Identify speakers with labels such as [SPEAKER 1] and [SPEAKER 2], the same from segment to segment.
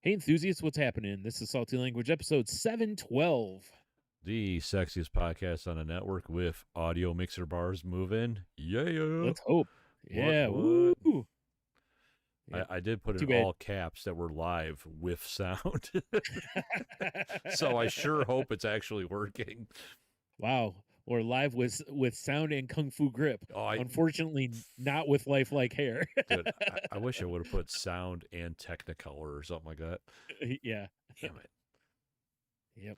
[SPEAKER 1] Hey, enthusiasts, what's happening? This is Salty Language episode 712.
[SPEAKER 2] The sexiest podcast on the network with audio mixer bars moving. Yeah.
[SPEAKER 1] Let's hope.
[SPEAKER 2] What,
[SPEAKER 1] Yeah,
[SPEAKER 2] what?
[SPEAKER 1] woo. Yep.
[SPEAKER 2] I did put in
[SPEAKER 1] Too bad.
[SPEAKER 2] all caps that were live with sound. So I sure hope it's actually working.
[SPEAKER 1] Wow. Or live with sound and kung fu grip.
[SPEAKER 2] Oh,
[SPEAKER 1] Unfortunately, not with lifelike hair.
[SPEAKER 2] dude, I wish I would have put sound and Technicolor or something like that.
[SPEAKER 1] Yeah.
[SPEAKER 2] Damn it.
[SPEAKER 1] Yep.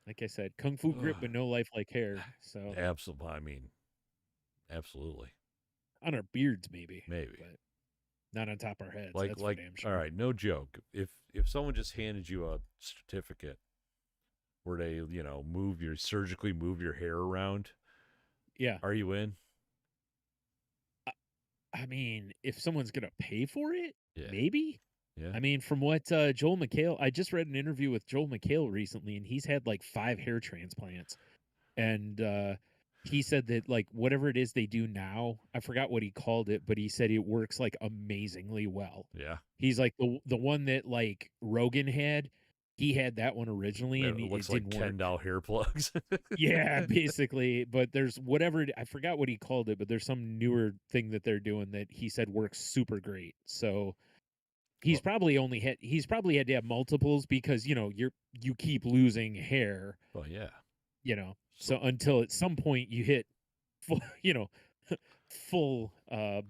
[SPEAKER 1] Like I said, kung fu grip but no lifelike hair. So
[SPEAKER 2] Absolutely. I mean, absolutely.
[SPEAKER 1] on our beards, maybe.
[SPEAKER 2] Maybe.
[SPEAKER 1] But not on top of our heads.
[SPEAKER 2] Like,
[SPEAKER 1] That's for damn sure.
[SPEAKER 2] all right, no joke. If someone just handed you a certificate where they, surgically move your hair around,
[SPEAKER 1] Yeah.
[SPEAKER 2] are you in?
[SPEAKER 1] I mean, if someone's going to pay for it,
[SPEAKER 2] Yeah.
[SPEAKER 1] maybe.
[SPEAKER 2] Yeah.
[SPEAKER 1] I mean, from what Joel McHale, I just read an interview with Joel McHale recently, and he's had like 5 hair transplants. And he said that like whatever it is they do now, I forgot what he called it, but he said it works like amazingly well.
[SPEAKER 2] Yeah.
[SPEAKER 1] He's like the one that like Rogan had. He had that one originally, and
[SPEAKER 2] It looks
[SPEAKER 1] it
[SPEAKER 2] like
[SPEAKER 1] didn't
[SPEAKER 2] $10
[SPEAKER 1] work.
[SPEAKER 2] hair plugs.
[SPEAKER 1] Yeah, basically. But there's whatever I forgot what he called it, but there's some newer thing that they're doing that he said works super great. So he's
[SPEAKER 2] Well,
[SPEAKER 1] probably had to have multiples because you keep losing hair,
[SPEAKER 2] well, yeah.
[SPEAKER 1] So until at some point you hit full, full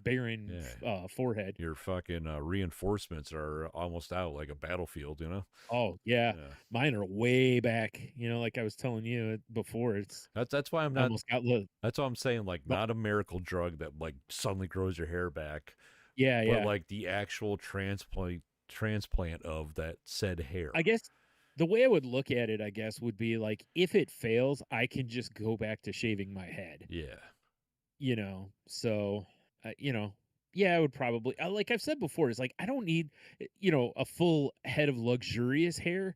[SPEAKER 1] barren forehead.
[SPEAKER 2] Your fucking reinforcements are almost out like a battlefield,
[SPEAKER 1] Oh yeah.
[SPEAKER 2] Yeah.
[SPEAKER 1] Mine are way back. Like I was telling you before, it's
[SPEAKER 2] That's why I'm
[SPEAKER 1] I
[SPEAKER 2] not.
[SPEAKER 1] almost got
[SPEAKER 2] That's why I'm saying, like,
[SPEAKER 1] but
[SPEAKER 2] not a miracle drug that like suddenly grows your hair back,
[SPEAKER 1] yeah,
[SPEAKER 2] but
[SPEAKER 1] yeah.
[SPEAKER 2] like the actual transplant of that said hair.
[SPEAKER 1] I guess the way I would look at it, I guess, would be like if it fails, I can just go back to shaving my head.
[SPEAKER 2] Yeah.
[SPEAKER 1] So yeah, I would probably like I've said before, it's like I don't need a full head of luxurious hair.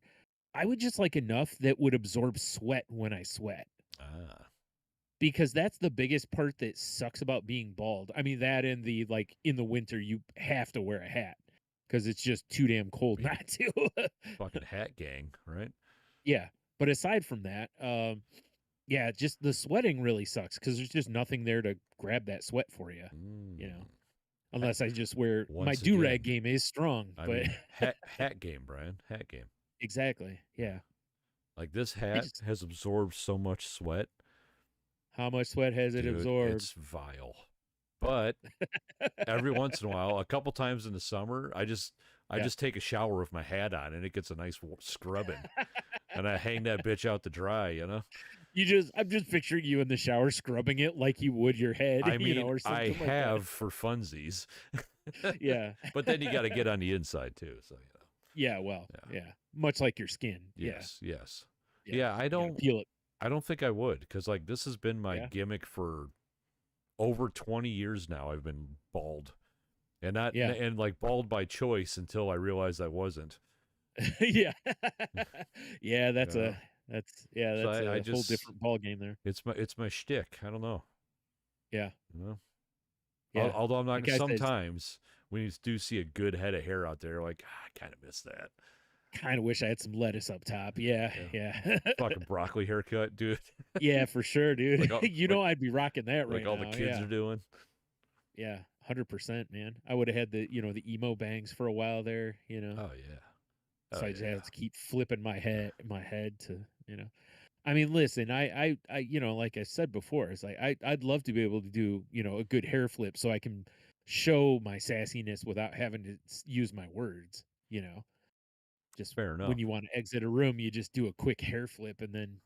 [SPEAKER 1] I would just like enough that would absorb sweat when I sweat.
[SPEAKER 2] Ah.
[SPEAKER 1] Because that's the biggest part that sucks about being bald. I mean, that and the like in the winter you have to wear a hat because it's just too damn cold not to.
[SPEAKER 2] Fucking hat gang, right?
[SPEAKER 1] Yeah. But aside from that, yeah, just the sweating really sucks because there's just nothing there to grab that sweat for you, unless I just wear my
[SPEAKER 2] Once
[SPEAKER 1] do-rag
[SPEAKER 2] again,
[SPEAKER 1] game is strong,
[SPEAKER 2] I
[SPEAKER 1] but
[SPEAKER 2] mean, hat game, Brian. Hat game.
[SPEAKER 1] exactly. Yeah.
[SPEAKER 2] Like, this hat has absorbed so much sweat.
[SPEAKER 1] How much sweat has it absorbed?
[SPEAKER 2] It's vile. But every once in a while, a couple times in the summer, I just take a shower with my hat on, and it gets a nice scrubbing, and I hang that bitch out to dry.
[SPEAKER 1] I'm just picturing you in the shower scrubbing it like you would your head,
[SPEAKER 2] I mean,
[SPEAKER 1] or something
[SPEAKER 2] I
[SPEAKER 1] like
[SPEAKER 2] have
[SPEAKER 1] that.
[SPEAKER 2] for funsies.
[SPEAKER 1] Yeah.
[SPEAKER 2] But then you got to get on the inside too. So
[SPEAKER 1] Yeah. Well. Yeah. Much like your skin.
[SPEAKER 2] Yes.
[SPEAKER 1] Yeah.
[SPEAKER 2] Yes. Yeah. I don't
[SPEAKER 1] peel it.
[SPEAKER 2] I don't think I would, because like this has been my
[SPEAKER 1] Yeah.
[SPEAKER 2] gimmick for over 20 years now. I've been bald, and like bald by choice until I realized I wasn't.
[SPEAKER 1] Yeah. Yeah. That's
[SPEAKER 2] So
[SPEAKER 1] a whole different ball game there.
[SPEAKER 2] It's my shtick. I don't know.
[SPEAKER 1] Yeah.
[SPEAKER 2] Yeah. Although I'm not.
[SPEAKER 1] Like
[SPEAKER 2] sometimes when you do see a good head of hair out there, like, I kind of miss that.
[SPEAKER 1] Kind of wish I had some lettuce up top. Yeah.
[SPEAKER 2] Fucking broccoli haircut, dude.
[SPEAKER 1] Yeah, for sure, dude.
[SPEAKER 2] Like
[SPEAKER 1] I'd be rocking that right now.
[SPEAKER 2] Like all the kids are doing.
[SPEAKER 1] Yeah, 100%, man. I would have had the emo bangs for a while there.
[SPEAKER 2] Oh yeah.
[SPEAKER 1] So I just had to keep flipping my head to. I mean, listen, I like I said before, it's like I'd love to be able to do a good hair flip so I can show my sassiness without having to use my words. Just
[SPEAKER 2] fair enough.
[SPEAKER 1] When you want to exit a room, you just do a quick hair flip and then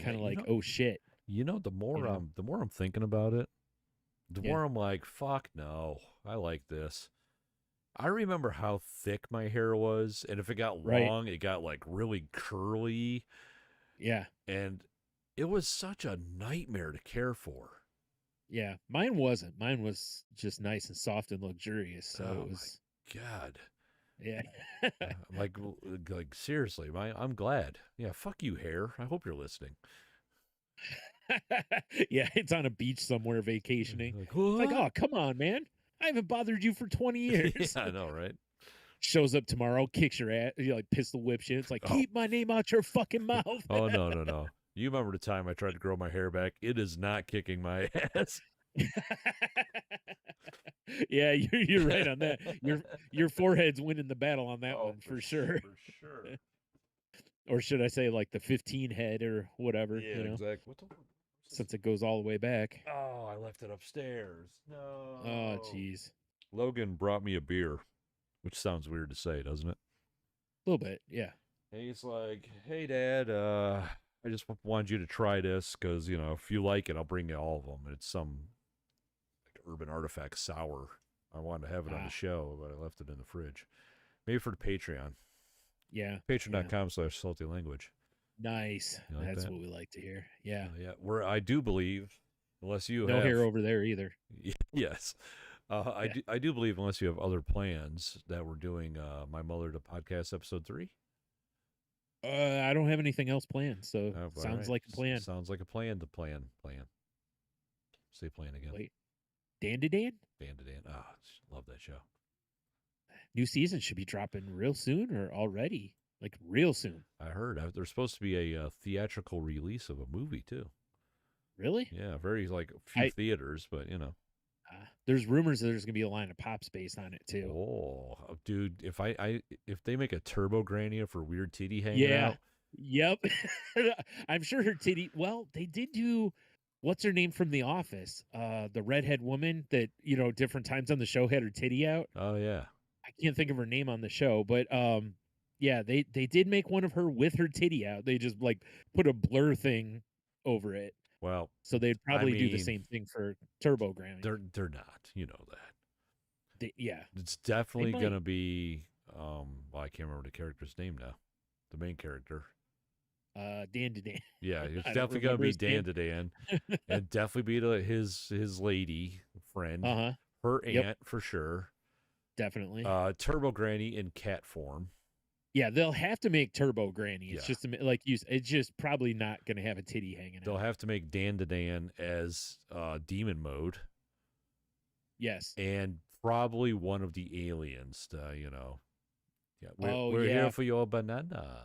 [SPEAKER 1] kind of like, oh shit.
[SPEAKER 2] The more I'm thinking about it, the more I'm like, fuck no, I like this. I remember how thick my hair was, and if it got long, it got like really curly.
[SPEAKER 1] Yeah.
[SPEAKER 2] And it was such a nightmare to care for.
[SPEAKER 1] Yeah. Mine wasn't. Mine was just nice and soft and luxurious. So it was.
[SPEAKER 2] My God.
[SPEAKER 1] Yeah.
[SPEAKER 2] like seriously, I'm glad. Yeah, fuck you, hair. I hope you're listening.
[SPEAKER 1] Yeah, it's on a beach somewhere vacationing. Like, oh, come on, man. I haven't bothered you for 20 years.
[SPEAKER 2] Yeah, I know, right?
[SPEAKER 1] shows up tomorrow, kicks your ass, you like pistol whips you. It's like,
[SPEAKER 2] Oh,
[SPEAKER 1] keep my name out your fucking mouth.
[SPEAKER 2] oh no, no, no. You remember the time I tried to grow my hair back? It is not kicking my ass.
[SPEAKER 1] Yeah, you're right on that. Your forehead's winning the battle on that one for sure.
[SPEAKER 2] For sure.
[SPEAKER 1] Or should I say like the 15 head or whatever,
[SPEAKER 2] Yeah, exactly. What the fuck?
[SPEAKER 1] since it goes all the way back.
[SPEAKER 2] Oh, I left it upstairs.
[SPEAKER 1] Oh,
[SPEAKER 2] No.
[SPEAKER 1] jeez.
[SPEAKER 2] Logan brought me a beer, which sounds weird to say, doesn't it?
[SPEAKER 1] A little bit, yeah.
[SPEAKER 2] And he's like, "Hey, Dad, I just wanted you to try this because if you like it, I'll bring you all of them. And it's some like Urban Artifact sour. I wanted to have it on the show, but I left it in the fridge. Maybe for the Patreon.
[SPEAKER 1] Yeah.
[SPEAKER 2] Patreon.com/saltylanguage.
[SPEAKER 1] Nice.
[SPEAKER 2] You like
[SPEAKER 1] That's
[SPEAKER 2] that?
[SPEAKER 1] what we like to hear. Yeah.
[SPEAKER 2] Yeah. Where I do believe, unless you
[SPEAKER 1] No
[SPEAKER 2] have
[SPEAKER 1] hair over there either.
[SPEAKER 2] yes. I do believe, unless you have other plans, that we're doing My Mother to Podcast episode 3.
[SPEAKER 1] I don't have anything else planned, so
[SPEAKER 2] All
[SPEAKER 1] sounds
[SPEAKER 2] right.
[SPEAKER 1] like a plan.
[SPEAKER 2] Sounds like a plan to plan. Say plan again.
[SPEAKER 1] Wait. Dan to Dan?
[SPEAKER 2] Dan to Dan. Ah, love that show.
[SPEAKER 1] New season should be dropping real soon or already? Like real soon.
[SPEAKER 2] I heard there's supposed to be a theatrical release of a movie too.
[SPEAKER 1] Really?
[SPEAKER 2] Yeah, very like few theaters, but
[SPEAKER 1] there's rumors that there's gonna be a line of Pops based on it too.
[SPEAKER 2] Oh, dude, if they make a Turbo Granny for Weird Titty hanging out.
[SPEAKER 1] Yep. I'm sure her titty. Well, they did do. What's her name from The Office? The redhead woman that different times on the show had her titty out.
[SPEAKER 2] Oh yeah.
[SPEAKER 1] I can't think of her name on the show, but yeah, they did make one of her with her titty out. They just like put a blur thing over it.
[SPEAKER 2] Well,
[SPEAKER 1] so they'd probably do the same thing for Turbo Granny.
[SPEAKER 2] They're not, you know that.
[SPEAKER 1] Yeah.
[SPEAKER 2] It's definitely gonna be well, I can't remember the character's name now. The main character.
[SPEAKER 1] Dan to Dan.
[SPEAKER 2] Yeah, it's definitely gonna be Dan to Dan. And definitely be his lady friend. Her aunt for sure.
[SPEAKER 1] Definitely.
[SPEAKER 2] Turbo Granny in cat form.
[SPEAKER 1] Yeah, they'll have to make Turbo Granny. It's just like it's just probably not going to have a titty hanging
[SPEAKER 2] They'll
[SPEAKER 1] out.
[SPEAKER 2] have to make Dan to Dan as demon mode.
[SPEAKER 1] Yes.
[SPEAKER 2] And probably one of the aliens to, Yeah, we're
[SPEAKER 1] yeah.
[SPEAKER 2] here for your banana.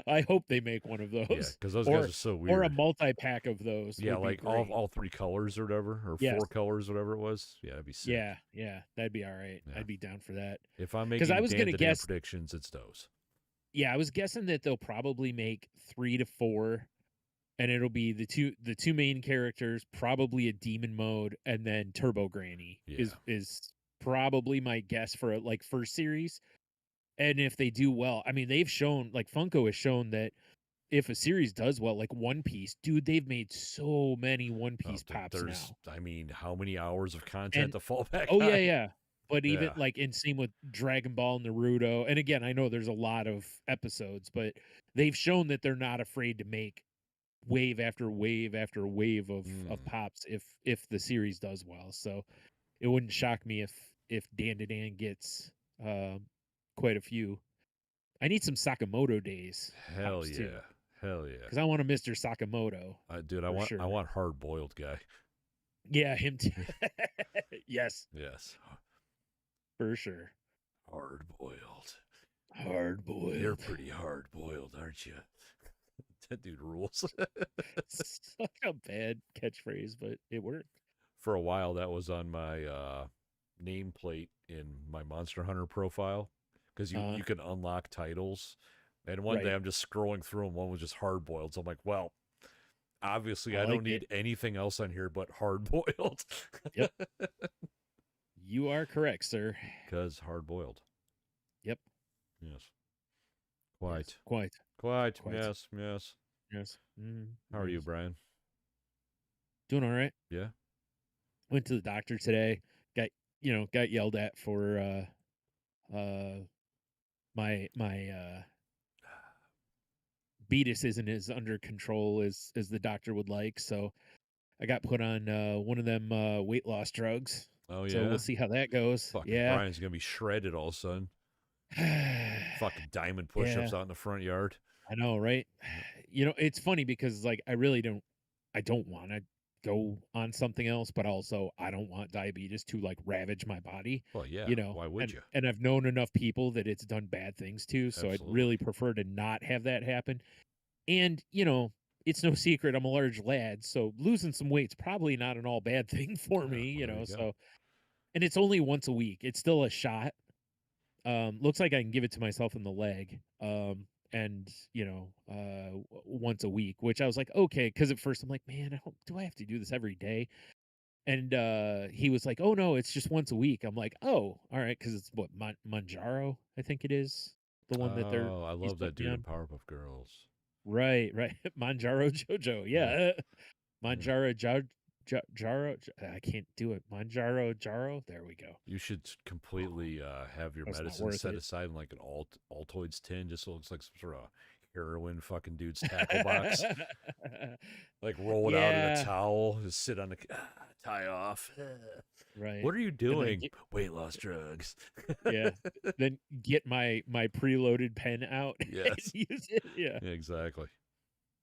[SPEAKER 1] I hope they make one of those.
[SPEAKER 2] Yeah, because those guys are so weird.
[SPEAKER 1] Or a multi-pack of those.
[SPEAKER 2] Yeah, like all 3 colors or whatever, or 4 colors, whatever it was. Yeah, that'd be sick.
[SPEAKER 1] Yeah, that'd be all right. Yeah. I'd be down for that.
[SPEAKER 2] If I'm making Dan to Dan predictions, it's those.
[SPEAKER 1] Yeah, I was guessing that they'll probably make 3 to 4, and it'll be the two main characters, probably a demon mode, and then Turbo Granny is probably my guess for like first series. And if they do well, I mean, they've shown, like Funko has shown that if a series does well, like One Piece, dude, they've made so many One Piece pops now.
[SPEAKER 2] I mean, how many hours of content to fall back
[SPEAKER 1] on?
[SPEAKER 2] Oh,
[SPEAKER 1] yeah. But even like in same with Dragon Ball, Naruto, and again, I know there's a lot of episodes, but they've shown that they're not afraid to make wave after wave after wave of pops if the series does well. So it wouldn't shock me if Dan to Dan gets quite a few. I need some Sakamoto days.
[SPEAKER 2] Hell yeah.
[SPEAKER 1] Too,
[SPEAKER 2] hell yeah.
[SPEAKER 1] Because I want a Mr. Sakamoto.
[SPEAKER 2] Dude, I want hard boiled guy.
[SPEAKER 1] Yeah, him too. Yes. For sure.
[SPEAKER 2] Hard boiled.
[SPEAKER 1] Hard boiled.
[SPEAKER 2] You're pretty hard boiled, aren't you? That dude rules.
[SPEAKER 1] Such a bad catchphrase, but it worked.
[SPEAKER 2] For a while, that was on my nameplate in my Monster Hunter profile. Because you can unlock titles. And one day I'm just scrolling through and one was just hard boiled. So I'm like, well, obviously I don't need anything else on here but hard boiled.
[SPEAKER 1] Yep. You are correct, sir.
[SPEAKER 2] Because hard boiled.
[SPEAKER 1] Yep.
[SPEAKER 2] Yes. Quite.
[SPEAKER 1] Yes.
[SPEAKER 2] Yes. How are you, Brian?
[SPEAKER 1] Doing all right.
[SPEAKER 2] Yeah.
[SPEAKER 1] Went to the doctor today. Got yelled at for my beatus isn't as under control as the doctor would like, so I got put on one of them weight loss drugs.
[SPEAKER 2] Oh yeah.
[SPEAKER 1] So we'll see how that goes.
[SPEAKER 2] Fucking Brian's gonna be shredded all of a sudden. Fucking diamond push-ups out in the front yard.
[SPEAKER 1] I know, right? It's funny because like I don't want to go on something else, but also I don't want diabetes to like ravage my body,
[SPEAKER 2] Well, yeah.
[SPEAKER 1] you know.
[SPEAKER 2] Why would you?
[SPEAKER 1] And I've known enough people that it's done bad things to, so I'd
[SPEAKER 2] Absolutely.
[SPEAKER 1] really prefer to not have that happen. And, you know, it's no secret I'm a large lad, so losing some weight's probably not an all bad thing for
[SPEAKER 2] Yeah,
[SPEAKER 1] me,
[SPEAKER 2] well,
[SPEAKER 1] you
[SPEAKER 2] there
[SPEAKER 1] know.
[SPEAKER 2] you go.
[SPEAKER 1] So, and it's only once a week. It's still a shot. Looks like I can give it to myself in the leg. And you know, once a week, which I was like, okay, because at first I'm like, man, do I have to do this every day? And he was like, oh no, it's just once a week. I'm like, oh, all right, because it's what Manjaro, I think it is the one that
[SPEAKER 2] Oh, I
[SPEAKER 1] he's
[SPEAKER 2] love that
[SPEAKER 1] putting me
[SPEAKER 2] dude in
[SPEAKER 1] on.
[SPEAKER 2] Powerpuff Girls.
[SPEAKER 1] Right, right. Manjaro Jojo,
[SPEAKER 2] Yeah.
[SPEAKER 1] yeah.
[SPEAKER 2] Yeah.
[SPEAKER 1] Manjaro Jaro. I can't do it. Manjaro Jaro. There we go.
[SPEAKER 2] You should completely have your
[SPEAKER 1] That's not
[SPEAKER 2] medicine
[SPEAKER 1] worth
[SPEAKER 2] set
[SPEAKER 1] it.
[SPEAKER 2] aside in like an Altoids tin, just so it looks like some sort of heroin fucking dude's tackle box. Like roll it out in a
[SPEAKER 1] Yeah,
[SPEAKER 2] towel, just sit on the tie off.
[SPEAKER 1] right.
[SPEAKER 2] What are you
[SPEAKER 1] And then
[SPEAKER 2] doing? Weight loss drugs.
[SPEAKER 1] yeah, then get my preloaded pen out and
[SPEAKER 2] Yes.
[SPEAKER 1] use it. Yeah.
[SPEAKER 2] Yeah, exactly.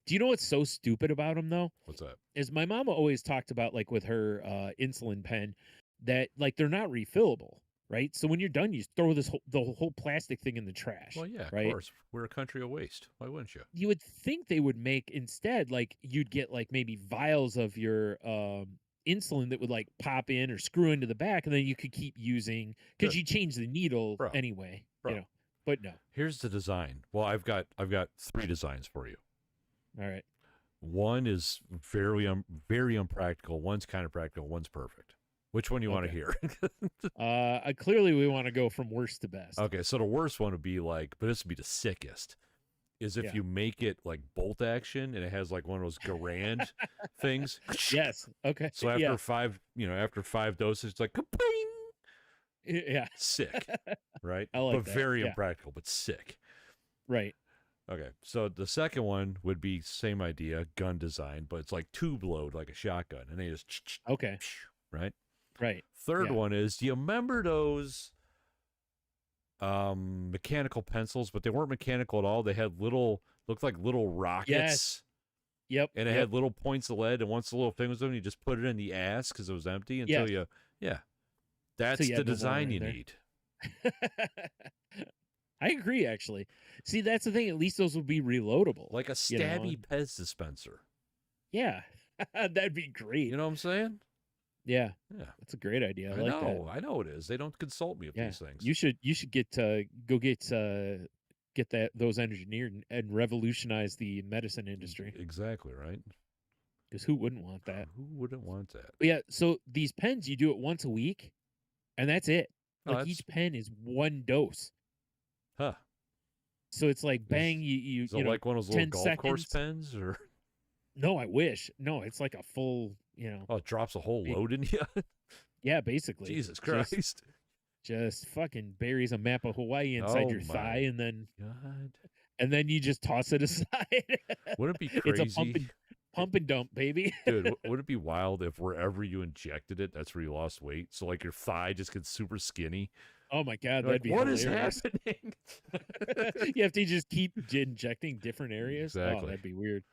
[SPEAKER 1] Do you know what's so stupid about them though?
[SPEAKER 2] What's that?
[SPEAKER 1] Is my mama always talked about like with her insulin pen that like they're not refillable, right? So when you're done, you throw the whole plastic thing in the trash,
[SPEAKER 2] Well, yeah, of
[SPEAKER 1] right?
[SPEAKER 2] course. We're a country of waste. Why wouldn't you?
[SPEAKER 1] You would think they would make instead like you'd get like maybe vials of your insulin that would like pop in or screw into the back, and then you could keep using because
[SPEAKER 2] Good.
[SPEAKER 1] you change the needle
[SPEAKER 2] Bro,
[SPEAKER 1] anyway, you
[SPEAKER 2] bro.
[SPEAKER 1] know. But no.
[SPEAKER 2] Here's the design. Well, I've got 3 designs for you.
[SPEAKER 1] All right.
[SPEAKER 2] One is very unpractical. One's kind of practical. One's perfect. Which one you want to
[SPEAKER 1] Okay.
[SPEAKER 2] hear?
[SPEAKER 1] Clearly we want to go from worst to best.
[SPEAKER 2] Okay, so the worst one would be like, but this would be the sickest. Is if
[SPEAKER 1] Yeah.
[SPEAKER 2] you make it like bolt action and it has like one of those Garand things.
[SPEAKER 1] Yes. Okay.
[SPEAKER 2] So after
[SPEAKER 1] Yeah.
[SPEAKER 2] after 5 doses, it's like ka-ping!
[SPEAKER 1] Yeah.
[SPEAKER 2] Sick, right?
[SPEAKER 1] I like
[SPEAKER 2] But
[SPEAKER 1] that.
[SPEAKER 2] very
[SPEAKER 1] Yeah.
[SPEAKER 2] impractical, but sick.
[SPEAKER 1] Right.
[SPEAKER 2] Okay, so the second one would be same idea, gun design, but it's like tube load, like a shotgun, and they just
[SPEAKER 1] Okay.
[SPEAKER 2] right.
[SPEAKER 1] Right.
[SPEAKER 2] Third
[SPEAKER 1] Yeah.
[SPEAKER 2] one is, do you remember those mechanical pencils? But they weren't mechanical at all. They had looked like little rockets.
[SPEAKER 1] Yes. Yep.
[SPEAKER 2] And it had little points of lead, and once the little thing was done, you just put it in the ass because it was empty until
[SPEAKER 1] Yes.
[SPEAKER 2] That's
[SPEAKER 1] you
[SPEAKER 2] the
[SPEAKER 1] had no more
[SPEAKER 2] design
[SPEAKER 1] in
[SPEAKER 2] you
[SPEAKER 1] there.
[SPEAKER 2] need.
[SPEAKER 1] I agree, actually. See, that's the thing. At least those would be reloadable.
[SPEAKER 2] Like a
[SPEAKER 1] you know?
[SPEAKER 2] stabby Pez dispenser.
[SPEAKER 1] Yeah. That'd be great.
[SPEAKER 2] You know what I'm saying?
[SPEAKER 1] Yeah.
[SPEAKER 2] Yeah.
[SPEAKER 1] That's a great idea. I
[SPEAKER 2] I
[SPEAKER 1] like
[SPEAKER 2] know.
[SPEAKER 1] that.
[SPEAKER 2] I know it is. They don't consult me with
[SPEAKER 1] Yeah.
[SPEAKER 2] these things.
[SPEAKER 1] You should get go get those engineered and revolutionize the medicine industry.
[SPEAKER 2] Exactly, right?
[SPEAKER 1] Because who wouldn't want that?
[SPEAKER 2] Who wouldn't want that?
[SPEAKER 1] But yeah, so these pens, you do it once a week, and that's it.
[SPEAKER 2] Oh,
[SPEAKER 1] Like
[SPEAKER 2] that's
[SPEAKER 1] each pen is one dose.
[SPEAKER 2] huh.
[SPEAKER 1] So it's like bang, you
[SPEAKER 2] Is it
[SPEAKER 1] you know,
[SPEAKER 2] like one of those little
[SPEAKER 1] 10
[SPEAKER 2] golf course
[SPEAKER 1] seconds.
[SPEAKER 2] pens, or
[SPEAKER 1] No, I wish. No, it's like a full, you know.
[SPEAKER 2] it drops a whole
[SPEAKER 1] big-
[SPEAKER 2] load in you?
[SPEAKER 1] Yeah, basically.
[SPEAKER 2] Jesus Christ!
[SPEAKER 1] Just fucking buries a map of Hawaii inside your
[SPEAKER 2] Oh
[SPEAKER 1] thigh,
[SPEAKER 2] my
[SPEAKER 1] and
[SPEAKER 2] God,
[SPEAKER 1] then you just toss it aside.
[SPEAKER 2] wouldn't it be
[SPEAKER 1] It's a
[SPEAKER 2] crazy?
[SPEAKER 1] pump and dump, baby.
[SPEAKER 2] Dude, would it be wild if wherever you injected it, that's where you lost weight? So like your thigh just gets super skinny.
[SPEAKER 1] Oh my God,
[SPEAKER 2] You're
[SPEAKER 1] that'd be
[SPEAKER 2] what is
[SPEAKER 1] hilarious.
[SPEAKER 2] happening?
[SPEAKER 1] You have to just keep injecting different areas. Oh,
[SPEAKER 2] Exactly.
[SPEAKER 1] that'd be weird.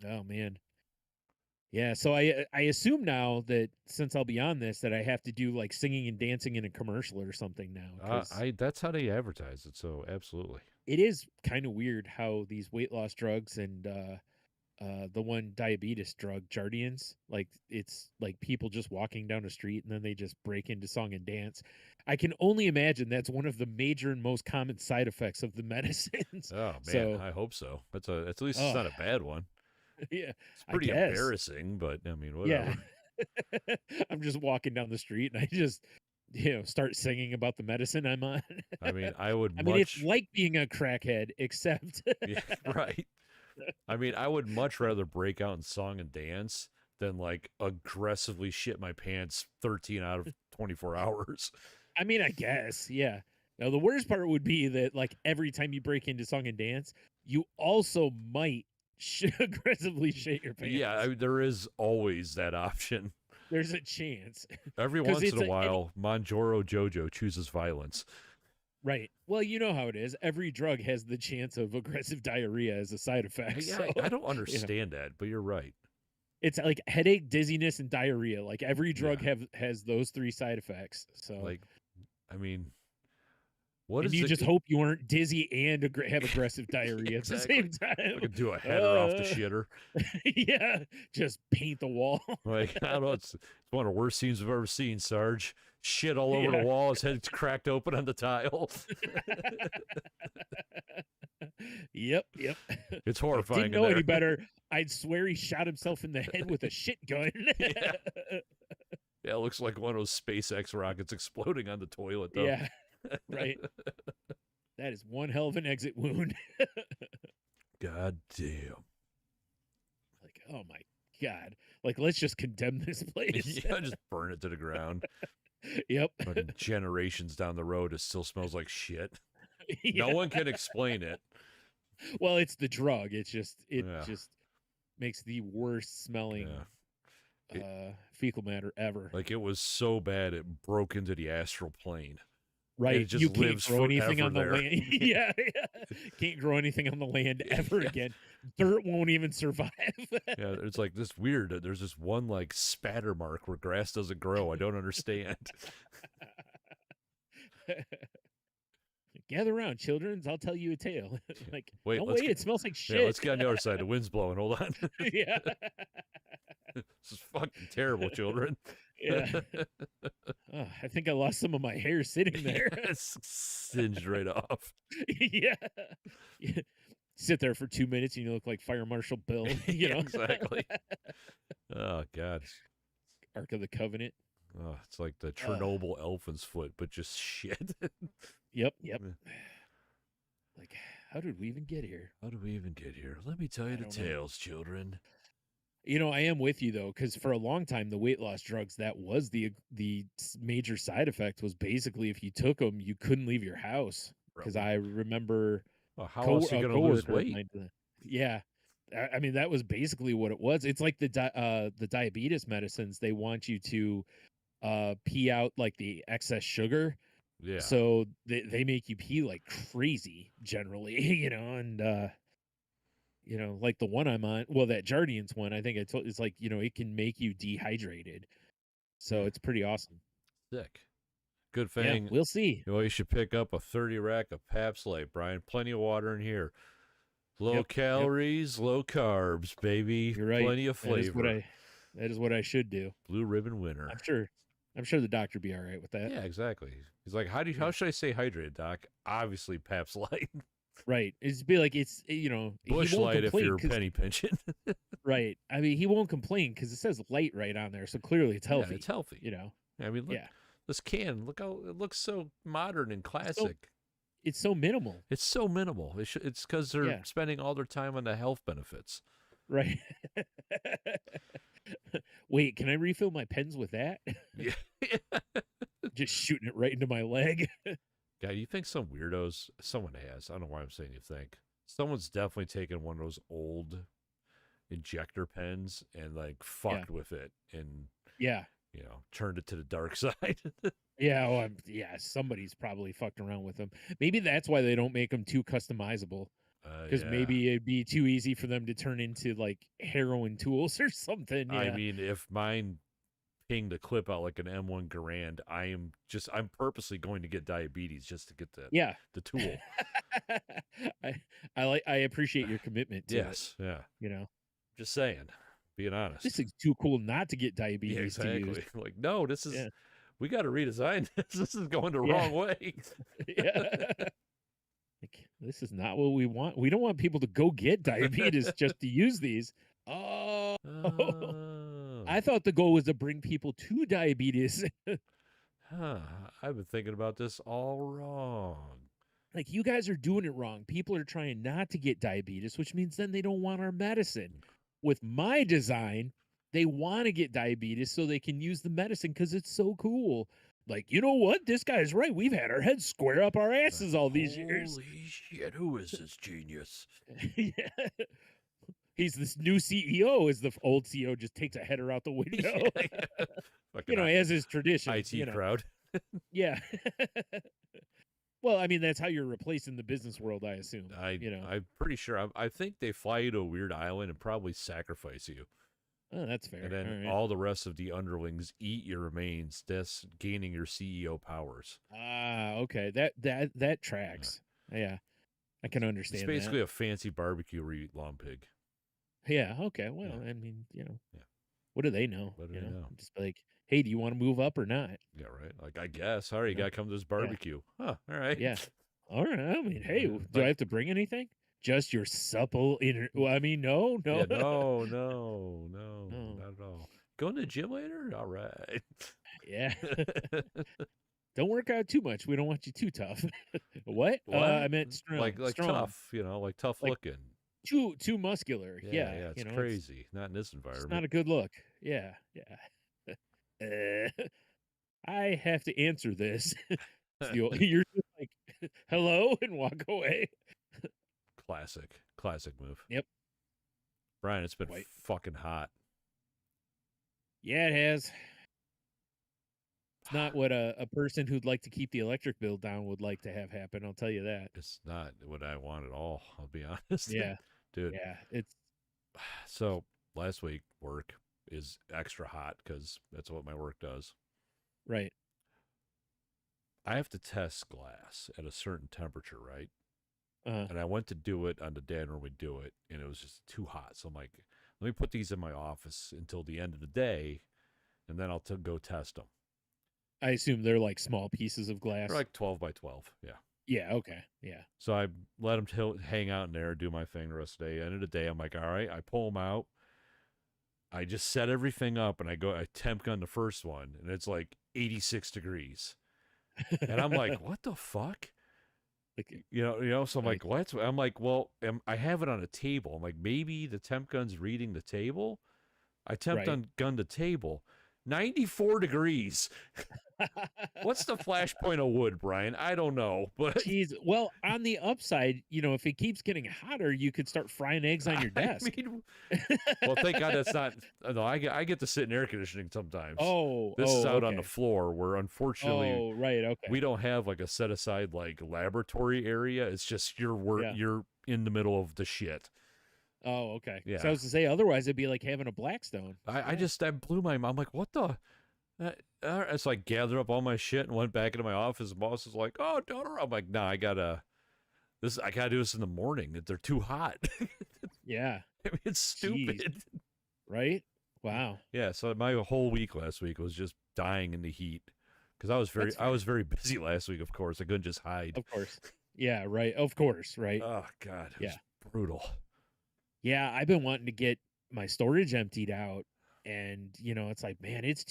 [SPEAKER 1] Oh man. Yeah, so I assume now that since I'll be on this that I have to do like singing and dancing in a commercial or something now. 'Cause
[SPEAKER 2] That's how they advertise it. So absolutely.
[SPEAKER 1] it is kind of weird how these weight loss drugs and the one diabetes drug, Jardians, like it's like people just walking down the street and then they just break into song and dance. I can only imagine that's one of the major and most common side effects of the medicines.
[SPEAKER 2] Oh man,
[SPEAKER 1] So
[SPEAKER 2] I hope so. At least it's not a bad one.
[SPEAKER 1] yeah,
[SPEAKER 2] It's
[SPEAKER 1] I
[SPEAKER 2] pretty
[SPEAKER 1] guess.
[SPEAKER 2] embarrassing, but I mean, whatever.
[SPEAKER 1] Yeah. I'm just walking down the street and I just start singing about the medicine I'm on.
[SPEAKER 2] I mean, I would
[SPEAKER 1] I mean, it's like being a crackhead, except
[SPEAKER 2] yeah, right. I mean, I would much rather break out in song and dance than like aggressively shit my pants 13 out of 24 hours.
[SPEAKER 1] I mean, I guess, yeah. Now the worst part would be that like every time you break into song and dance, you also might aggressively shit your pants.
[SPEAKER 2] Yeah, there is always that option.
[SPEAKER 1] There's a chance.
[SPEAKER 2] Every
[SPEAKER 1] 'Cause
[SPEAKER 2] once
[SPEAKER 1] it's
[SPEAKER 2] in a while, Manjoro Jojo chooses violence.
[SPEAKER 1] Right. Well, you know how it is. Every drug has the chance of aggressive diarrhea as a side effect.
[SPEAKER 2] Yeah,
[SPEAKER 1] So,
[SPEAKER 2] I don't understand that, but you're right.
[SPEAKER 1] It's like headache, dizziness, and diarrhea. Like every drug
[SPEAKER 2] Yeah.
[SPEAKER 1] has those 3 side effects. So,
[SPEAKER 2] Like, I mean, what
[SPEAKER 1] and
[SPEAKER 2] is
[SPEAKER 1] you
[SPEAKER 2] the
[SPEAKER 1] just hope you aren't dizzy and have aggressive diarrhea at the
[SPEAKER 2] exactly?
[SPEAKER 1] same
[SPEAKER 2] I
[SPEAKER 1] time.
[SPEAKER 2] could do a header off the shitter.
[SPEAKER 1] Yeah, just paint the wall.
[SPEAKER 2] Like, I don't know. It's one of the worst scenes I've ever seen, Sarge. Shit all over the
[SPEAKER 1] Yeah.
[SPEAKER 2] wall. His head's cracked open on the tile.
[SPEAKER 1] Yep.
[SPEAKER 2] It's
[SPEAKER 1] If I
[SPEAKER 2] horrifying
[SPEAKER 1] didn't
[SPEAKER 2] in
[SPEAKER 1] know
[SPEAKER 2] there.
[SPEAKER 1] any better, I'd swear he shot himself in the head with a shit gun.
[SPEAKER 2] Yeah. Yeah, it looks like one of those SpaceX rockets exploding on the toilet, though.
[SPEAKER 1] Yeah, right. That is one hell of an exit wound.
[SPEAKER 2] God damn.
[SPEAKER 1] Like, oh my God. Like, let's just condemn this place.
[SPEAKER 2] Yeah, just burn it to the ground.
[SPEAKER 1] Yep.
[SPEAKER 2] But generations down the road, it still smells like shit.
[SPEAKER 1] Yeah.
[SPEAKER 2] No one can explain it.
[SPEAKER 1] Well, it's the drug. It just
[SPEAKER 2] Yeah.
[SPEAKER 1] makes the worst smelling
[SPEAKER 2] Yeah.
[SPEAKER 1] fecal matter ever.
[SPEAKER 2] Like, it was so bad it broke into the astral plane.
[SPEAKER 1] Right.
[SPEAKER 2] It just
[SPEAKER 1] You can't
[SPEAKER 2] lives
[SPEAKER 1] grow anything on the
[SPEAKER 2] there.
[SPEAKER 1] land. Yeah. Can't grow anything on the land ever again. Dirt won't even survive.
[SPEAKER 2] Yeah, it's like this weird. There's this one like spatter mark where grass doesn't grow. I don't understand.
[SPEAKER 1] Gather around, children. I'll tell you a tale. Like,
[SPEAKER 2] Wait,
[SPEAKER 1] don't
[SPEAKER 2] let's
[SPEAKER 1] wait.
[SPEAKER 2] get,
[SPEAKER 1] It smells like shit.
[SPEAKER 2] yeah, let's get on the other side. The wind's blowing. Hold on.
[SPEAKER 1] Yeah.
[SPEAKER 2] This is fucking terrible, children.
[SPEAKER 1] Yeah. Oh, I think I lost some of my hair sitting there.
[SPEAKER 2] It's singed right off.
[SPEAKER 1] Yeah. Sit there for 2 minutes and you look like Fire Marshal Bill. You know
[SPEAKER 2] Exactly. Oh God.
[SPEAKER 1] Ark of the Covenant.
[SPEAKER 2] Oh, it's like the Chernobyl elephant's foot, but just shit.
[SPEAKER 1] Yep. Like, how did we even get here?
[SPEAKER 2] How did we even get here? Let me tell you the tales, children.
[SPEAKER 1] You know, I am with you though, because for a long time, the weight loss drugs, that was the major side effect, was basically if you took them, you couldn't leave your house. Because I remember
[SPEAKER 2] how else are you going to lose weight?
[SPEAKER 1] Yeah. I mean, that was basically what it was. It's like the diabetes medicines. They want you to pee out like the excess sugar.
[SPEAKER 2] Yeah.
[SPEAKER 1] So they make you pee like crazy generally, you know, and you know, like the one I'm on, well, that Jardians one, I think it's like, you know, it can make you dehydrated. So it's pretty awesome.
[SPEAKER 2] Sick. Good thing.
[SPEAKER 1] Yeah, we'll see.
[SPEAKER 2] You should pick up a 30 rack of Pabst Light, Brian. Plenty of water in here. Low calories, low carbs, baby.
[SPEAKER 1] You're right.
[SPEAKER 2] Plenty of flavor.
[SPEAKER 1] That is what I should do.
[SPEAKER 2] Blue ribbon winner.
[SPEAKER 1] I'm sure the doctor be all right with that.
[SPEAKER 2] Yeah, exactly. He's like, how should I stay hydrated, doc? Obviously, Pabst Light.
[SPEAKER 1] Right. It's be like, it's, you know,
[SPEAKER 2] Bush Light if you're penny pinching.
[SPEAKER 1] Right. I mean, he won't complain because it says light right on there, so clearly it's healthy.
[SPEAKER 2] Yeah, it's healthy.
[SPEAKER 1] You know.
[SPEAKER 2] I mean, look, this can. Look how it looks so modern and classic.
[SPEAKER 1] It's so minimal.
[SPEAKER 2] It's so minimal. It's because they're spending all their time on the health benefits.
[SPEAKER 1] Right. Wait, can I refill my pens with that?
[SPEAKER 2] Yeah.
[SPEAKER 1] Just shooting it right into my leg.
[SPEAKER 2] God, you think some weirdos, someone has, I don't know why I'm saying you think, someone's definitely taken one of those old injector pens and like fucked with it and, you know, turned it to the dark side.
[SPEAKER 1] Yeah, somebody's probably fucked around with them. Maybe that's why they don't make them too customizable. Because maybe it'd be too easy for them to turn into like heroin tools or something. Yeah.
[SPEAKER 2] I mean, if mine pinged a clip out like an M1 Garand, I'm purposely going to get diabetes just to get the tool.
[SPEAKER 1] I appreciate your commitment to it.
[SPEAKER 2] Yeah.
[SPEAKER 1] You know,
[SPEAKER 2] just saying, being honest.
[SPEAKER 1] This is too cool not to get diabetes.
[SPEAKER 2] Yeah, exactly.
[SPEAKER 1] To use.
[SPEAKER 2] Like, no, this is we got to redesign this. This is going the wrong way.
[SPEAKER 1] Like, this is not what we want. We don't want people to go get diabetes just to use these. Oh. I thought the goal was to bring people to diabetes.
[SPEAKER 2] I've been thinking about this all wrong.
[SPEAKER 1] Like, you guys are doing it wrong. People are trying not to get diabetes, which means then they don't want our medicine. With my design, they want to get diabetes so they can use the medicine because it's so cool. Like, you know what? This guy's right. We've had our heads square up our asses all these years.
[SPEAKER 2] Holy shit, who is this genius?
[SPEAKER 1] He's this new CEO. As the old CEO just takes a header out the window. You know, as his tradition.
[SPEAKER 2] IT crowd.
[SPEAKER 1] Yeah. Well, I mean, that's how you're replacing the business world, I assume.
[SPEAKER 2] I'm pretty sure. I think they fly you to a weird island and probably sacrifice you.
[SPEAKER 1] Oh, that's
[SPEAKER 2] And
[SPEAKER 1] fair. All
[SPEAKER 2] then
[SPEAKER 1] right.
[SPEAKER 2] all the rest of the underlings eat your remains, thus gaining your CEO powers.
[SPEAKER 1] Ah, okay. That
[SPEAKER 2] Yeah.
[SPEAKER 1] tracks. Yeah, I can
[SPEAKER 2] It's
[SPEAKER 1] understand that.
[SPEAKER 2] basically a fancy barbecue where you eat long pig.
[SPEAKER 1] Yeah. Okay.
[SPEAKER 2] Yeah.
[SPEAKER 1] Well, I mean,
[SPEAKER 2] Yeah.
[SPEAKER 1] what do they know?
[SPEAKER 2] What do they know?
[SPEAKER 1] Just be like, hey, do you want to move up or not?
[SPEAKER 2] Yeah, right. Like, I guess. All right,
[SPEAKER 1] You
[SPEAKER 2] you
[SPEAKER 1] know?
[SPEAKER 2] got to come to this
[SPEAKER 1] Yeah.
[SPEAKER 2] barbecue. Huh. All right.
[SPEAKER 1] Yeah. All right. I mean, hey, do I
[SPEAKER 2] Like,
[SPEAKER 1] have to bring anything? Just your supple inner. Well, I mean, no,
[SPEAKER 2] yeah,
[SPEAKER 1] no,
[SPEAKER 2] no, no, no,
[SPEAKER 1] no.
[SPEAKER 2] not at all. Going to the gym later? All right.
[SPEAKER 1] Yeah. Don't work out too much. We don't want you too tough. What?
[SPEAKER 2] What?
[SPEAKER 1] I meant strong.
[SPEAKER 2] Like
[SPEAKER 1] Strong.
[SPEAKER 2] tough, like tough
[SPEAKER 1] Like
[SPEAKER 2] looking.
[SPEAKER 1] too muscular.
[SPEAKER 2] Yeah,
[SPEAKER 1] Yeah.
[SPEAKER 2] yeah, it's
[SPEAKER 1] It's
[SPEAKER 2] crazy. Not in this
[SPEAKER 1] just
[SPEAKER 2] environment.
[SPEAKER 1] not a good look. Yeah. Yeah. I have to answer this. You're just like, hello, and walk away.
[SPEAKER 2] Classic move.
[SPEAKER 1] Yep.
[SPEAKER 2] Brian, it's been
[SPEAKER 1] Quite.
[SPEAKER 2] fucking hot.
[SPEAKER 1] Yeah, it has. It's not what a person who'd like to keep the electric bill down would like to have happen. I'll tell you that.
[SPEAKER 2] It's not what I want at all, I'll be honest.
[SPEAKER 1] Yeah.
[SPEAKER 2] Dude,
[SPEAKER 1] Yeah. It's
[SPEAKER 2] so last week work is extra hot because that's what my work does.
[SPEAKER 1] right.
[SPEAKER 2] I have to test glass at a certain temperature, right?
[SPEAKER 1] Uh,
[SPEAKER 2] And I went to do it on the day I normally do it, and it was just too hot. So I'm like, let me put these in my office until the end of the day, and then I'll go test them.
[SPEAKER 1] I assume they're like small pieces of glass.
[SPEAKER 2] They're like 12 by 12. Yeah.
[SPEAKER 1] Yeah. Okay. Yeah.
[SPEAKER 2] So I let them hang out in there, do my thing the rest of the day. End of the day, I'm like, all right, I pull them out. I just set everything up, and I temp gun the first one, and it's like 86 degrees. And I'm like, what the fuck?
[SPEAKER 1] Like,
[SPEAKER 2] So I'm like, what? I'm like, well, I have it on a table. I'm like, maybe the temp gun's reading the table. I temp
[SPEAKER 1] right.
[SPEAKER 2] gun the table, 94 degrees. What's the flashpoint of wood, Brian? I don't know, but
[SPEAKER 1] Jeez. Well, on the upside, if it keeps getting hotter, you could start frying eggs on your desk.
[SPEAKER 2] Well, thank God that's not. No, I get to sit in air conditioning sometimes.
[SPEAKER 1] Oh,
[SPEAKER 2] This is out on the
[SPEAKER 1] okay.
[SPEAKER 2] floor where unfortunately
[SPEAKER 1] Oh, right. Okay.
[SPEAKER 2] we don't have like a set aside like laboratory area. It's just
[SPEAKER 1] Yeah.
[SPEAKER 2] you're in the middle of the shit.
[SPEAKER 1] Oh, okay. So I
[SPEAKER 2] Yeah.
[SPEAKER 1] was to say, otherwise it'd be like having a Blackstone.
[SPEAKER 2] I blew my mind. I'm like, what the? So I gathered up all my shit and went back into my office. The boss is like, "Oh, daughter." I'm like, "No, I gotta do this in the morning. They're too hot."
[SPEAKER 1] Yeah.
[SPEAKER 2] I mean, it's stupid.
[SPEAKER 1] Jeez. Right? Wow.
[SPEAKER 2] Yeah. So my whole week last week was just dying in the heat because
[SPEAKER 1] That's
[SPEAKER 2] I
[SPEAKER 1] fair.
[SPEAKER 2] was very busy last week. Of course, I couldn't just hide.
[SPEAKER 1] Of course. Yeah, right. Of course, right?
[SPEAKER 2] Oh God, it
[SPEAKER 1] Yeah.
[SPEAKER 2] was brutal.
[SPEAKER 1] Yeah, I've been wanting to get my storage emptied out, and it's like, man, it's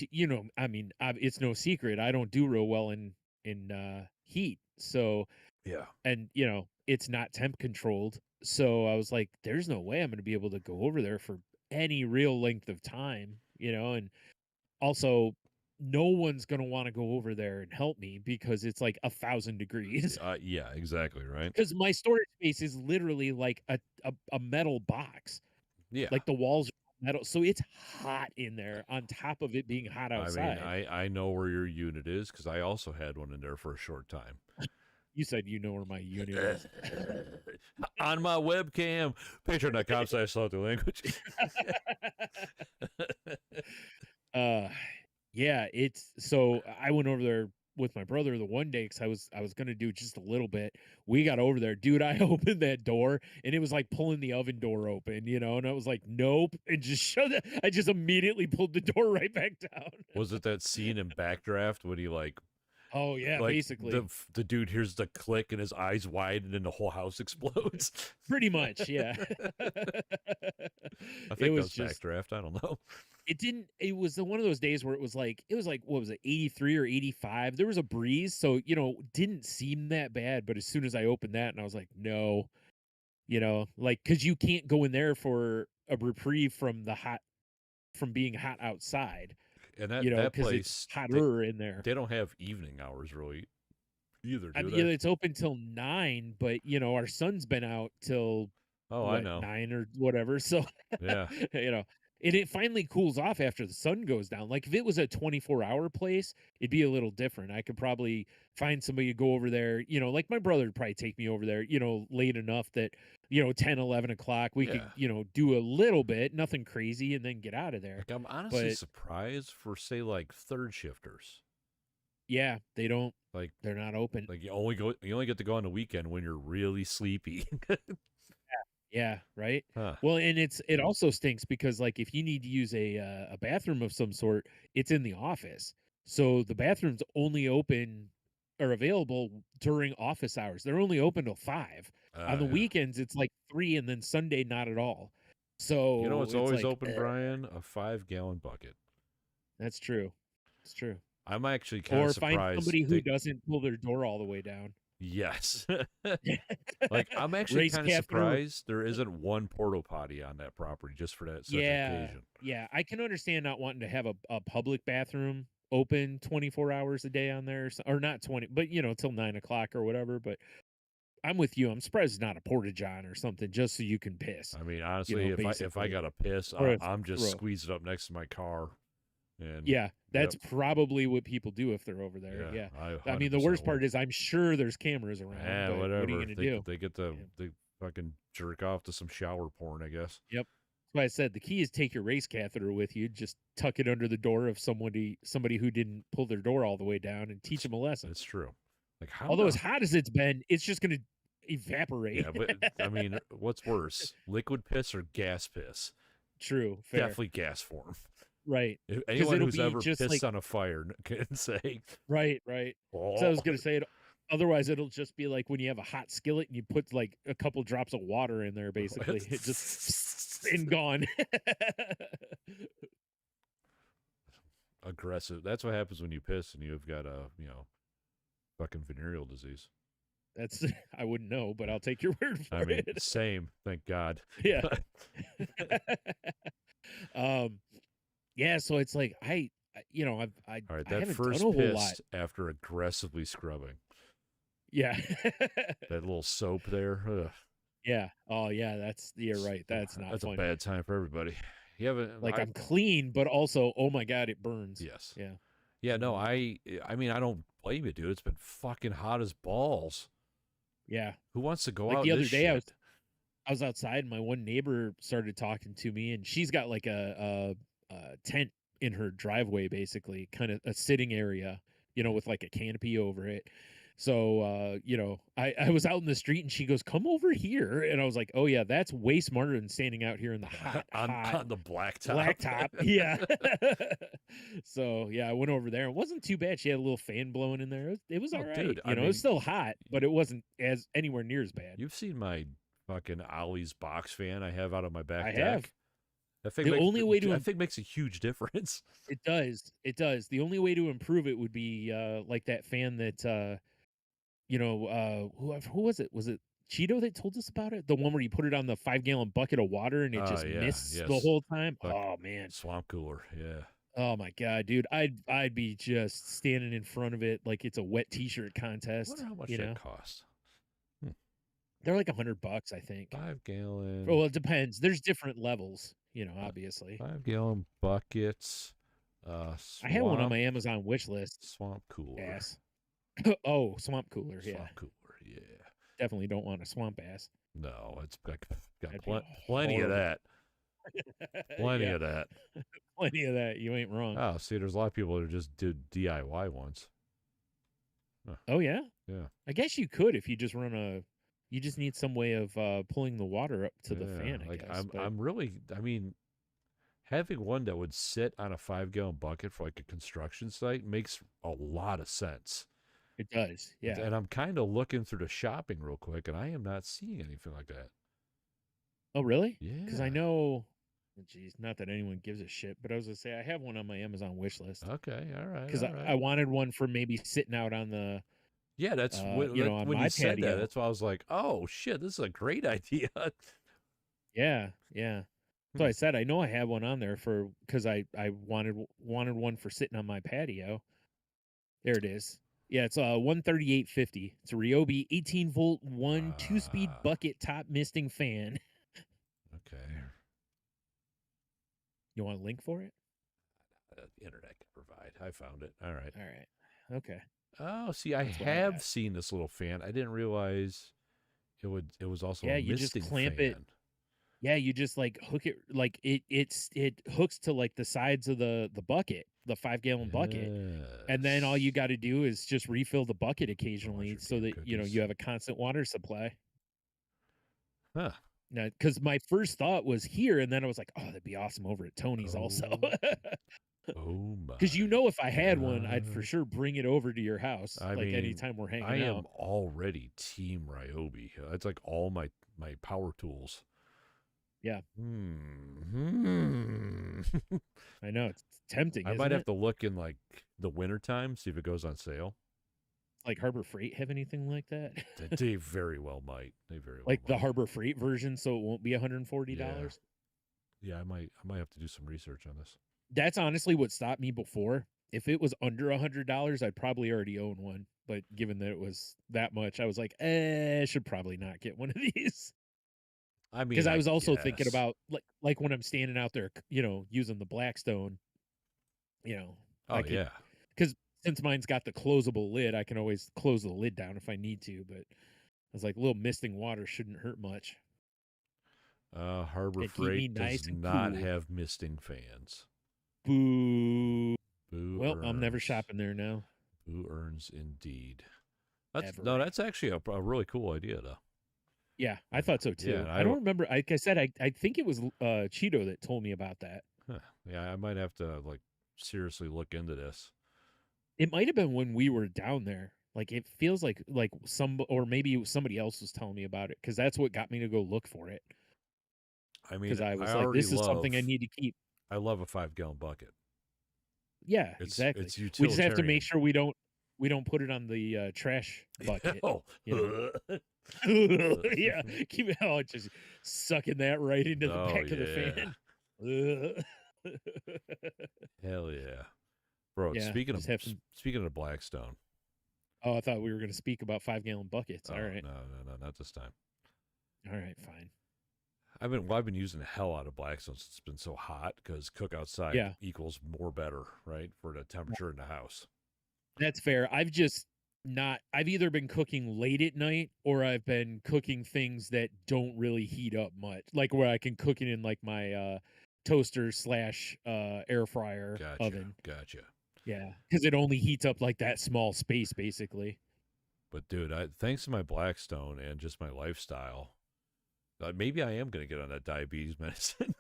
[SPEAKER 1] I mean, it's no secret I don't do real well in heat. So,
[SPEAKER 2] Yeah.
[SPEAKER 1] and it's not temp controlled. So I was like, there's no way I'm going to be able to go over there for any real length of time, and also no one's going to want to go over there and help me because it's like 1,000 degrees.
[SPEAKER 2] Yeah. Exactly. Right.
[SPEAKER 1] Because my storage space is literally like a metal box.
[SPEAKER 2] Yeah.
[SPEAKER 1] Like the walls are metal, so it's hot in there on top of it being hot
[SPEAKER 2] I mean,
[SPEAKER 1] outside.
[SPEAKER 2] I know where your unit is because I also had one in there for a short time.
[SPEAKER 1] You said you know where my unit is.
[SPEAKER 2] On my webcam, patreon.com/saltylanguage.
[SPEAKER 1] Yeah, it's so I went over there with my brother the one day because I was gonna do just a little bit. We got over there, dude. I opened that door and it was like pulling the oven door open, and I was like, nope, and just shut it. I just immediately pulled the door right back down.
[SPEAKER 2] Was it that scene in Backdraft when he
[SPEAKER 1] Oh yeah,
[SPEAKER 2] like
[SPEAKER 1] basically,
[SPEAKER 2] the dude hears the click and his eyes widen and the whole house explodes?
[SPEAKER 1] pretty much, yeah.
[SPEAKER 2] I
[SPEAKER 1] It
[SPEAKER 2] think that
[SPEAKER 1] was
[SPEAKER 2] was
[SPEAKER 1] just
[SPEAKER 2] Backdraft. I don't know.
[SPEAKER 1] it was one of those days where it was like what was it, 83 or 85. There was a breeze, so didn't seem that bad, but as soon as I opened that and I was like, no, like cuz you can't go in there for a reprieve from being hot outside,
[SPEAKER 2] And that
[SPEAKER 1] cuz it's
[SPEAKER 2] place
[SPEAKER 1] hotter in there.
[SPEAKER 2] they don't have evening hours really either,
[SPEAKER 1] I
[SPEAKER 2] do
[SPEAKER 1] mean,
[SPEAKER 2] they?
[SPEAKER 1] it's open till 9, but our son's been out till
[SPEAKER 2] Oh, I
[SPEAKER 1] what,
[SPEAKER 2] know.
[SPEAKER 1] 9 or whatever. So,
[SPEAKER 2] Yeah.
[SPEAKER 1] you know, it finally cools off after the sun goes down. Like, if it was a 24-hour place, it'd be a little different. I could probably find somebody to go over there, like my brother would probably take me over there, late enough that, 10, 11 o'clock, we could,
[SPEAKER 2] Yeah.
[SPEAKER 1] do a little bit, nothing crazy, and then get out of there.
[SPEAKER 2] Like, I'm honestly
[SPEAKER 1] But
[SPEAKER 2] surprised for, say, like, third shifters.
[SPEAKER 1] yeah, they're
[SPEAKER 2] Like,
[SPEAKER 1] not open.
[SPEAKER 2] you only get to go on the weekend when you're really sleepy.
[SPEAKER 1] Yeah, right?
[SPEAKER 2] Huh.
[SPEAKER 1] Well, and it also stinks because, like, if you need to use a bathroom of some sort, it's in the office. So the bathrooms only open or available during office hours. They're only open till 5. On the
[SPEAKER 2] Yeah.
[SPEAKER 1] weekends, it's like 3, and then Sunday, not at all.
[SPEAKER 2] You know
[SPEAKER 1] So
[SPEAKER 2] what's
[SPEAKER 1] it's
[SPEAKER 2] always
[SPEAKER 1] like,
[SPEAKER 2] open, Brian? A 5-gallon bucket.
[SPEAKER 1] that's true. It's true.
[SPEAKER 2] I'm actually kind of
[SPEAKER 1] Or find
[SPEAKER 2] surprised
[SPEAKER 1] somebody who doesn't pull their door all the way down.
[SPEAKER 2] Yes. Like, I'm actually
[SPEAKER 1] Race
[SPEAKER 2] kind of
[SPEAKER 1] catheter.
[SPEAKER 2] surprised there isn't one porta potty on that property just for that such
[SPEAKER 1] Yeah,
[SPEAKER 2] occasion.
[SPEAKER 1] yeah. I can understand not wanting to have a public bathroom open 24 hours a day on there, or not 20, but till 9 o'clock or whatever. But I'm with you. I'm surprised it's not a porta john or something, just so you can piss.
[SPEAKER 2] I mean, honestly, if I
[SPEAKER 1] Basically,
[SPEAKER 2] got to piss,
[SPEAKER 1] or
[SPEAKER 2] I'm just
[SPEAKER 1] throw.
[SPEAKER 2] squeezing up next to my car, and
[SPEAKER 1] Yeah, that's
[SPEAKER 2] yep,
[SPEAKER 1] probably what people do if they're over there.
[SPEAKER 2] yeah,
[SPEAKER 1] Yeah,
[SPEAKER 2] I
[SPEAKER 1] I mean, the
[SPEAKER 2] 100%
[SPEAKER 1] worst
[SPEAKER 2] would.
[SPEAKER 1] part is I'm sure there's cameras around,
[SPEAKER 2] Yeah,
[SPEAKER 1] but what are you
[SPEAKER 2] whatever.
[SPEAKER 1] gonna do?
[SPEAKER 2] They get to
[SPEAKER 1] Yeah.
[SPEAKER 2] they fucking jerk off to some shower porn, I guess.
[SPEAKER 1] Yep. That's why I said the key is take your race catheter with you. Just tuck it under the door of somebody who didn't pull their door all the way down, and teach them a lesson.
[SPEAKER 2] That's true. Like, how?
[SPEAKER 1] Although as hot as it's been, it's just gonna evaporate.
[SPEAKER 2] Yeah, but I mean, what's worse, liquid piss or gas piss?
[SPEAKER 1] True, fair.
[SPEAKER 2] Definitely gas form.
[SPEAKER 1] Right.
[SPEAKER 2] If
[SPEAKER 1] 'Cause
[SPEAKER 2] anyone
[SPEAKER 1] it'll
[SPEAKER 2] who's
[SPEAKER 1] be
[SPEAKER 2] ever
[SPEAKER 1] just
[SPEAKER 2] pissed
[SPEAKER 1] like
[SPEAKER 2] on a fire can say,
[SPEAKER 1] right. So I was gonna say otherwise it'll just be like when you have a hot skillet and you put like a couple drops of water in there, basically. It just and gone.
[SPEAKER 2] aggressive. That's what happens when you piss and you've got a, fucking venereal disease.
[SPEAKER 1] That's I wouldn't know, but I'll take your word for
[SPEAKER 2] I mean,
[SPEAKER 1] it.
[SPEAKER 2] same, thank God.
[SPEAKER 1] Yeah. um yeah, so it's like I I've
[SPEAKER 2] All right,
[SPEAKER 1] I
[SPEAKER 2] that
[SPEAKER 1] haven't done a
[SPEAKER 2] first
[SPEAKER 1] whole lot.
[SPEAKER 2] piss after aggressively scrubbing,
[SPEAKER 1] Yeah.
[SPEAKER 2] that little soap there, ugh,
[SPEAKER 1] Yeah. Oh yeah, you're right. That's not
[SPEAKER 2] that's a
[SPEAKER 1] fun.
[SPEAKER 2] bad time for everybody. You haven't,
[SPEAKER 1] Like, I'm clean, but also, oh my god, it burns.
[SPEAKER 2] yes.
[SPEAKER 1] Yeah.
[SPEAKER 2] Yeah, no,
[SPEAKER 1] Mhm.
[SPEAKER 2] I mean, I don't blame you, dude. It's been fucking hot as balls.
[SPEAKER 1] Yeah.
[SPEAKER 2] Who wants to go
[SPEAKER 1] Like
[SPEAKER 2] out
[SPEAKER 1] the
[SPEAKER 2] in
[SPEAKER 1] other
[SPEAKER 2] this
[SPEAKER 1] day,
[SPEAKER 2] shit?
[SPEAKER 1] I was outside, and my one neighbor started talking to me, and she's got like a tent in her driveway, basically, kind of a sitting area, with like a canopy over it. So, I was out in the street, and she goes, "Come over here," and I was like, "Oh yeah, that's way smarter than standing out here in the hot,
[SPEAKER 2] on the blacktop.
[SPEAKER 1] blacktop." Yeah. So yeah, I went over there. It wasn't too bad. She had a little fan blowing in there. It was all
[SPEAKER 2] Oh,
[SPEAKER 1] right.
[SPEAKER 2] dude, I
[SPEAKER 1] It
[SPEAKER 2] mean,
[SPEAKER 1] was still hot, but it wasn't as anywhere near as bad.
[SPEAKER 2] you've seen my fucking Ollie's box fan I have out on my back
[SPEAKER 1] I
[SPEAKER 2] deck.
[SPEAKER 1] have.
[SPEAKER 2] That thing
[SPEAKER 1] The
[SPEAKER 2] makes
[SPEAKER 1] only way to
[SPEAKER 2] that thing makes a huge difference.
[SPEAKER 1] It does. It does. The only way to improve it would be like that fan that who was it? Was it Cheeto that told us about it? The one where you put it on the 5-gallon bucket of water and it just
[SPEAKER 2] Yeah,
[SPEAKER 1] mists the
[SPEAKER 2] yes.
[SPEAKER 1] whole time.
[SPEAKER 2] Fuck,
[SPEAKER 1] Oh man.
[SPEAKER 2] swamp cooler, yeah.
[SPEAKER 1] Oh my god, dude. I'd be just standing in front of it like it's a wet t-shirt
[SPEAKER 2] I
[SPEAKER 1] contest,
[SPEAKER 2] wonder how much that costs.
[SPEAKER 1] They're like $100, I think.
[SPEAKER 2] 5-gallon.
[SPEAKER 1] Well, it depends. There's different levels, obviously.
[SPEAKER 2] 5-gallon buckets.
[SPEAKER 1] I have one on my Amazon wish list.
[SPEAKER 2] Swamp cooler.
[SPEAKER 1] Ass. Oh, swamp cooler. Yeah.
[SPEAKER 2] Swamp cooler, yeah.
[SPEAKER 1] Definitely don't want a swamp ass.
[SPEAKER 2] No, it's got
[SPEAKER 1] That'd be
[SPEAKER 2] plenty of
[SPEAKER 1] horrible.
[SPEAKER 2] that. Plenty
[SPEAKER 1] Yeah,
[SPEAKER 2] of that.
[SPEAKER 1] plenty of that. You ain't wrong.
[SPEAKER 2] Oh, see, there's a lot of people that just did DIY ones.
[SPEAKER 1] Oh yeah?
[SPEAKER 2] Yeah.
[SPEAKER 1] I guess you could if you just you just need some way of pulling the water up to the fan, I
[SPEAKER 2] like
[SPEAKER 1] guess.
[SPEAKER 2] I'm really, I mean, having one that would sit on a 5-gallon bucket for like a construction site makes a lot of sense.
[SPEAKER 1] It does. Yeah.
[SPEAKER 2] And I'm kind of looking through the shopping real quick, and I am not seeing anything like that.
[SPEAKER 1] Oh really?
[SPEAKER 2] Yeah.
[SPEAKER 1] Because I know geez, not that anyone gives a shit, but I was gonna say I have one on my Amazon wish list.
[SPEAKER 2] Okay, all right.
[SPEAKER 1] Because
[SPEAKER 2] all right.
[SPEAKER 1] I wanted one for maybe sitting out on the
[SPEAKER 2] Yeah, that's
[SPEAKER 1] on
[SPEAKER 2] when
[SPEAKER 1] my
[SPEAKER 2] you said
[SPEAKER 1] patio.
[SPEAKER 2] that. That's why I was like, "Oh shit, this is a great idea."
[SPEAKER 1] Yeah, yeah. So I said I know I have one on there because I wanted one for sitting on my patio. There it is. Yeah, it's 138.50. It's a Ryobi 18-volt 2-speed bucket top misting fan.
[SPEAKER 2] Okay.
[SPEAKER 1] You want a link for it?
[SPEAKER 2] The internet can provide. I found it. All right.
[SPEAKER 1] All right. Okay.
[SPEAKER 2] Oh, see, I
[SPEAKER 1] That's what I
[SPEAKER 2] have
[SPEAKER 1] got.
[SPEAKER 2] seen this little fan. I didn't realize it was also
[SPEAKER 1] Yeah,
[SPEAKER 2] a
[SPEAKER 1] you just
[SPEAKER 2] misting
[SPEAKER 1] clamp it.
[SPEAKER 2] fan.
[SPEAKER 1] Yeah, you just like hook it like it hooks to like the sides of the bucket, the 5-gallon bucket. And then all you
[SPEAKER 2] Yes.
[SPEAKER 1] got to do is just refill the bucket
[SPEAKER 2] Don't want
[SPEAKER 1] occasionally
[SPEAKER 2] your
[SPEAKER 1] so
[SPEAKER 2] damn
[SPEAKER 1] that
[SPEAKER 2] cookies.
[SPEAKER 1] you have a constant water supply.
[SPEAKER 2] Huh.
[SPEAKER 1] Now, because my first thought was here, and then I was like, "Oh, that'd be awesome over at Tony's also."
[SPEAKER 2] Oh, oh
[SPEAKER 1] Because
[SPEAKER 2] my
[SPEAKER 1] if I had one, I'd for
[SPEAKER 2] God.
[SPEAKER 1] sure bring it over to your house,
[SPEAKER 2] I
[SPEAKER 1] like
[SPEAKER 2] mean,
[SPEAKER 1] anytime we're
[SPEAKER 2] I
[SPEAKER 1] hanging
[SPEAKER 2] am
[SPEAKER 1] out.
[SPEAKER 2] already Team Ryobi. That's like all my power tools.
[SPEAKER 1] Yeah,
[SPEAKER 2] Hmm.
[SPEAKER 1] I know it's tempting,
[SPEAKER 2] I
[SPEAKER 1] isn't
[SPEAKER 2] might have
[SPEAKER 1] it?
[SPEAKER 2] to look in like the wintertime, see if it goes on sale.
[SPEAKER 1] Like Harbor Freight have anything like that?
[SPEAKER 2] They very well might. They very well
[SPEAKER 1] Like the
[SPEAKER 2] might.
[SPEAKER 1] Harbor Freight version, so it won't be
[SPEAKER 2] Yeah.
[SPEAKER 1] $140.
[SPEAKER 2] Yeah, I might have to do some research on this.
[SPEAKER 1] That's honestly what stopped me before. If it was under $100, I'd probably already own one. But given that it was that much, I was like, I should probably not get one of these.
[SPEAKER 2] I
[SPEAKER 1] Because
[SPEAKER 2] mean,
[SPEAKER 1] I
[SPEAKER 2] I
[SPEAKER 1] was also thinking
[SPEAKER 2] guess.
[SPEAKER 1] about like when I'm standing out there, using the Blackstone, you know,
[SPEAKER 2] Oh
[SPEAKER 1] I could,
[SPEAKER 2] yeah.
[SPEAKER 1] because since mine's got the closable lid, I can always close the lid down if I need to. But I was like, a little misting water shouldn't hurt much
[SPEAKER 2] Harbor
[SPEAKER 1] and keep me
[SPEAKER 2] Freight does
[SPEAKER 1] nice and
[SPEAKER 2] not
[SPEAKER 1] cool.
[SPEAKER 2] have misting fans.
[SPEAKER 1] Boo.
[SPEAKER 2] Boo
[SPEAKER 1] Well, I'm never
[SPEAKER 2] earns.
[SPEAKER 1] shopping there now.
[SPEAKER 2] Boo earns indeed.
[SPEAKER 1] Ever.
[SPEAKER 2] That's actually a really cool idea though.
[SPEAKER 1] Yeah, I thought so
[SPEAKER 2] Yeah,
[SPEAKER 1] too. I don't remember. Like I said, I think it was Cheeto that told me about that.
[SPEAKER 2] yeah, I might have to like seriously look into this.
[SPEAKER 1] It might have been when we were down there. Like it feels like or maybe somebody else was telling me about it because that's what got me to go look for it.
[SPEAKER 2] I
[SPEAKER 1] Because
[SPEAKER 2] mean,
[SPEAKER 1] I
[SPEAKER 2] I
[SPEAKER 1] was like,
[SPEAKER 2] already
[SPEAKER 1] this is something I
[SPEAKER 2] love
[SPEAKER 1] need to keep.
[SPEAKER 2] I love a 5-gallon bucket.
[SPEAKER 1] Yeah, exactly.
[SPEAKER 2] It's
[SPEAKER 1] We just have to make
[SPEAKER 2] utilitarian.
[SPEAKER 1] sure we don't put it on the trash bucket.
[SPEAKER 2] Oh.
[SPEAKER 1] You know. Yeah, keep it. Oh, just sucking that right into the
[SPEAKER 2] Oh
[SPEAKER 1] back of the
[SPEAKER 2] yeah.
[SPEAKER 1] fan.
[SPEAKER 2] Hell yeah. Bro,
[SPEAKER 1] Yeah, just have some.
[SPEAKER 2] speaking of Blackstone.
[SPEAKER 1] Oh, I thought we were going to speak about 5-gallon buckets. All
[SPEAKER 2] Oh,
[SPEAKER 1] right.
[SPEAKER 2] no, not this time.
[SPEAKER 1] All right, fine.
[SPEAKER 2] I've been using the hell out of Blackstone since it's been so hot because cook outside
[SPEAKER 1] Yeah,
[SPEAKER 2] equals more better, right? For the temperature in the house.
[SPEAKER 1] that's fair. I've just not, I've either been cooking late at night or I've been cooking things that don't really heat up much, like where I can cook it in like my toaster slash air fryer oven.
[SPEAKER 2] Gotcha.
[SPEAKER 1] Yeah, because it only heats up like that small space, basically.
[SPEAKER 2] But dude, thanks to my Blackstone and just my lifestyle, maybe I am going to get on that diabetes medicine.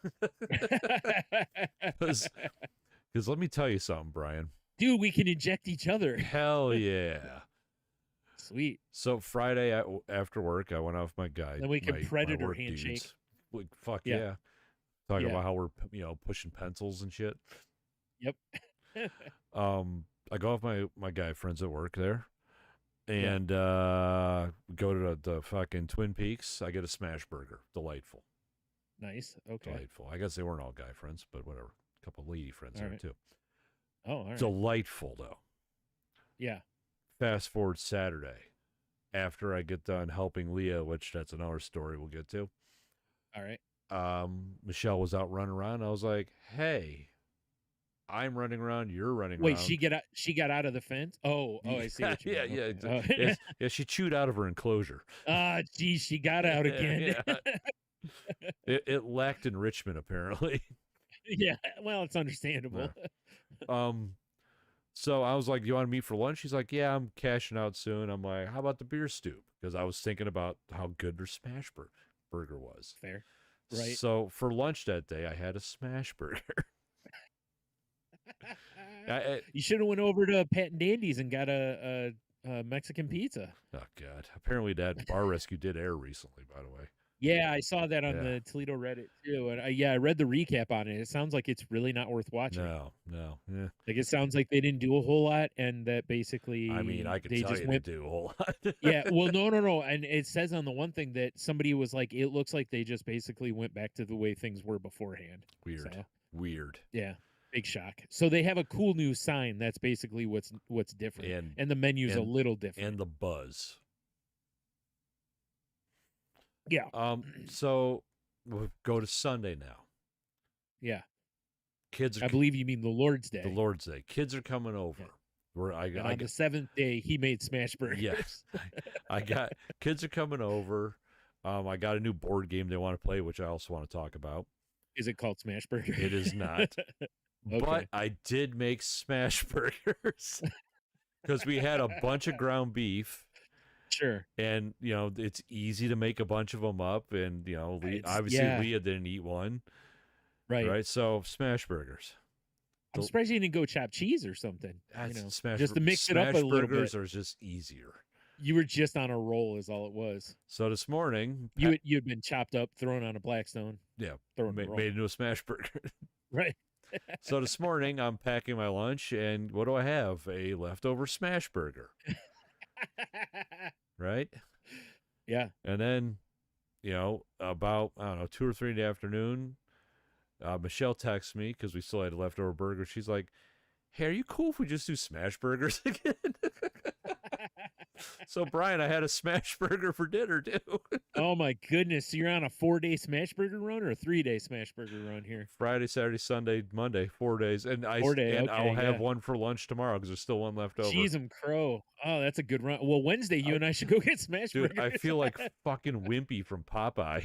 [SPEAKER 2] Because let me tell you something, Brian.
[SPEAKER 1] Dude, we can inject each other.
[SPEAKER 2] Hell yeah.
[SPEAKER 1] Sweet.
[SPEAKER 2] So Friday after work, I went out with my guy.
[SPEAKER 1] Then we can
[SPEAKER 2] my
[SPEAKER 1] predator
[SPEAKER 2] work
[SPEAKER 1] handshake.
[SPEAKER 2] dudes. Like, fuck
[SPEAKER 1] Yeah.
[SPEAKER 2] yeah. Talking
[SPEAKER 1] Yeah.
[SPEAKER 2] about how we're pushing pencils and shit.
[SPEAKER 1] Yep.
[SPEAKER 2] I go off my guy friends at work there,
[SPEAKER 1] Yeah.
[SPEAKER 2] and go to the fucking Twin Peaks. I get a smash burger, delightful,
[SPEAKER 1] Nice. Okay.
[SPEAKER 2] delightful. I guess they weren't all guy friends, but whatever. A couple lady friends
[SPEAKER 1] All
[SPEAKER 2] there
[SPEAKER 1] right.
[SPEAKER 2] too.
[SPEAKER 1] Oh, all right.
[SPEAKER 2] Delightful though.
[SPEAKER 1] Yeah.
[SPEAKER 2] Fast forward Saturday, after I get done helping Leah, which that's another story we'll get to.
[SPEAKER 1] All right.
[SPEAKER 2] Michelle was out running around. I was like, hey, I'm running around. You're running
[SPEAKER 1] Wait,
[SPEAKER 2] around.
[SPEAKER 1] She got out of the fence? Oh, I see what you mean.
[SPEAKER 2] Yeah,
[SPEAKER 1] Okay.
[SPEAKER 2] yeah. She chewed out of her enclosure.
[SPEAKER 1] Ah, geez, she got out again.
[SPEAKER 2] Yeah. It lacked enrichment, apparently.
[SPEAKER 1] Yeah, well, it's understandable.
[SPEAKER 2] Yeah. So I was like, "You want to meet for lunch?" She's like, "Yeah, I'm cashing out soon." I'm like, "How about the beer stoop?" Because I was thinking about how good their smash burger was.
[SPEAKER 1] Fair. Right.
[SPEAKER 2] So for lunch that day, I had a smash burger.
[SPEAKER 1] You should have went over to Pat and Dandy's and got a Mexican pizza.
[SPEAKER 2] Oh God! Apparently that bar rescue did air recently. By the way.
[SPEAKER 1] Yeah, I saw that on
[SPEAKER 2] Yeah.
[SPEAKER 1] the Toledo Reddit too, and I read the recap on it. It sounds like it's really not worth watching.
[SPEAKER 2] No. Yeah.
[SPEAKER 1] Like it sounds like they didn't do a whole lot, and that basically
[SPEAKER 2] I mean, I could
[SPEAKER 1] they
[SPEAKER 2] tell
[SPEAKER 1] just
[SPEAKER 2] you
[SPEAKER 1] went.
[SPEAKER 2] to do a whole lot.
[SPEAKER 1] Yeah, well, no, and it says on the one thing that somebody was like, it looks like they just basically went back to the way things were beforehand.
[SPEAKER 2] Weird.
[SPEAKER 1] Yeah, big shock. So they have a cool new sign. That's basically what's different, and the menu's a little different.
[SPEAKER 2] And the buzz.
[SPEAKER 1] Yeah.
[SPEAKER 2] So we'll go to Sunday now.
[SPEAKER 1] Yeah.
[SPEAKER 2] Kids are
[SPEAKER 1] I believe you mean the Lord's Day.
[SPEAKER 2] the Lord's Day. Kids are coming over.
[SPEAKER 1] Yeah. And on the 7th day, he made smash burgers.
[SPEAKER 2] Yeah, I got kids are coming over. I got a new board game they want to play, which I also want to talk about.
[SPEAKER 1] Is it called Smash Burger?
[SPEAKER 2] It is not.
[SPEAKER 1] Okay.
[SPEAKER 2] But I did make smash burgers because we had a bunch of ground beef.
[SPEAKER 1] Sure.
[SPEAKER 2] And, you know, it's easy to make a bunch of them up. And, you know, obviously Leah didn't eat one. Right. So smash burgers.
[SPEAKER 1] I'm surprised you didn't go chop cheese or something.
[SPEAKER 2] Just
[SPEAKER 1] to mix it up a little bit.
[SPEAKER 2] Burgers are just easier.
[SPEAKER 1] You were just on a roll is all it was.
[SPEAKER 2] So this morning.
[SPEAKER 1] You had been chopped up, thrown on a Blackstone.
[SPEAKER 2] Yeah. Made into a smash burger.
[SPEAKER 1] Right.
[SPEAKER 2] So this morning I'm packing my lunch and what do I have? A leftover smash burger. Right?
[SPEAKER 1] Yeah.
[SPEAKER 2] And then, you know, about, I don't know, 2 or 3 in the afternoon, Michelle texts me because we still had leftover burgers. She's like, hey, are you cool if we just do smash burgers again? So, Brian, I had a smash burger for dinner, too.
[SPEAKER 1] Oh, my goodness. So you're on a 4-day smash burger run or a 3-day smash burger run here?
[SPEAKER 2] Friday, Saturday, Sunday, Monday, 4 days. And I'll have one for lunch tomorrow because there's still one left over.
[SPEAKER 1] Cheese and crow. Oh, that's a good run. Well, Wednesday, you and I should go get smash burgers.
[SPEAKER 2] Dude, I feel like fucking Wimpy from Popeye.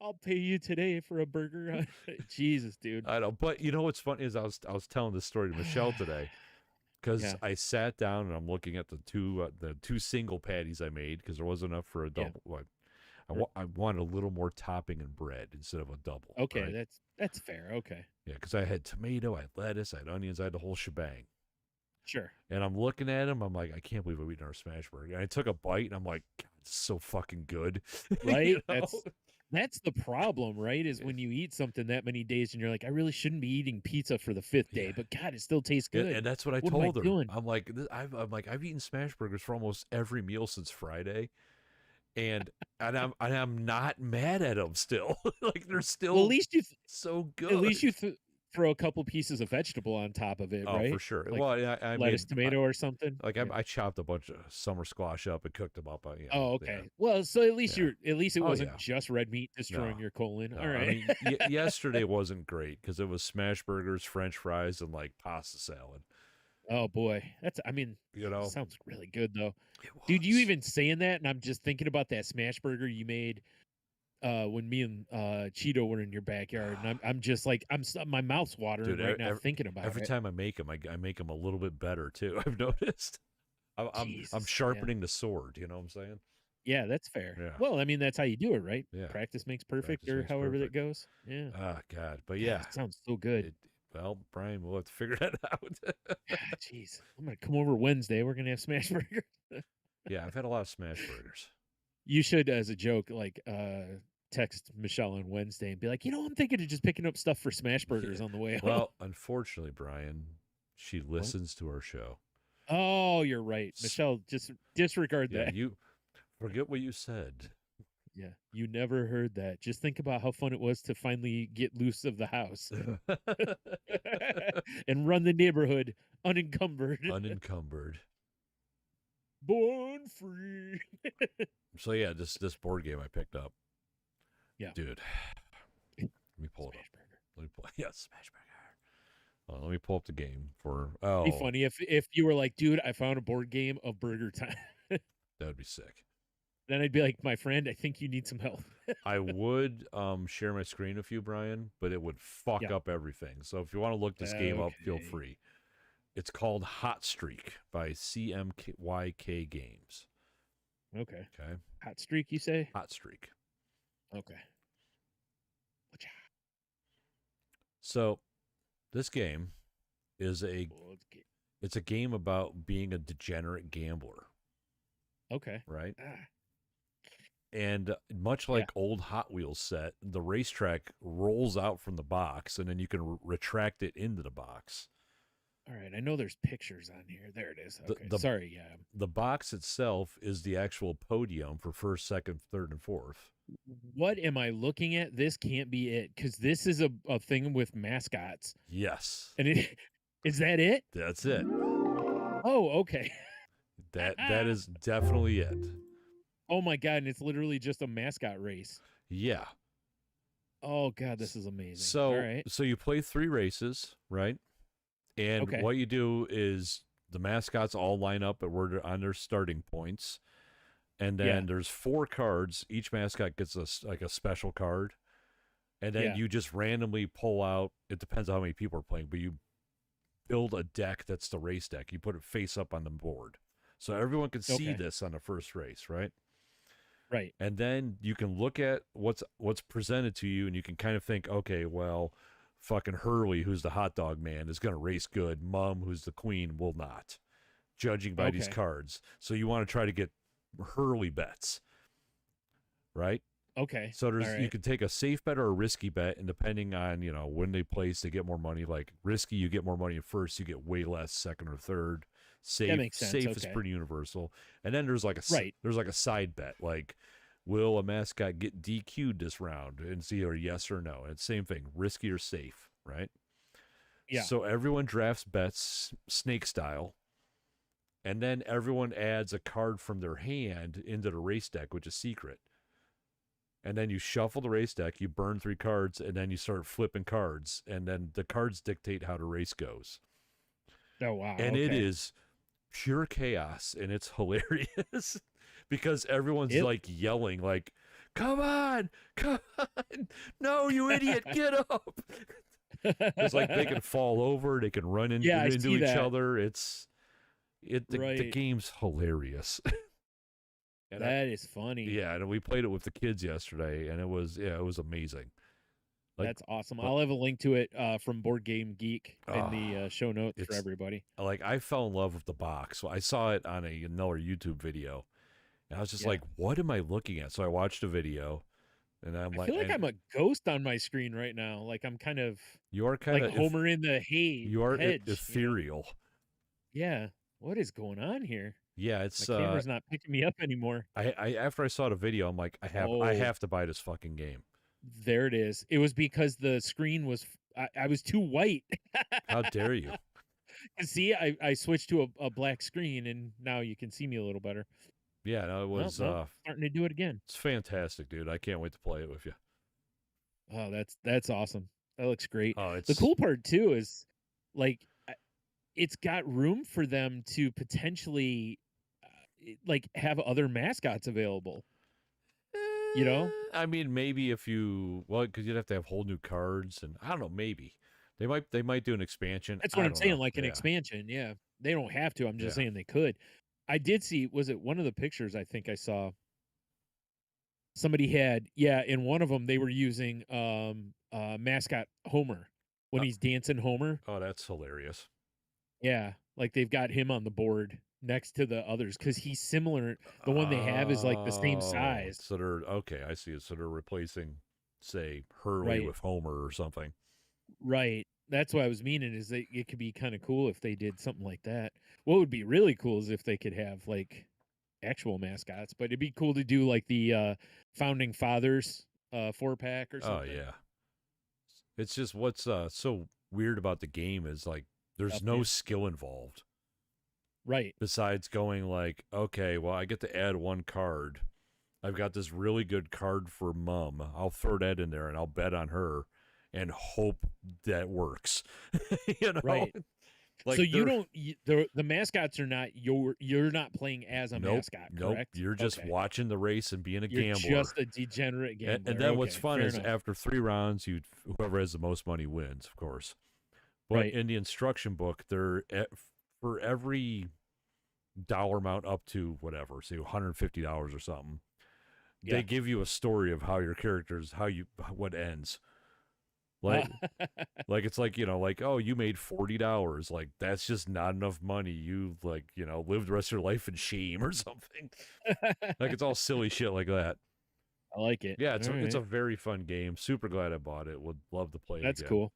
[SPEAKER 1] I'll pay you today for a burger. Jesus, dude.
[SPEAKER 2] I know. But you know what's funny is I was telling this story to Michelle today. Because I sat down and I'm looking at the two single patties I made because there wasn't enough for a double. Yeah. I wanted a little more topping and bread instead of a double.
[SPEAKER 1] Okay,
[SPEAKER 2] right?
[SPEAKER 1] that's fair. Okay.
[SPEAKER 2] Yeah, because I had tomato, I had lettuce, I had onions, I had the whole shebang.
[SPEAKER 1] Sure.
[SPEAKER 2] And I'm looking at them. I'm like, I can't believe I'm eating our smash burger. And I took a bite and I'm like, God, this is so fucking good.
[SPEAKER 1] Right?
[SPEAKER 2] You know?
[SPEAKER 1] That's the problem, right? Is when you eat something that many days and you're like, I really shouldn't be eating pizza for the 5th day, but God, it still tastes good.
[SPEAKER 2] And that's what I told her. I'm like, I've eaten smash burgers for almost every meal since Friday, and I'm not mad at them still. Like they're still
[SPEAKER 1] at least
[SPEAKER 2] so good.
[SPEAKER 1] At least you throw a couple pieces of vegetable on top of it, right?
[SPEAKER 2] Oh, for sure.
[SPEAKER 1] Like
[SPEAKER 2] well, I
[SPEAKER 1] lettuce, tomato, or something.
[SPEAKER 2] Like I chopped a bunch of summer squash up and cooked them up.
[SPEAKER 1] Oh, okay. Yeah. Well, so at least it wasn't just red meat destroying your colon. All right.
[SPEAKER 2] I mean, yesterday wasn't great because it was smash burgers, French fries, and like pasta salad.
[SPEAKER 1] Oh boy, sounds really good though, dude. You even saying that, and I'm just thinking about that smash burger you made. When me and Cheeto were in your backyard, and I'm just like my mouth's watering right now thinking about it.
[SPEAKER 2] Every time I make them, I make them a little bit better too. I've noticed. I'm sharpening the sword. You know what I'm saying?
[SPEAKER 1] Yeah, that's fair.
[SPEAKER 2] Yeah.
[SPEAKER 1] well, I mean that's how you do it, right?
[SPEAKER 2] Yeah.
[SPEAKER 1] Practice makes perfect, or however that goes. Yeah.
[SPEAKER 2] Oh God, but yeah,
[SPEAKER 1] it sounds so good.
[SPEAKER 2] Well, Brian, we'll have to figure that out.
[SPEAKER 1] Jeez, I'm gonna come over Wednesday. We're gonna have smash burgers.
[SPEAKER 2] Yeah, I've had a lot of smash burgers.
[SPEAKER 1] You should, as a joke, like text Michelle on Wednesday and be like, I'm thinking of just picking up stuff for smash burgers on the way home.
[SPEAKER 2] Well, unfortunately, Brian, she listens to our show.
[SPEAKER 1] Oh, you're right. Michelle, just disregard that.
[SPEAKER 2] You forget what you said.
[SPEAKER 1] Yeah, you never heard that. Just think about how fun it was to finally get loose of the house and run the neighborhood unencumbered. Born free.
[SPEAKER 2] So yeah, this board game I picked up.
[SPEAKER 1] Yeah,
[SPEAKER 2] dude. Let me pull it up. Smash burger. Let me pull up the game for. Oh,
[SPEAKER 1] it'd be funny if you were like, dude, I found a board game of Burger Time.
[SPEAKER 2] That would be sick.
[SPEAKER 1] Then I'd be like, my friend, I think you need some help.
[SPEAKER 2] I would share my screen with you, Brian, but it would fuck up everything. So if you want to look this game up, feel free. It's called Hot Streak by CMYK Games.
[SPEAKER 1] Okay. Hot Streak, you say?
[SPEAKER 2] Hot Streak.
[SPEAKER 1] Okay.
[SPEAKER 2] So this game is it's a game about being a degenerate gambler.
[SPEAKER 1] Okay.
[SPEAKER 2] Right? And much like old Hot Wheels set, the racetrack rolls out from the box, and then you can retract it into the box.
[SPEAKER 1] All right, I know there's pictures on here. There it is. Okay, sorry, yeah.
[SPEAKER 2] The box itself is the actual podium for first, second, third, and fourth.
[SPEAKER 1] What am I looking at? This can't be it, because this is a thing with mascots.
[SPEAKER 2] Yes.
[SPEAKER 1] And is that it?
[SPEAKER 2] That's it.
[SPEAKER 1] Oh, okay.
[SPEAKER 2] That is definitely it.
[SPEAKER 1] Oh my God, and it's literally just a mascot race.
[SPEAKER 2] Yeah.
[SPEAKER 1] Oh God, this is amazing. All
[SPEAKER 2] So
[SPEAKER 1] right.
[SPEAKER 2] so you play 3 races, right? And
[SPEAKER 1] Okay.
[SPEAKER 2] what you do is the mascots all line up on their starting points, and
[SPEAKER 1] Yeah.
[SPEAKER 2] then there's 4 cards. Each mascot gets like a special card, and then
[SPEAKER 1] Yeah.
[SPEAKER 2] you just randomly pull out. It depends on how many people are playing, but you build a deck that's the race deck. You put it face up on the board, so everyone can see
[SPEAKER 1] Okay.
[SPEAKER 2] this on the first race, right?
[SPEAKER 1] Right.
[SPEAKER 2] And then you can look at what's presented to you, and you can kind of think, okay, well, fucking Hurley, who's the hot dog man, is going to race good. Mum, who's the queen, will not, judging by these
[SPEAKER 1] Okay.
[SPEAKER 2] cards. So you want to try to get Hurley bets, right?
[SPEAKER 1] Okay.
[SPEAKER 2] So
[SPEAKER 1] All
[SPEAKER 2] you
[SPEAKER 1] right.
[SPEAKER 2] can take a safe bet or a risky bet, and depending on when they place, they get more money. Like risky, you get more money at first, you get way less second or third.
[SPEAKER 1] That
[SPEAKER 2] Safe,
[SPEAKER 1] makes sense.
[SPEAKER 2] safe is
[SPEAKER 1] Okay.
[SPEAKER 2] pretty universal. And then there's like
[SPEAKER 1] Right.
[SPEAKER 2] a side bet, like will a mascot get DQ'd this round, and see either yes or no. And it's same thing, risky or safe, right?
[SPEAKER 1] Yeah.
[SPEAKER 2] So everyone drafts bets snake style, and then everyone adds a card from their hand into the race deck, which is secret. And then you shuffle the race deck, you burn 3 cards, and then you start flipping cards, and then the cards dictate how the race goes.
[SPEAKER 1] Oh wow.
[SPEAKER 2] And it
[SPEAKER 1] Okay.
[SPEAKER 2] is pure chaos, and it's hilarious because everyone's
[SPEAKER 1] It.
[SPEAKER 2] like yelling, like, "Come on, come on, no, you idiot, get up!" Because like they can fall over, they can run
[SPEAKER 1] Yeah, I
[SPEAKER 2] into
[SPEAKER 1] see
[SPEAKER 2] each
[SPEAKER 1] that.
[SPEAKER 2] other. The
[SPEAKER 1] Right.
[SPEAKER 2] game's hilarious. And
[SPEAKER 1] That is funny.
[SPEAKER 2] yeah, and we played it with the kids yesterday, and it was amazing. Like,
[SPEAKER 1] That's awesome.
[SPEAKER 2] like,
[SPEAKER 1] I'll have a link to it from Board Game Geek in the
[SPEAKER 2] oh,
[SPEAKER 1] show notes for
[SPEAKER 2] it's
[SPEAKER 1] everybody.
[SPEAKER 2] like I fell in love with the box. So I saw it on another YouTube video, and I was just
[SPEAKER 1] Yeah.
[SPEAKER 2] like, "What am I looking at?" So I watched a video, and I'm
[SPEAKER 1] I
[SPEAKER 2] like,
[SPEAKER 1] feel like I'm a ghost on my screen right now. Like I'm kind of
[SPEAKER 2] "You are kind
[SPEAKER 1] like
[SPEAKER 2] of
[SPEAKER 1] Homer in the
[SPEAKER 2] you are
[SPEAKER 1] hedge.
[SPEAKER 2] ethereal."
[SPEAKER 1] Yeah. What is going on here?
[SPEAKER 2] Yeah,
[SPEAKER 1] My
[SPEAKER 2] it's
[SPEAKER 1] camera's not picking me up anymore.
[SPEAKER 2] I after I saw the video, I'm like, I
[SPEAKER 1] Oh,
[SPEAKER 2] have to buy this fucking game.
[SPEAKER 1] there it is. It was because the screen was I was too white.
[SPEAKER 2] How dare you?
[SPEAKER 1] See, I switched to a black screen and now you can see me a little better.
[SPEAKER 2] Yeah, no, it
[SPEAKER 1] Nope,
[SPEAKER 2] was
[SPEAKER 1] nope. Starting to do it again.
[SPEAKER 2] it's fantastic, dude. I can't wait to play it with you.
[SPEAKER 1] Oh, that's awesome. That looks great.
[SPEAKER 2] Oh,
[SPEAKER 1] The
[SPEAKER 2] it's
[SPEAKER 1] cool part too is like it's got room for them to potentially like have other mascots available. You know?
[SPEAKER 2] I mean, maybe if you because you'd have to have whole new cards, and I don't know, maybe they might do an expansion.
[SPEAKER 1] That's what
[SPEAKER 2] I
[SPEAKER 1] I'm
[SPEAKER 2] don't
[SPEAKER 1] saying,
[SPEAKER 2] know.
[SPEAKER 1] like an
[SPEAKER 2] Yeah,
[SPEAKER 1] expansion. Yeah. They don't have to. I'm just
[SPEAKER 2] yeah.
[SPEAKER 1] saying they could. I did see, was it one of the pictures I think I saw somebody had, yeah, in one of them they were using mascot Homer when
[SPEAKER 2] Uh,
[SPEAKER 1] he's dancing Homer.
[SPEAKER 2] oh, that's hilarious.
[SPEAKER 1] Yeah, like they've got him on the board next to the others cuz he's similar. The one they have is like the same
[SPEAKER 2] Oh,
[SPEAKER 1] size.
[SPEAKER 2] so they're okay. I see it. So they're replacing, say, Hurley
[SPEAKER 1] Right.
[SPEAKER 2] with Homer or something.
[SPEAKER 1] Right. That's what I was meaning is that it could be kind of cool if they did something like that. What would be really cool is if they could have like actual mascots, but it'd be cool to do like the founding fathers 4-pack or
[SPEAKER 2] Oh
[SPEAKER 1] something.
[SPEAKER 2] yeah. It's just what's so weird about the game is like there's
[SPEAKER 1] Up
[SPEAKER 2] no
[SPEAKER 1] you.
[SPEAKER 2] skill involved
[SPEAKER 1] Right.
[SPEAKER 2] besides going like, okay, well, I get to add 1 card. I've got this really good card for Mum. I'll throw that in there and I'll bet on her and hope that works. you know?
[SPEAKER 1] Right.
[SPEAKER 2] Like
[SPEAKER 1] So you don't the mascots are not you're not playing as a
[SPEAKER 2] nope,
[SPEAKER 1] mascot,
[SPEAKER 2] nope.
[SPEAKER 1] correct?
[SPEAKER 2] You're just
[SPEAKER 1] Okay.
[SPEAKER 2] watching the race and being a
[SPEAKER 1] You're
[SPEAKER 2] gambler.
[SPEAKER 1] just a degenerate gambler.
[SPEAKER 2] And then what's
[SPEAKER 1] Okay,
[SPEAKER 2] fun
[SPEAKER 1] fair
[SPEAKER 2] is
[SPEAKER 1] enough.
[SPEAKER 2] after 3 rounds, whoever has the most money wins, of course. But
[SPEAKER 1] Right.
[SPEAKER 2] in the instruction book, for every dollar amount up to whatever, say $150 or something,
[SPEAKER 1] Yeah.
[SPEAKER 2] they give you a story of how your characters, what ends. Like, like it's like, like, oh, you made $40. Like, that's just not enough money. You lived the rest of your life in shame or something. Like, it's all silly shit like that.
[SPEAKER 1] I like it.
[SPEAKER 2] Yeah,
[SPEAKER 1] All
[SPEAKER 2] it's a
[SPEAKER 1] right.
[SPEAKER 2] very fun game. Super glad I bought it. Would love to play it
[SPEAKER 1] That's
[SPEAKER 2] again.
[SPEAKER 1] cool.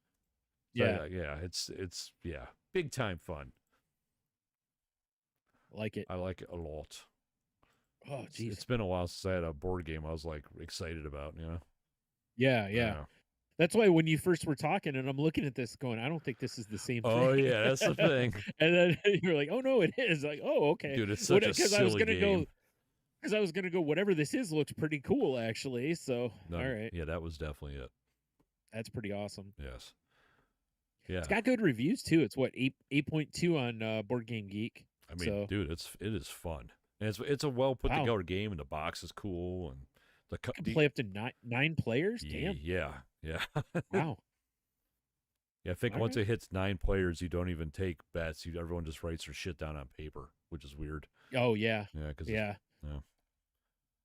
[SPEAKER 2] So,
[SPEAKER 1] Yeah.
[SPEAKER 2] yeah, it's big time fun.
[SPEAKER 1] I like it.
[SPEAKER 2] I like it a lot.
[SPEAKER 1] Oh, geez.
[SPEAKER 2] It's been a while since I had a board game I was like excited about,
[SPEAKER 1] Yeah, yeah. That's why when you first were talking and I'm looking at this going, I don't think this is the same thing.
[SPEAKER 2] Oh yeah, that's the thing.
[SPEAKER 1] And then you're like, oh no, it is. Like, oh, okay.
[SPEAKER 2] Dude, it's such a silly game.
[SPEAKER 1] Because I was gonna go, whatever this is looks pretty cool actually. So
[SPEAKER 2] No,
[SPEAKER 1] all right.
[SPEAKER 2] yeah, that was definitely it.
[SPEAKER 1] That's pretty awesome.
[SPEAKER 2] Yes.
[SPEAKER 1] It's
[SPEAKER 2] Yeah.
[SPEAKER 1] got good reviews too. It's what 8.2 on Board Game Geek.
[SPEAKER 2] I mean,
[SPEAKER 1] So
[SPEAKER 2] dude, it is fun. And it's a well put
[SPEAKER 1] wow,
[SPEAKER 2] together game, and the box is cool, and
[SPEAKER 1] you can play up to nine players. Damn.
[SPEAKER 2] yeah, yeah.
[SPEAKER 1] Wow.
[SPEAKER 2] Yeah, I think
[SPEAKER 1] All
[SPEAKER 2] once
[SPEAKER 1] right.
[SPEAKER 2] it hits 9 players, you don't even take bets. Everyone just writes their shit down on paper, which is weird.
[SPEAKER 1] Oh yeah.
[SPEAKER 2] Yeah, because
[SPEAKER 1] Yeah.
[SPEAKER 2] yeah.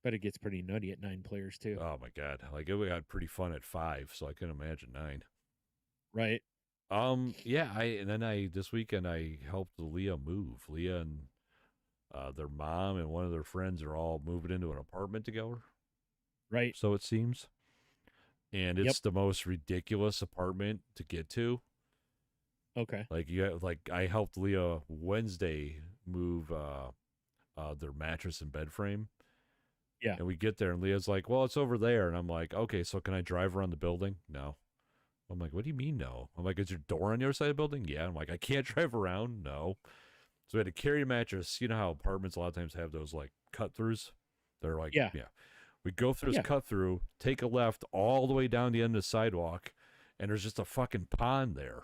[SPEAKER 1] But it gets pretty nutty at 9 players too.
[SPEAKER 2] Oh my god, like it got pretty fun at 5, so I can imagine 9.
[SPEAKER 1] Right.
[SPEAKER 2] Yeah, I this weekend I helped Leah move. Leah and their mom and one of their friends are all moving into an apartment together.
[SPEAKER 1] Right.
[SPEAKER 2] So it seems. And
[SPEAKER 1] Yep.
[SPEAKER 2] it's the most ridiculous apartment to get to.
[SPEAKER 1] Okay.
[SPEAKER 2] Like I helped Leah Wednesday move their mattress and bed frame.
[SPEAKER 1] Yeah.
[SPEAKER 2] And we get there and Leah's like, "Well, it's over there." And I'm like, "Okay, so can I drive around the building?" No. I'm like, "What do you mean no?" I'm like, "Is your door on your side of the building?" Yeah. I'm like, "I can't drive around." No. So we had to carry a mattress. You know how apartments a lot of times have those like cut throughs? They're like,
[SPEAKER 1] Yeah.
[SPEAKER 2] yeah. We go through this
[SPEAKER 1] Yeah.
[SPEAKER 2] cut through, take a left all the way down the end of the sidewalk, and there's just a fucking pond there.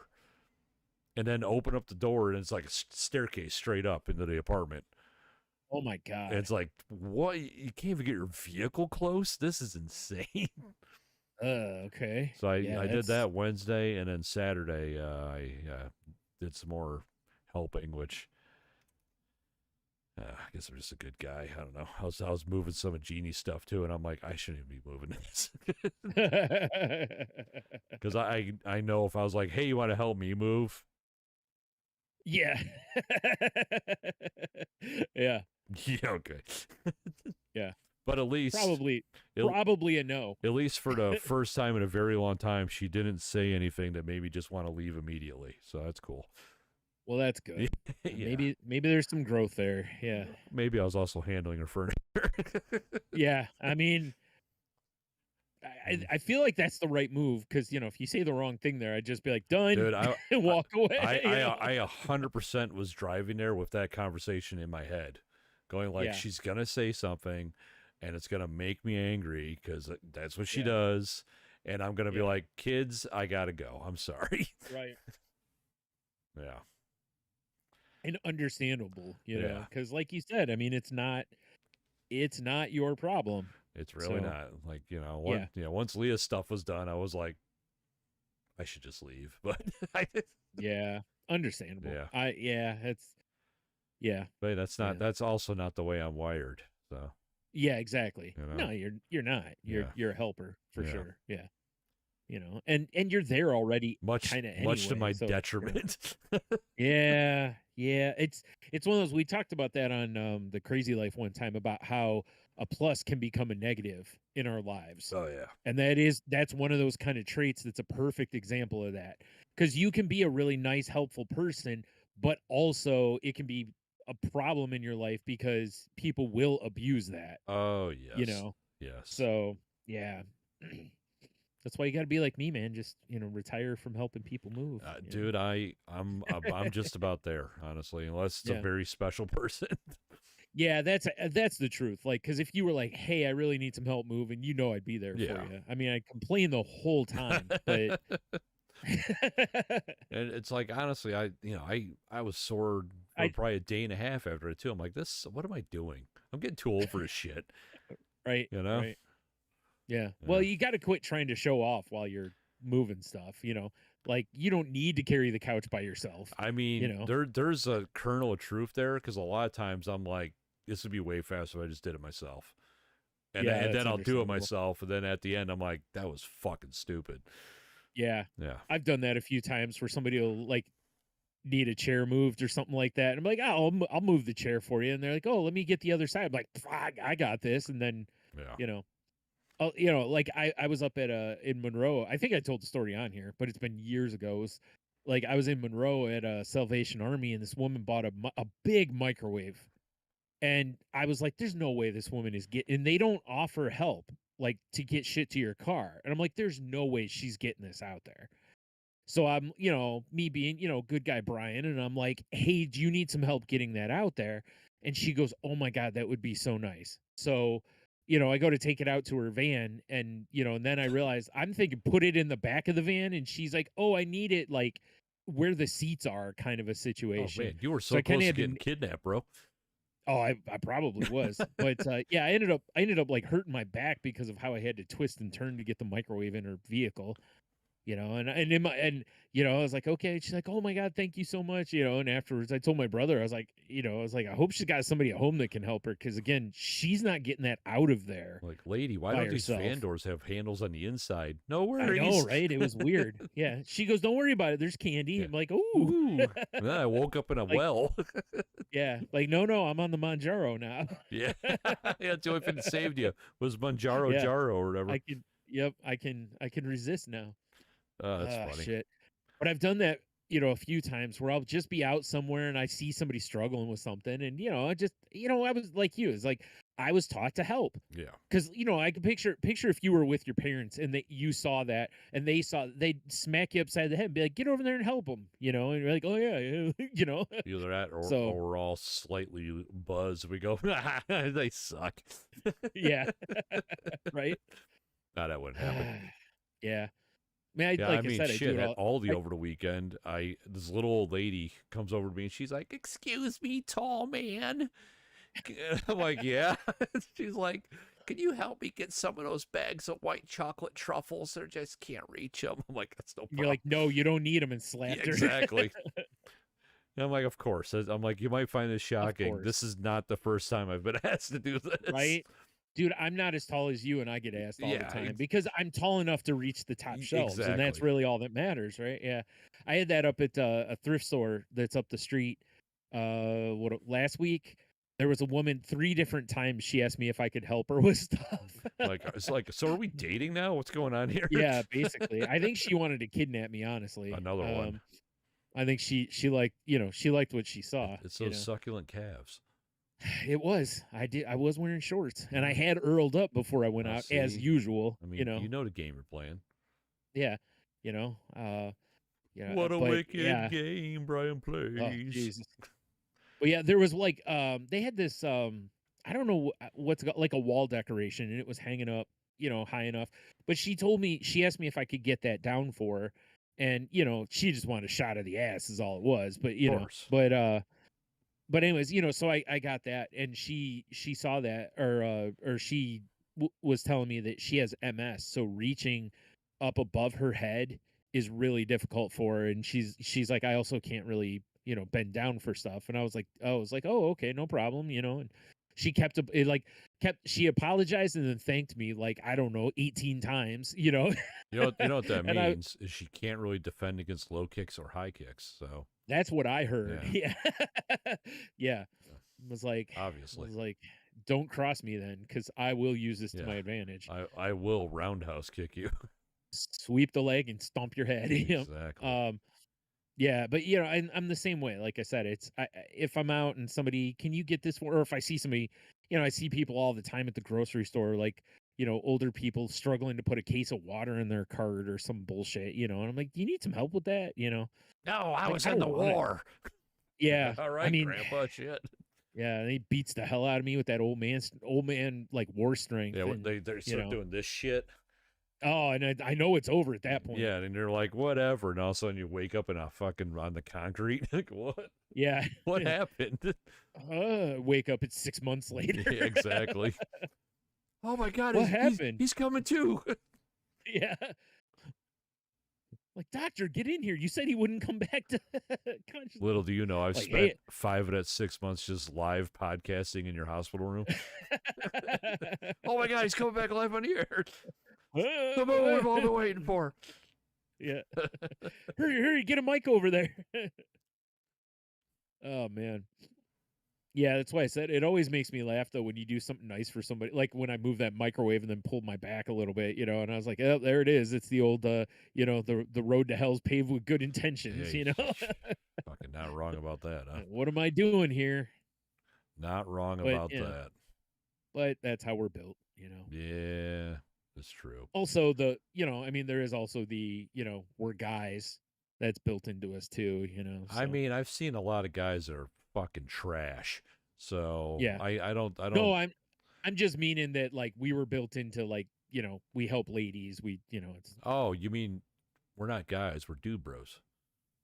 [SPEAKER 2] And then open up the door, and it's like a staircase straight up into the apartment.
[SPEAKER 1] Oh my
[SPEAKER 2] And
[SPEAKER 1] god.
[SPEAKER 2] it's like, what? You can't even get your vehicle close? This is insane.
[SPEAKER 1] Okay.
[SPEAKER 2] So
[SPEAKER 1] Yeah,
[SPEAKER 2] I did
[SPEAKER 1] that's
[SPEAKER 2] that Wednesday, and then Saturday I did some more helping, which I guess I'm just a good guy. I don't know. I was moving some of Jeannie's stuff too, and I'm like, I shouldn't even be moving this because I know if I was like, hey, you want to help me move?
[SPEAKER 1] Yeah. Yeah.
[SPEAKER 2] Yeah, okay.
[SPEAKER 1] Yeah.
[SPEAKER 2] But at least
[SPEAKER 1] Probably
[SPEAKER 2] it,
[SPEAKER 1] probably a no.
[SPEAKER 2] at least for the first time in a very long time, she didn't say anything that made me just want to leave immediately. So that's cool.
[SPEAKER 1] Well, that's good.
[SPEAKER 2] Yeah.
[SPEAKER 1] Maybe there's some growth there. Yeah.
[SPEAKER 2] Maybe I was also handling her furniture.
[SPEAKER 1] Yeah. I mean, I feel like that's the right move because if you say the wrong thing there, I'd just be like done
[SPEAKER 2] Dude,
[SPEAKER 1] and walk away.
[SPEAKER 2] I 100% was driving there with that conversation in my head, going like,
[SPEAKER 1] Yeah.
[SPEAKER 2] she's gonna say something, and it's gonna make me angry because that's what she
[SPEAKER 1] Yeah.
[SPEAKER 2] does, and I'm gonna be
[SPEAKER 1] Yeah.
[SPEAKER 2] like, kids, I gotta go. I'm sorry.
[SPEAKER 1] Right.
[SPEAKER 2] Yeah.
[SPEAKER 1] And understandable,
[SPEAKER 2] Yeah.
[SPEAKER 1] because like you said, I mean, it's not your problem.
[SPEAKER 2] It's really
[SPEAKER 1] So
[SPEAKER 2] not like
[SPEAKER 1] yeah.
[SPEAKER 2] once Leah's stuff was done, I was like, I should just leave, but
[SPEAKER 1] Yeah. Understandable.
[SPEAKER 2] yeah,
[SPEAKER 1] Yeah.
[SPEAKER 2] but that's not
[SPEAKER 1] Yeah.
[SPEAKER 2] that's also not the way I'm wired. So
[SPEAKER 1] Yeah, exactly.
[SPEAKER 2] you know,
[SPEAKER 1] No, you're not.
[SPEAKER 2] yeah,
[SPEAKER 1] You're a helper for
[SPEAKER 2] yeah.
[SPEAKER 1] sure. Yeah. And you're there already
[SPEAKER 2] Much
[SPEAKER 1] kind of
[SPEAKER 2] much to
[SPEAKER 1] anyway.
[SPEAKER 2] my
[SPEAKER 1] So,
[SPEAKER 2] detriment.
[SPEAKER 1] yeah. Yeah, it's one of those we talked about that on the Crazy Life one time about how a plus can become a negative in our lives.
[SPEAKER 2] Oh yeah.
[SPEAKER 1] And that's one of those kind of traits that's a perfect example of that. Cuz you can be a really nice helpful person, but also it can be a problem in your life because people will abuse that,
[SPEAKER 2] Oh
[SPEAKER 1] you
[SPEAKER 2] yes.
[SPEAKER 1] know.
[SPEAKER 2] Yes.
[SPEAKER 1] So, yeah. That's why you got to be like me, man. Just, retire from helping people move,
[SPEAKER 2] Dude, I'm just about there, honestly, unless it's a
[SPEAKER 1] Yeah.
[SPEAKER 2] very special person.
[SPEAKER 1] Yeah, that's the truth. Like, because if you were like, "Hey, I really need some help moving," I'd be there for
[SPEAKER 2] Yeah.
[SPEAKER 1] you. I mean, I complain the whole time, but
[SPEAKER 2] And it's like honestly, I was sore for
[SPEAKER 1] I
[SPEAKER 2] probably a day and a half after it too. I'm like, what am I doing? I'm getting too old for this shit.
[SPEAKER 1] right,
[SPEAKER 2] You know?
[SPEAKER 1] right, yeah. Well,
[SPEAKER 2] Yeah.
[SPEAKER 1] you got to quit trying to show off while you're moving stuff. Like you don't need to carry the couch by yourself.
[SPEAKER 2] I
[SPEAKER 1] You
[SPEAKER 2] mean,
[SPEAKER 1] know,
[SPEAKER 2] there's a kernel of truth there because a lot of times I'm like, this would be way faster if I just did it myself.
[SPEAKER 1] yeah,
[SPEAKER 2] And
[SPEAKER 1] that's
[SPEAKER 2] then I'll do it
[SPEAKER 1] understandable.
[SPEAKER 2] myself, and then at the end I'm like, that was fucking stupid.
[SPEAKER 1] Yeah,
[SPEAKER 2] Yeah.
[SPEAKER 1] I've done that a few times where somebody will like need a chair moved or something like that. And I'm like, oh, I'll move the chair for you. And they're like, oh, let me get the other side. I'm like, I got this. And then,
[SPEAKER 2] Yeah.
[SPEAKER 1] you know, like I was up at in Monroe. I think I told the story on here, but it's been years ago. It was like I was in Monroe at a Salvation Army, and this woman bought a big microwave, and I was like, "There's no way this woman is getting." And they don't offer help like to get shit to your car, and I'm like, "There's no way she's getting this out there." So I'm, me being, good guy Brian, and I'm like, "Hey, do you need some help getting that out there?" And she goes, "Oh my God, that would be so nice." So, I go to take it out to her van, and and then I realize I'm thinking put it in the back of the van, and she's like, "Oh, I need it like where the seats are," kind of a
[SPEAKER 2] Oh
[SPEAKER 1] situation.
[SPEAKER 2] man, you were
[SPEAKER 1] So
[SPEAKER 2] so
[SPEAKER 1] I kind
[SPEAKER 2] close
[SPEAKER 1] of
[SPEAKER 2] to
[SPEAKER 1] had
[SPEAKER 2] getting
[SPEAKER 1] to.
[SPEAKER 2] kidnapped, bro.
[SPEAKER 1] Oh, I probably was, but yeah, I ended up like hurting my back because of how I had to twist and turn to get the microwave in her vehicle. And in my and I was like, okay. She's like, oh my god, thank you so much. And afterwards, I told my brother, I was like, I hope she's got somebody at home that can help her, because again, she's not getting that out of there
[SPEAKER 2] Like, lady, why
[SPEAKER 1] by
[SPEAKER 2] don't these van
[SPEAKER 1] herself.
[SPEAKER 2] doors have handles on the inside? No
[SPEAKER 1] I know,
[SPEAKER 2] worries.
[SPEAKER 1] right? It was weird. Yeah, she goes, don't worry about it. There's candy.
[SPEAKER 2] Yeah.
[SPEAKER 1] I'm like, ooh,
[SPEAKER 2] Ooh. And then I woke up in a
[SPEAKER 1] like,
[SPEAKER 2] well.
[SPEAKER 1] yeah, like no, I'm on the Manjaro now.
[SPEAKER 2] Yeah. Yeah, that's the only thing that saved you was Manjaro
[SPEAKER 1] Yeah,
[SPEAKER 2] Jaro or whatever.
[SPEAKER 1] I can. Yep, I can resist now.
[SPEAKER 2] That's
[SPEAKER 1] Ah,
[SPEAKER 2] funny.
[SPEAKER 1] shit. But I've done that, a few times where I'll just be out somewhere and I see somebody struggling with something, and I just, I was like you. It's like I was taught to help,
[SPEAKER 2] Yeah.
[SPEAKER 1] because I can picture if you were with your parents and you saw that, and they'd smack you upside the head and be like, "Get over there and help them," and you're like, "Oh yeah, yeah,"
[SPEAKER 2] Either that
[SPEAKER 1] So
[SPEAKER 2] or we're all slightly buzzed. We go, they suck.
[SPEAKER 1] yeah, right.
[SPEAKER 2] No, that wouldn't happen.
[SPEAKER 1] Yeah, man.
[SPEAKER 2] Yeah, I
[SPEAKER 1] Like I
[SPEAKER 2] mean,
[SPEAKER 1] said, I do
[SPEAKER 2] shit,
[SPEAKER 1] it
[SPEAKER 2] at
[SPEAKER 1] all.
[SPEAKER 2] Aldi over the weekend, this little old lady comes over to me and she's like, "Excuse me, tall man." I'm like, "Yeah." She's like, "Can you help me get some of those bags of white chocolate truffles? I just can't reach them." I'm like, "That's no
[SPEAKER 1] You're
[SPEAKER 2] problem."
[SPEAKER 1] like, "No, you don't need them," and
[SPEAKER 2] Yeah,
[SPEAKER 1] slapped her.
[SPEAKER 2] exactly. And I'm like, "Of course." I'm like, "You might find this
[SPEAKER 1] Of
[SPEAKER 2] shocking. This
[SPEAKER 1] course.
[SPEAKER 2] is not the first time I've been asked to do this."
[SPEAKER 1] Right? Dude, I'm not as tall as you, and I get asked all the
[SPEAKER 2] Yeah,
[SPEAKER 1] time because I'm tall enough to reach the top shelves, and that's
[SPEAKER 2] exactly.
[SPEAKER 1] really all that matters, right? Yeah. I had that up at a thrift store that's up the street. Last week there was a woman 3 different times she asked me if I could help her with stuff.
[SPEAKER 2] Like, it's like, so are we dating now? What's going on here?
[SPEAKER 1] Yeah, basically. I think she wanted to kidnap me, honestly.
[SPEAKER 2] Another one.
[SPEAKER 1] I think she liked, she liked what she saw,
[SPEAKER 2] It's those succulent calves.
[SPEAKER 1] It was. I was wearing shorts, and I had Earled up before I went
[SPEAKER 2] Now,
[SPEAKER 1] out as
[SPEAKER 2] see,
[SPEAKER 1] usual,
[SPEAKER 2] I mean, you know the game you're playing.
[SPEAKER 1] Yeah, you know, uh,
[SPEAKER 2] What a
[SPEAKER 1] but
[SPEAKER 2] wicked
[SPEAKER 1] yeah.
[SPEAKER 2] game Brian
[SPEAKER 1] Oh,
[SPEAKER 2] plays.
[SPEAKER 1] Jesus. But yeah, there was like, they had this, I don't know what's got like a wall decoration, and it was hanging up, high enough. But she asked me if I could get that down for her, and she just wanted a shot of the ass is all it was. But
[SPEAKER 2] Of course.
[SPEAKER 1] but anyways, so I got that, and she saw that, or she was telling me that she has MS, so reaching up above her head is really difficult for her, and she's like, I also can't really bend down for stuff, and I was like, oh, okay, no problem, and she she apologized and then thanked me like, I don't know, 18 times.
[SPEAKER 2] You know what that
[SPEAKER 1] And I
[SPEAKER 2] means is she can't really defend against low kicks or high kicks. So
[SPEAKER 1] That's what I heard.
[SPEAKER 2] yeah,
[SPEAKER 1] Yeah. Yeah. Was like
[SPEAKER 2] obviously,
[SPEAKER 1] was like, "Don't cross me then, because I will use this to
[SPEAKER 2] yeah.
[SPEAKER 1] my advantage.
[SPEAKER 2] I will roundhouse kick you.
[SPEAKER 1] Sweep the leg and stomp your head."
[SPEAKER 2] Exactly.
[SPEAKER 1] Yeah, but I'm the same way. Like I said, if I'm out and somebody, can you get this for? Or if I see somebody, I see people all the time at the grocery store, like older people struggling to put a case of water in their cart or some bullshit, and I'm like, do you need some help with that?
[SPEAKER 2] No, I
[SPEAKER 1] Like,
[SPEAKER 2] was
[SPEAKER 1] I
[SPEAKER 2] in the
[SPEAKER 1] don't want it.
[SPEAKER 2] war.
[SPEAKER 1] Yeah,
[SPEAKER 2] All
[SPEAKER 1] I
[SPEAKER 2] right,
[SPEAKER 1] mean,
[SPEAKER 2] Grandpa. Shit.
[SPEAKER 1] yeah, and he beats the hell out of me with that old man like war strength,
[SPEAKER 2] Yeah,
[SPEAKER 1] and
[SPEAKER 2] they start doing this shit.
[SPEAKER 1] oh, and I know it's over at that point.
[SPEAKER 2] Yeah, and you're like, whatever. And all of a sudden you wake up in a fucking on the concrete. Like, what?
[SPEAKER 1] Yeah,
[SPEAKER 2] What happened?
[SPEAKER 1] wake up, it's 6 months later.
[SPEAKER 2] Yeah, exactly. Oh my God,
[SPEAKER 1] What happened?
[SPEAKER 2] he's coming too.
[SPEAKER 1] Yeah, like, doctor, get in here. You said he wouldn't come back to consciousness.
[SPEAKER 2] Little do you know, I've
[SPEAKER 1] Like,
[SPEAKER 2] spent
[SPEAKER 1] hey.
[SPEAKER 2] 5 of that 6 months just live podcasting in your hospital room. Oh my God, he's coming back alive on the air. The moment we've all been waiting for.
[SPEAKER 1] Yeah. Hurry, get a mic over there. Oh man. Yeah, that's why I said it always makes me laugh though when you do something nice for somebody. Like when I moved that microwave and then pulled my back a little bit, and I was like, "Oh, there it is. It's the old the road to hell's paved with good intentions."
[SPEAKER 2] Hey, fucking not wrong about that, huh?
[SPEAKER 1] What am I doing here?
[SPEAKER 2] Not wrong
[SPEAKER 1] But
[SPEAKER 2] about that.
[SPEAKER 1] but that's how we're built,
[SPEAKER 2] Yeah, it's true.
[SPEAKER 1] Also, I mean, there is also the we're guys that's built into us too,
[SPEAKER 2] I
[SPEAKER 1] So
[SPEAKER 2] mean, I've seen a lot of guys that are fucking trash. So
[SPEAKER 1] yeah.
[SPEAKER 2] I don't
[SPEAKER 1] No, I'm just meaning that, like, we were built into, like, we help ladies. It's
[SPEAKER 2] Oh, you mean we're not guys, we're dude bros.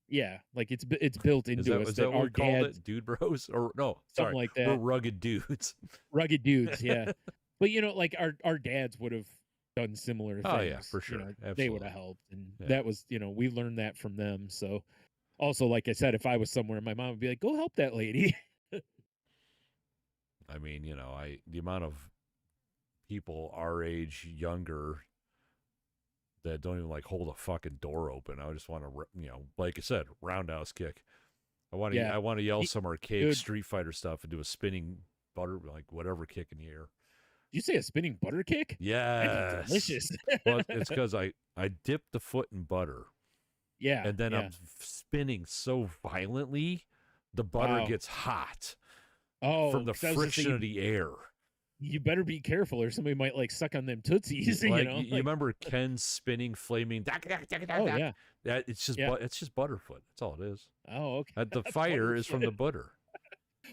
[SPEAKER 1] yeah, like it's built
[SPEAKER 2] Is
[SPEAKER 1] into
[SPEAKER 2] that
[SPEAKER 1] us
[SPEAKER 2] is that
[SPEAKER 1] that
[SPEAKER 2] what
[SPEAKER 1] our
[SPEAKER 2] we called
[SPEAKER 1] dads,
[SPEAKER 2] it? Dude bros? Or no,
[SPEAKER 1] something
[SPEAKER 2] sorry.
[SPEAKER 1] like
[SPEAKER 2] We're
[SPEAKER 1] that,
[SPEAKER 2] rugged dudes.
[SPEAKER 1] rugged dudes. Yeah, but like our dads would have done similar
[SPEAKER 2] Oh yeah,
[SPEAKER 1] things.
[SPEAKER 2] for sure.
[SPEAKER 1] They would have
[SPEAKER 2] Absolutely.
[SPEAKER 1] helped, and
[SPEAKER 2] Yeah.
[SPEAKER 1] that was we learned that from them. So also, like I said, if I was somewhere, my mom would be like, "Go help that lady."
[SPEAKER 2] I mean, the amount of people our age younger that don't even like hold a fucking door open. I just want to, like I said, roundhouse kick.
[SPEAKER 1] Yeah,
[SPEAKER 2] I want to yell
[SPEAKER 1] He-
[SPEAKER 2] some archaic
[SPEAKER 1] dude.
[SPEAKER 2] Street Fighter stuff and do a spinning butter, like whatever kick in the air.
[SPEAKER 1] You say a spinning butter kick? That'd be
[SPEAKER 2] Yes.
[SPEAKER 1] delicious.
[SPEAKER 2] Well, it's because I dip the foot in butter
[SPEAKER 1] Yeah,
[SPEAKER 2] and then
[SPEAKER 1] yeah.
[SPEAKER 2] I'm spinning so violently, the butter
[SPEAKER 1] Wow.
[SPEAKER 2] gets hot
[SPEAKER 1] Oh,
[SPEAKER 2] from the
[SPEAKER 1] 'cause I was gonna say
[SPEAKER 2] friction of the air.
[SPEAKER 1] you better be careful, or somebody might like suck on them tootsies.
[SPEAKER 2] Like you
[SPEAKER 1] Like
[SPEAKER 2] remember Ken's spinning flaming
[SPEAKER 1] oh yeah.
[SPEAKER 2] that it's just
[SPEAKER 1] Yeah.
[SPEAKER 2] it's just Butterfoot. That's all it is.
[SPEAKER 1] Oh okay.
[SPEAKER 2] The fire is from
[SPEAKER 1] Butterfoot.
[SPEAKER 2] the butter.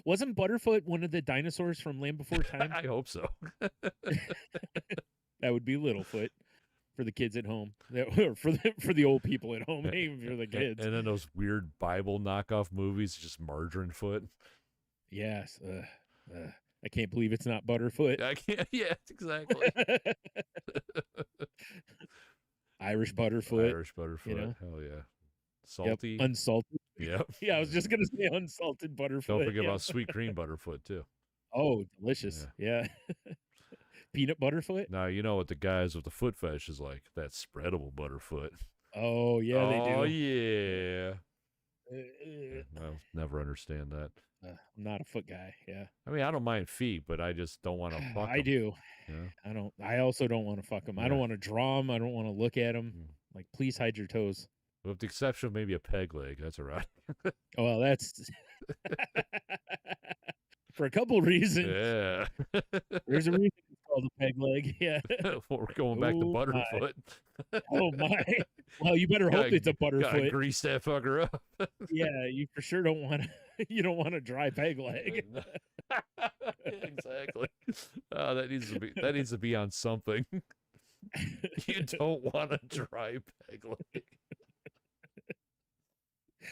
[SPEAKER 1] Wasn't Butterfoot one of the dinosaurs from Land Before Time?
[SPEAKER 2] I hope so.
[SPEAKER 1] That would be Littlefoot for the kids at home, or for the old people at home, even for the kids.
[SPEAKER 2] And then those weird Bible knockoff movies, just margarine foot.
[SPEAKER 1] Yes. I can't believe it's not Butterfoot.
[SPEAKER 2] I can't. Yeah, exactly.
[SPEAKER 1] Irish Butterfoot.
[SPEAKER 2] Irish Butterfoot. Hell yeah.
[SPEAKER 1] Yep.
[SPEAKER 2] Salty.
[SPEAKER 1] Unsalted.
[SPEAKER 2] Yep.
[SPEAKER 1] Yeah, I was just gonna say unsalted Butterfoot.
[SPEAKER 2] Don't forget
[SPEAKER 1] Yep.
[SPEAKER 2] about sweet cream Butterfoot too.
[SPEAKER 1] Oh, delicious. Yeah. Peanut Butterfoot.
[SPEAKER 2] Now you know what the guys with the foot fetish is like. That spreadable Butterfoot.
[SPEAKER 1] Oh yeah, they do.
[SPEAKER 2] Oh yeah. I'll never understand that.
[SPEAKER 1] I'm not a foot guy. Yeah,
[SPEAKER 2] I mean, I don't mind feet, but I just don't want to fuck
[SPEAKER 1] I
[SPEAKER 2] them.
[SPEAKER 1] do.
[SPEAKER 2] Yeah.
[SPEAKER 1] I also don't want to fuck them. I don't
[SPEAKER 2] Yeah.
[SPEAKER 1] want to draw them. I don't want to look at them. Like, please hide your toes.
[SPEAKER 2] With the exception of maybe a peg leg, that's all right.
[SPEAKER 1] Oh, well, that's for a couple reasons.
[SPEAKER 2] Yeah.
[SPEAKER 1] There's a reason it's called a peg leg. Yeah.
[SPEAKER 2] We're going back to
[SPEAKER 1] Oh, my.
[SPEAKER 2] Butterfoot.
[SPEAKER 1] Oh my. Well, you better hope it's a
[SPEAKER 2] Gotta
[SPEAKER 1] Butterfoot.
[SPEAKER 2] grease that fucker up.
[SPEAKER 1] Yeah, you for sure don't want to. You don't want a dry peg leg.
[SPEAKER 2] Exactly. That needs to be on something. You don't want a dry peg leg.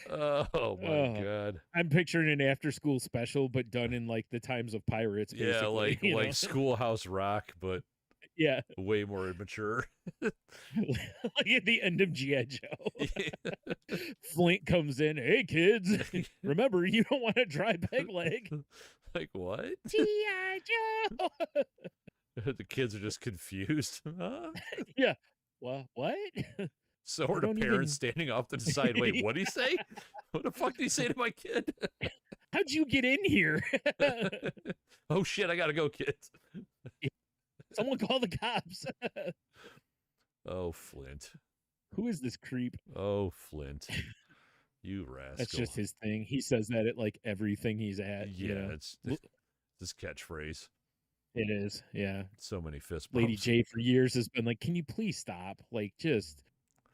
[SPEAKER 2] Oh my god.
[SPEAKER 1] I'm picturing an after-school special, but done in like the times of pirates. Basically,
[SPEAKER 2] Yeah, like Schoolhouse Rock, but
[SPEAKER 1] yeah,
[SPEAKER 2] way more immature.
[SPEAKER 1] like at the end of G.I. Joe. Flint comes in. Hey kids, remember you don't want a dry peg leg.
[SPEAKER 2] Like what?
[SPEAKER 1] G.I. Joe.
[SPEAKER 2] The kids are just confused. Huh?
[SPEAKER 1] Yeah. Well, what?
[SPEAKER 2] So are the parents standing off to decide, wait, what did he say? What the fuck did he say to my kid?
[SPEAKER 1] How'd you get in here?
[SPEAKER 2] Oh shit, I gotta go, kids.
[SPEAKER 1] Someone call the cops.
[SPEAKER 2] Oh, Flint.
[SPEAKER 1] Who is this creep?
[SPEAKER 2] Oh, Flint. You rascal.
[SPEAKER 1] That's just his thing. He says that at like everything he's at.
[SPEAKER 2] Yeah, it's this catchphrase.
[SPEAKER 1] It is. Yeah.
[SPEAKER 2] So many fist bumps.
[SPEAKER 1] Lady J for years has been like, "Can you please stop?" Like, just,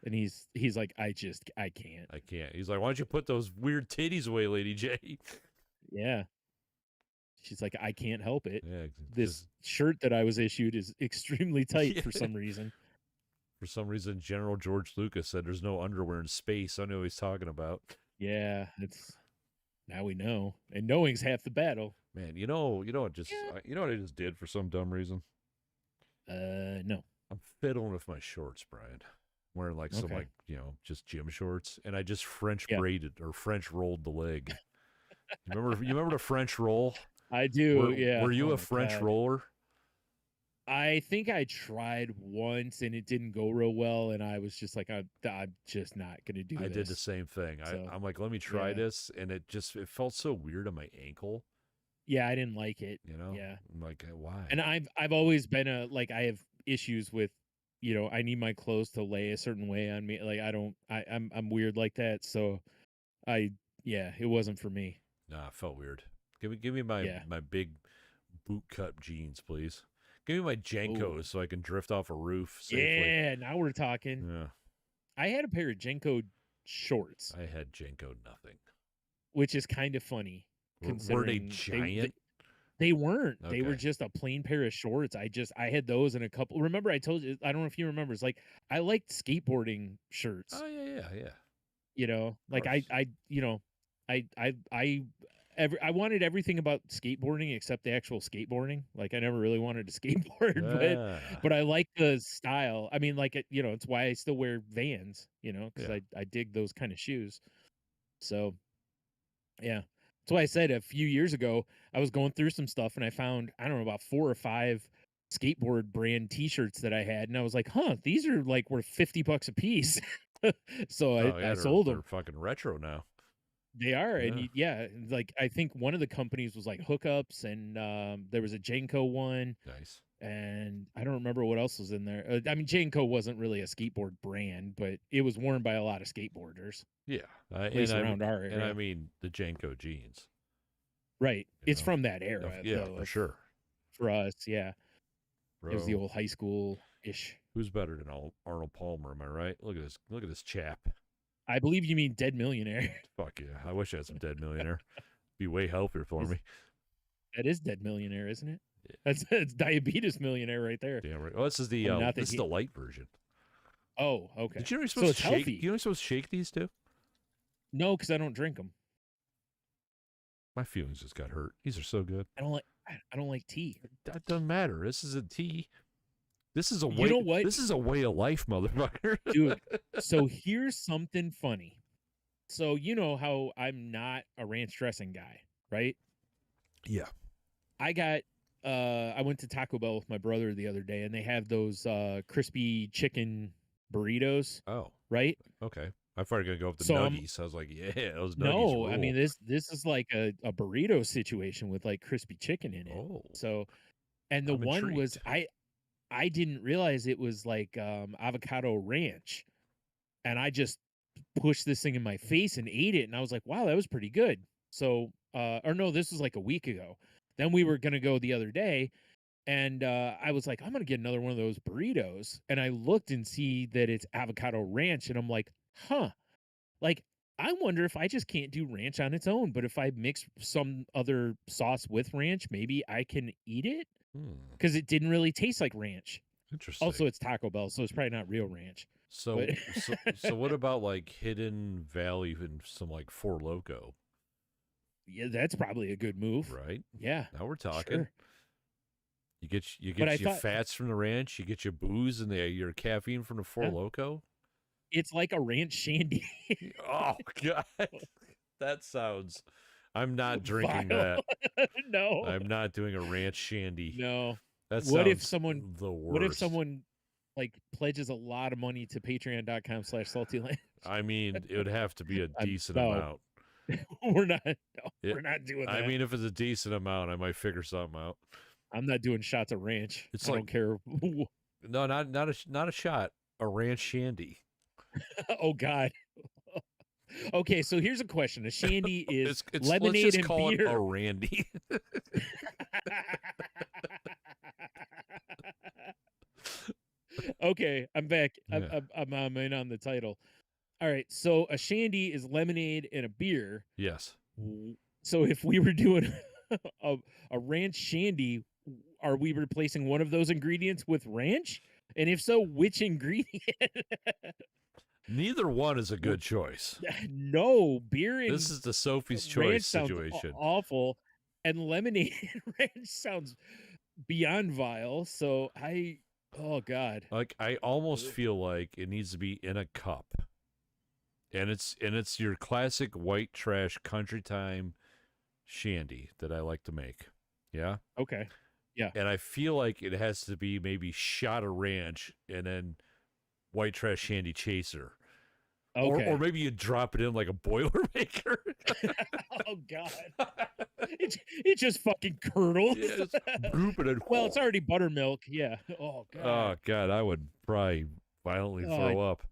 [SPEAKER 1] and he's like, I can't.
[SPEAKER 2] I can't. He's like, why don't you put those weird titties away, Lady J?
[SPEAKER 1] Yeah. She's like, I can't help it.
[SPEAKER 2] Yeah.
[SPEAKER 1] This shirt that I was issued is extremely tight for some reason.
[SPEAKER 2] For some reason, General George Lucas said there's no underwear in space. I know what he's talking about.
[SPEAKER 1] Yeah, now we know, and knowing's half the battle.
[SPEAKER 2] Man, you know what I just did for some dumb reason?
[SPEAKER 1] No.
[SPEAKER 2] I'm fiddling with my shorts, Brian. Wearing like some just gym shorts, and I just French braided or French rolled the leg. You remember the French roll?
[SPEAKER 1] I do.
[SPEAKER 2] Were you a French roller?
[SPEAKER 1] I think I tried once and it didn't go real well, and I was just like, I'm just not gonna do this.
[SPEAKER 2] I did the same thing. I'm like, let me try this, and it felt so weird on my ankle.
[SPEAKER 1] Yeah, I didn't like it.
[SPEAKER 2] Yeah. I'm like, why?
[SPEAKER 1] And I've always been I have issues with, I need my clothes to lay a certain way on me. Like I'm weird like that. So it wasn't for me.
[SPEAKER 2] Nah, it felt weird. Give me my big boot cut jeans, please. Give me my Jenkos so I can drift off a roof safely.
[SPEAKER 1] Yeah, now we're talking.
[SPEAKER 2] Yeah.
[SPEAKER 1] I had a pair of Jenko shorts.
[SPEAKER 2] I had Jenko nothing.
[SPEAKER 1] Which is kind of funny.
[SPEAKER 2] Were they giant?
[SPEAKER 1] They weren't. They were
[SPEAKER 2] Okay.
[SPEAKER 1] just a plain pair of shorts. I had those and a couple. Remember I told you, I don't know if you remember, it's like I liked skateboarding shirts,
[SPEAKER 2] Oh yeah, yeah. Of
[SPEAKER 1] like
[SPEAKER 2] course.
[SPEAKER 1] I I wanted everything about skateboarding except the actual skateboarding. Like I never really wanted to skateboard,
[SPEAKER 2] Yeah.
[SPEAKER 1] but I like the style. I mean, like it's why I still wear Vans, because
[SPEAKER 2] Yeah.
[SPEAKER 1] I dig those kind of shoes. So yeah. That's why I said a few years ago, I was going through some stuff and I found, I don't know, about 4 or 5 skateboard brand t-shirts that I had. And I was like, huh, these are like worth $50 a piece. So
[SPEAKER 2] Oh
[SPEAKER 1] I
[SPEAKER 2] yeah,
[SPEAKER 1] sold
[SPEAKER 2] they're
[SPEAKER 1] them.
[SPEAKER 2] fucking retro now.
[SPEAKER 1] They are. And
[SPEAKER 2] Yeah.
[SPEAKER 1] yeah, like I think one of the companies was like Hookups and there was a Janko one.
[SPEAKER 2] Nice.
[SPEAKER 1] And I don't remember what else was in there. I mean, Janko wasn't really a skateboard brand, but it was worn by a lot of skateboarders,
[SPEAKER 2] Yeah.
[SPEAKER 1] at least around our
[SPEAKER 2] And I
[SPEAKER 1] area.
[SPEAKER 2] mean the Janko jeans.
[SPEAKER 1] Right.
[SPEAKER 2] You
[SPEAKER 1] It's
[SPEAKER 2] know.
[SPEAKER 1] from that era,
[SPEAKER 2] Yeah,
[SPEAKER 1] though,
[SPEAKER 2] for sure,
[SPEAKER 1] for us. Yeah. It was the
[SPEAKER 2] bro.
[SPEAKER 1] old high school-ish.
[SPEAKER 2] Who's better than Arnold Palmer? Am I right? Look at this. Look at this chap.
[SPEAKER 1] I believe you mean Dead Millionaire.
[SPEAKER 2] Fuck yeah. I wish I had some Dead Millionaire. Be way healthier for
[SPEAKER 1] Is
[SPEAKER 2] me.
[SPEAKER 1] that is Dead Millionaire, isn't it?
[SPEAKER 2] Yeah,
[SPEAKER 1] That's Diabetes Millionaire right there.
[SPEAKER 2] damn right. Well, this is
[SPEAKER 1] I mean, not that
[SPEAKER 2] the
[SPEAKER 1] he.
[SPEAKER 2] light version.
[SPEAKER 1] Oh, okay.
[SPEAKER 2] Did you know you're
[SPEAKER 1] So
[SPEAKER 2] supposed
[SPEAKER 1] it's
[SPEAKER 2] to shake?
[SPEAKER 1] healthy.
[SPEAKER 2] You know you're supposed to shake these too?
[SPEAKER 1] No, because I don't drink them.
[SPEAKER 2] My feelings just got hurt. These are so good.
[SPEAKER 1] I don't like tea.
[SPEAKER 2] That doesn't matter. This is a tea. This is a
[SPEAKER 1] You
[SPEAKER 2] way.
[SPEAKER 1] know what,
[SPEAKER 2] This is a way of life, motherfucker.
[SPEAKER 1] dude? So here's something funny. So you know how I'm not a ranch dressing guy, right?
[SPEAKER 2] Yeah.
[SPEAKER 1] I went to Taco Bell with my brother the other day, and they have those crispy chicken burritos,
[SPEAKER 2] Oh.
[SPEAKER 1] right?
[SPEAKER 2] Okay. I thought you were gonna go with the
[SPEAKER 1] So
[SPEAKER 2] nuggies. I was like, yeah, those nuggies
[SPEAKER 1] no, I mean
[SPEAKER 2] rule.
[SPEAKER 1] this is like a burrito situation with like crispy chicken in it.
[SPEAKER 2] Oh,
[SPEAKER 1] So, and the
[SPEAKER 2] I'm
[SPEAKER 1] one was
[SPEAKER 2] intrigued.
[SPEAKER 1] I didn't realize it was like avocado ranch, and I just pushed this thing in my face and ate it, and I was like, wow, that was pretty good. So, or no, this was like a week ago. Then we were gonna go the other day, and I was like, I'm gonna get another one of those burritos, and I looked and see that it's avocado ranch, and I'm like, huh. Like, I wonder if I just can't do ranch on its own, but if I mix some other sauce with ranch, maybe I can eat it
[SPEAKER 2] Hmm.
[SPEAKER 1] because it didn't really taste like ranch.
[SPEAKER 2] Interesting.
[SPEAKER 1] Also, it's Taco Bell, so it's probably not real ranch. But
[SPEAKER 2] So what about like Hidden Valley and some like Four Loco,
[SPEAKER 1] yeah, that's probably a good move.
[SPEAKER 2] right?
[SPEAKER 1] Yeah,
[SPEAKER 2] Now we're talking.
[SPEAKER 1] sure.
[SPEAKER 2] You
[SPEAKER 1] But I
[SPEAKER 2] get your
[SPEAKER 1] thought
[SPEAKER 2] fats from the ranch. You get your booze and your caffeine from the Four
[SPEAKER 1] yeah,
[SPEAKER 2] Loco.
[SPEAKER 1] it's like a ranch shandy.
[SPEAKER 2] Oh God, that sounds. I'm not drinking
[SPEAKER 1] Vile.
[SPEAKER 2] that.
[SPEAKER 1] No,
[SPEAKER 2] I'm not doing a ranch shandy.
[SPEAKER 1] no.
[SPEAKER 2] That
[SPEAKER 1] What if
[SPEAKER 2] sounds
[SPEAKER 1] someone?
[SPEAKER 2] the
[SPEAKER 1] What if
[SPEAKER 2] worst.
[SPEAKER 1] someone like pledges a lot of money to patreon.com/saltylanguage?
[SPEAKER 2] I mean, it would have to be a decent
[SPEAKER 1] No,
[SPEAKER 2] amount.
[SPEAKER 1] we're not. No,
[SPEAKER 2] It,
[SPEAKER 1] we're not doing
[SPEAKER 2] I
[SPEAKER 1] that.
[SPEAKER 2] mean, if it's a decent amount, I might figure something out.
[SPEAKER 1] I'm not doing shots of ranch.
[SPEAKER 2] It's
[SPEAKER 1] I
[SPEAKER 2] like
[SPEAKER 1] don't care.
[SPEAKER 2] no, not a shot. A ranch shandy.
[SPEAKER 1] Oh God. Okay, so here's a question. A shandy is
[SPEAKER 2] It's let's
[SPEAKER 1] lemonade
[SPEAKER 2] just
[SPEAKER 1] and
[SPEAKER 2] call it
[SPEAKER 1] beer.
[SPEAKER 2] a randy.
[SPEAKER 1] Okay, I'm back.
[SPEAKER 2] Yeah.
[SPEAKER 1] I'm in on the title. All right, so a shandy is lemonade and a beer.
[SPEAKER 2] Yes.
[SPEAKER 1] So if we were doing a, a ranch shandy, are we replacing one of those ingredients with ranch? And if so, which ingredient?
[SPEAKER 2] Neither one is a good choice.
[SPEAKER 1] No, beer
[SPEAKER 2] This
[SPEAKER 1] and
[SPEAKER 2] is the Sophie's
[SPEAKER 1] ranch
[SPEAKER 2] choice
[SPEAKER 1] sounds
[SPEAKER 2] situation.
[SPEAKER 1] awful, and lemonade and ranch sounds beyond vile. So oh God,
[SPEAKER 2] Like I almost feel like it needs to be in a cup. And it's your classic white trash country time shandy that I like to make. Yeah?
[SPEAKER 1] okay, yeah,
[SPEAKER 2] And I feel like it has to be maybe shot of ranch and then white trash shandy chaser.
[SPEAKER 1] okay.
[SPEAKER 2] Or maybe you drop it in like a Boilermaker.
[SPEAKER 1] Oh God, it just fucking curdles.
[SPEAKER 2] Yeah, it's goop it in.
[SPEAKER 1] Well, it's already buttermilk. Yeah. Oh
[SPEAKER 2] Oh
[SPEAKER 1] God.
[SPEAKER 2] God, I would probably violently throw up.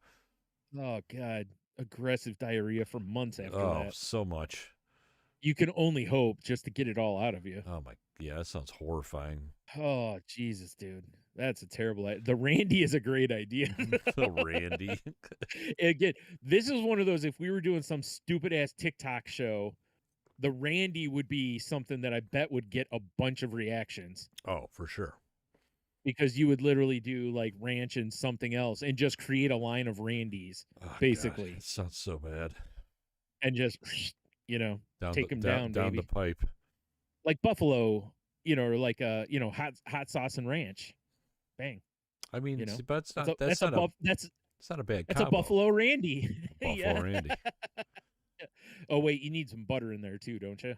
[SPEAKER 1] Oh God. Aggressive diarrhea for months after
[SPEAKER 2] Oh,
[SPEAKER 1] that.
[SPEAKER 2] so much.
[SPEAKER 1] You can only hope just to get it all out of you.
[SPEAKER 2] Oh my, yeah, that sounds horrifying.
[SPEAKER 1] Oh Jesus, dude. That's a terrible The Randy is a great idea.
[SPEAKER 2] The Randy.
[SPEAKER 1] Again, this is one of those if we were doing some stupid ass TikTok show The Randy would be something that I bet would get a bunch of reactions.
[SPEAKER 2] Oh, for sure.
[SPEAKER 1] Because you would literally do like ranch and something else and just create a line of Randies, basically.
[SPEAKER 2] God, it sounds so bad.
[SPEAKER 1] And just, take them down,
[SPEAKER 2] down
[SPEAKER 1] baby.
[SPEAKER 2] the pipe.
[SPEAKER 1] Like buffalo, or like hot sauce and ranch. Bang.
[SPEAKER 2] I mean, but it's not
[SPEAKER 1] that's
[SPEAKER 2] not
[SPEAKER 1] a
[SPEAKER 2] bad
[SPEAKER 1] That's
[SPEAKER 2] combo.
[SPEAKER 1] a buffalo Randy.
[SPEAKER 2] Buffalo Randy.
[SPEAKER 1] Oh wait, you need some butter in there too, don't you?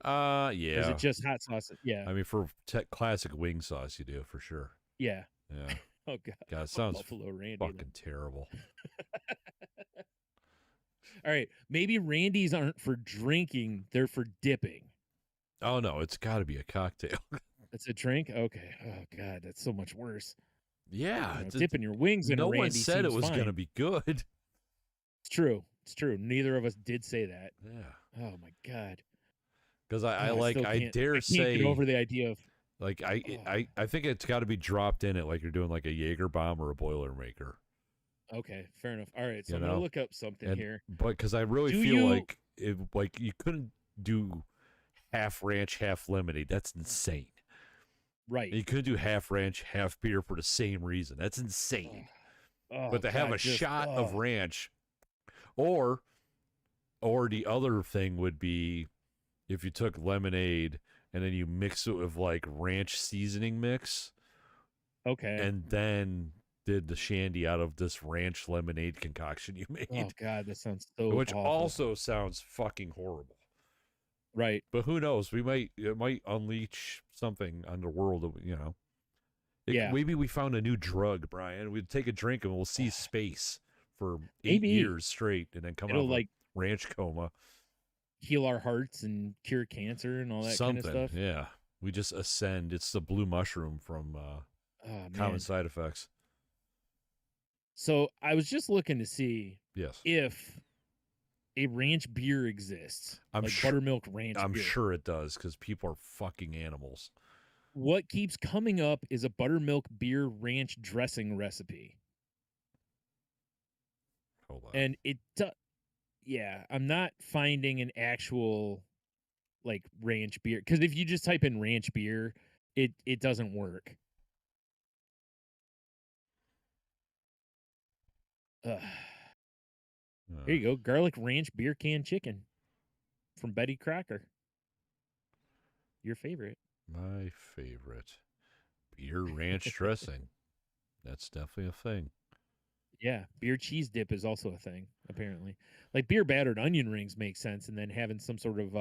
[SPEAKER 2] Yeah.
[SPEAKER 1] Is it just hot sauce? Yeah.
[SPEAKER 2] I mean, for classic wing sauce, you do for sure.
[SPEAKER 1] Yeah.
[SPEAKER 2] Yeah.
[SPEAKER 1] Oh god.
[SPEAKER 2] God, it sounds
[SPEAKER 1] buffalo Randy.
[SPEAKER 2] Fucking terrible.
[SPEAKER 1] All right, maybe Randies aren't for drinking; they're for dipping.
[SPEAKER 2] Oh no, it's got to be a cocktail.
[SPEAKER 1] It's a drink. Okay. Oh god, that's so much worse.
[SPEAKER 2] Yeah,
[SPEAKER 1] dipping your wings in a Randy.
[SPEAKER 2] No one said it was
[SPEAKER 1] going
[SPEAKER 2] to be good.
[SPEAKER 1] It's true. It's true. Neither of us did say that.
[SPEAKER 2] Yeah.
[SPEAKER 1] Oh my god.
[SPEAKER 2] Because I dare say
[SPEAKER 1] get over the idea of
[SPEAKER 2] like I think it's got to be dropped in it like you're doing like a Jaeger bomb or a Boilermaker.
[SPEAKER 1] Okay, fair enough. All right, so I'm gonna look up something here.
[SPEAKER 2] But because I really feel like you couldn't do half ranch, half lemonade. That's insane.
[SPEAKER 1] Right.
[SPEAKER 2] You couldn't do half ranch, half beer for the same reason. That's insane. But to have a shot of ranch, or the other thing would be if you took lemonade and then you mix it with like ranch seasoning mix.
[SPEAKER 1] Okay.
[SPEAKER 2] And then did the shandy out of this ranch lemonade concoction you made.
[SPEAKER 1] Oh god, that sounds so
[SPEAKER 2] Which
[SPEAKER 1] awful.
[SPEAKER 2] also sounds fucking horrible.
[SPEAKER 1] Right.
[SPEAKER 2] But who knows? It might unleash something on the world, Maybe we found a new drug, Brian. We'd take a drink and we'll see space for 8 years straight and then come out of ranch coma.
[SPEAKER 1] Heal our hearts and cure cancer and all that kind of stuff.
[SPEAKER 2] Yeah. We just ascend. It's the blue mushroom from Common Side Effects.
[SPEAKER 1] So I was just looking to see if a ranch beer exists. Buttermilk ranch beer.
[SPEAKER 2] I'm sure it does because people are fucking animals.
[SPEAKER 1] What keeps coming up is a buttermilk beer ranch dressing recipe.
[SPEAKER 2] Hold on.
[SPEAKER 1] And I'm not finding an actual ranch beer. Because if you just type in ranch beer, it doesn't work. Here you go. Garlic ranch beer can chicken from Betty Crocker. Your favorite.
[SPEAKER 2] My favorite. Beer ranch dressing. That's definitely a thing.
[SPEAKER 1] Yeah. Beer cheese dip is also a thing, apparently. Like beer battered onion rings make sense. And then having some sort of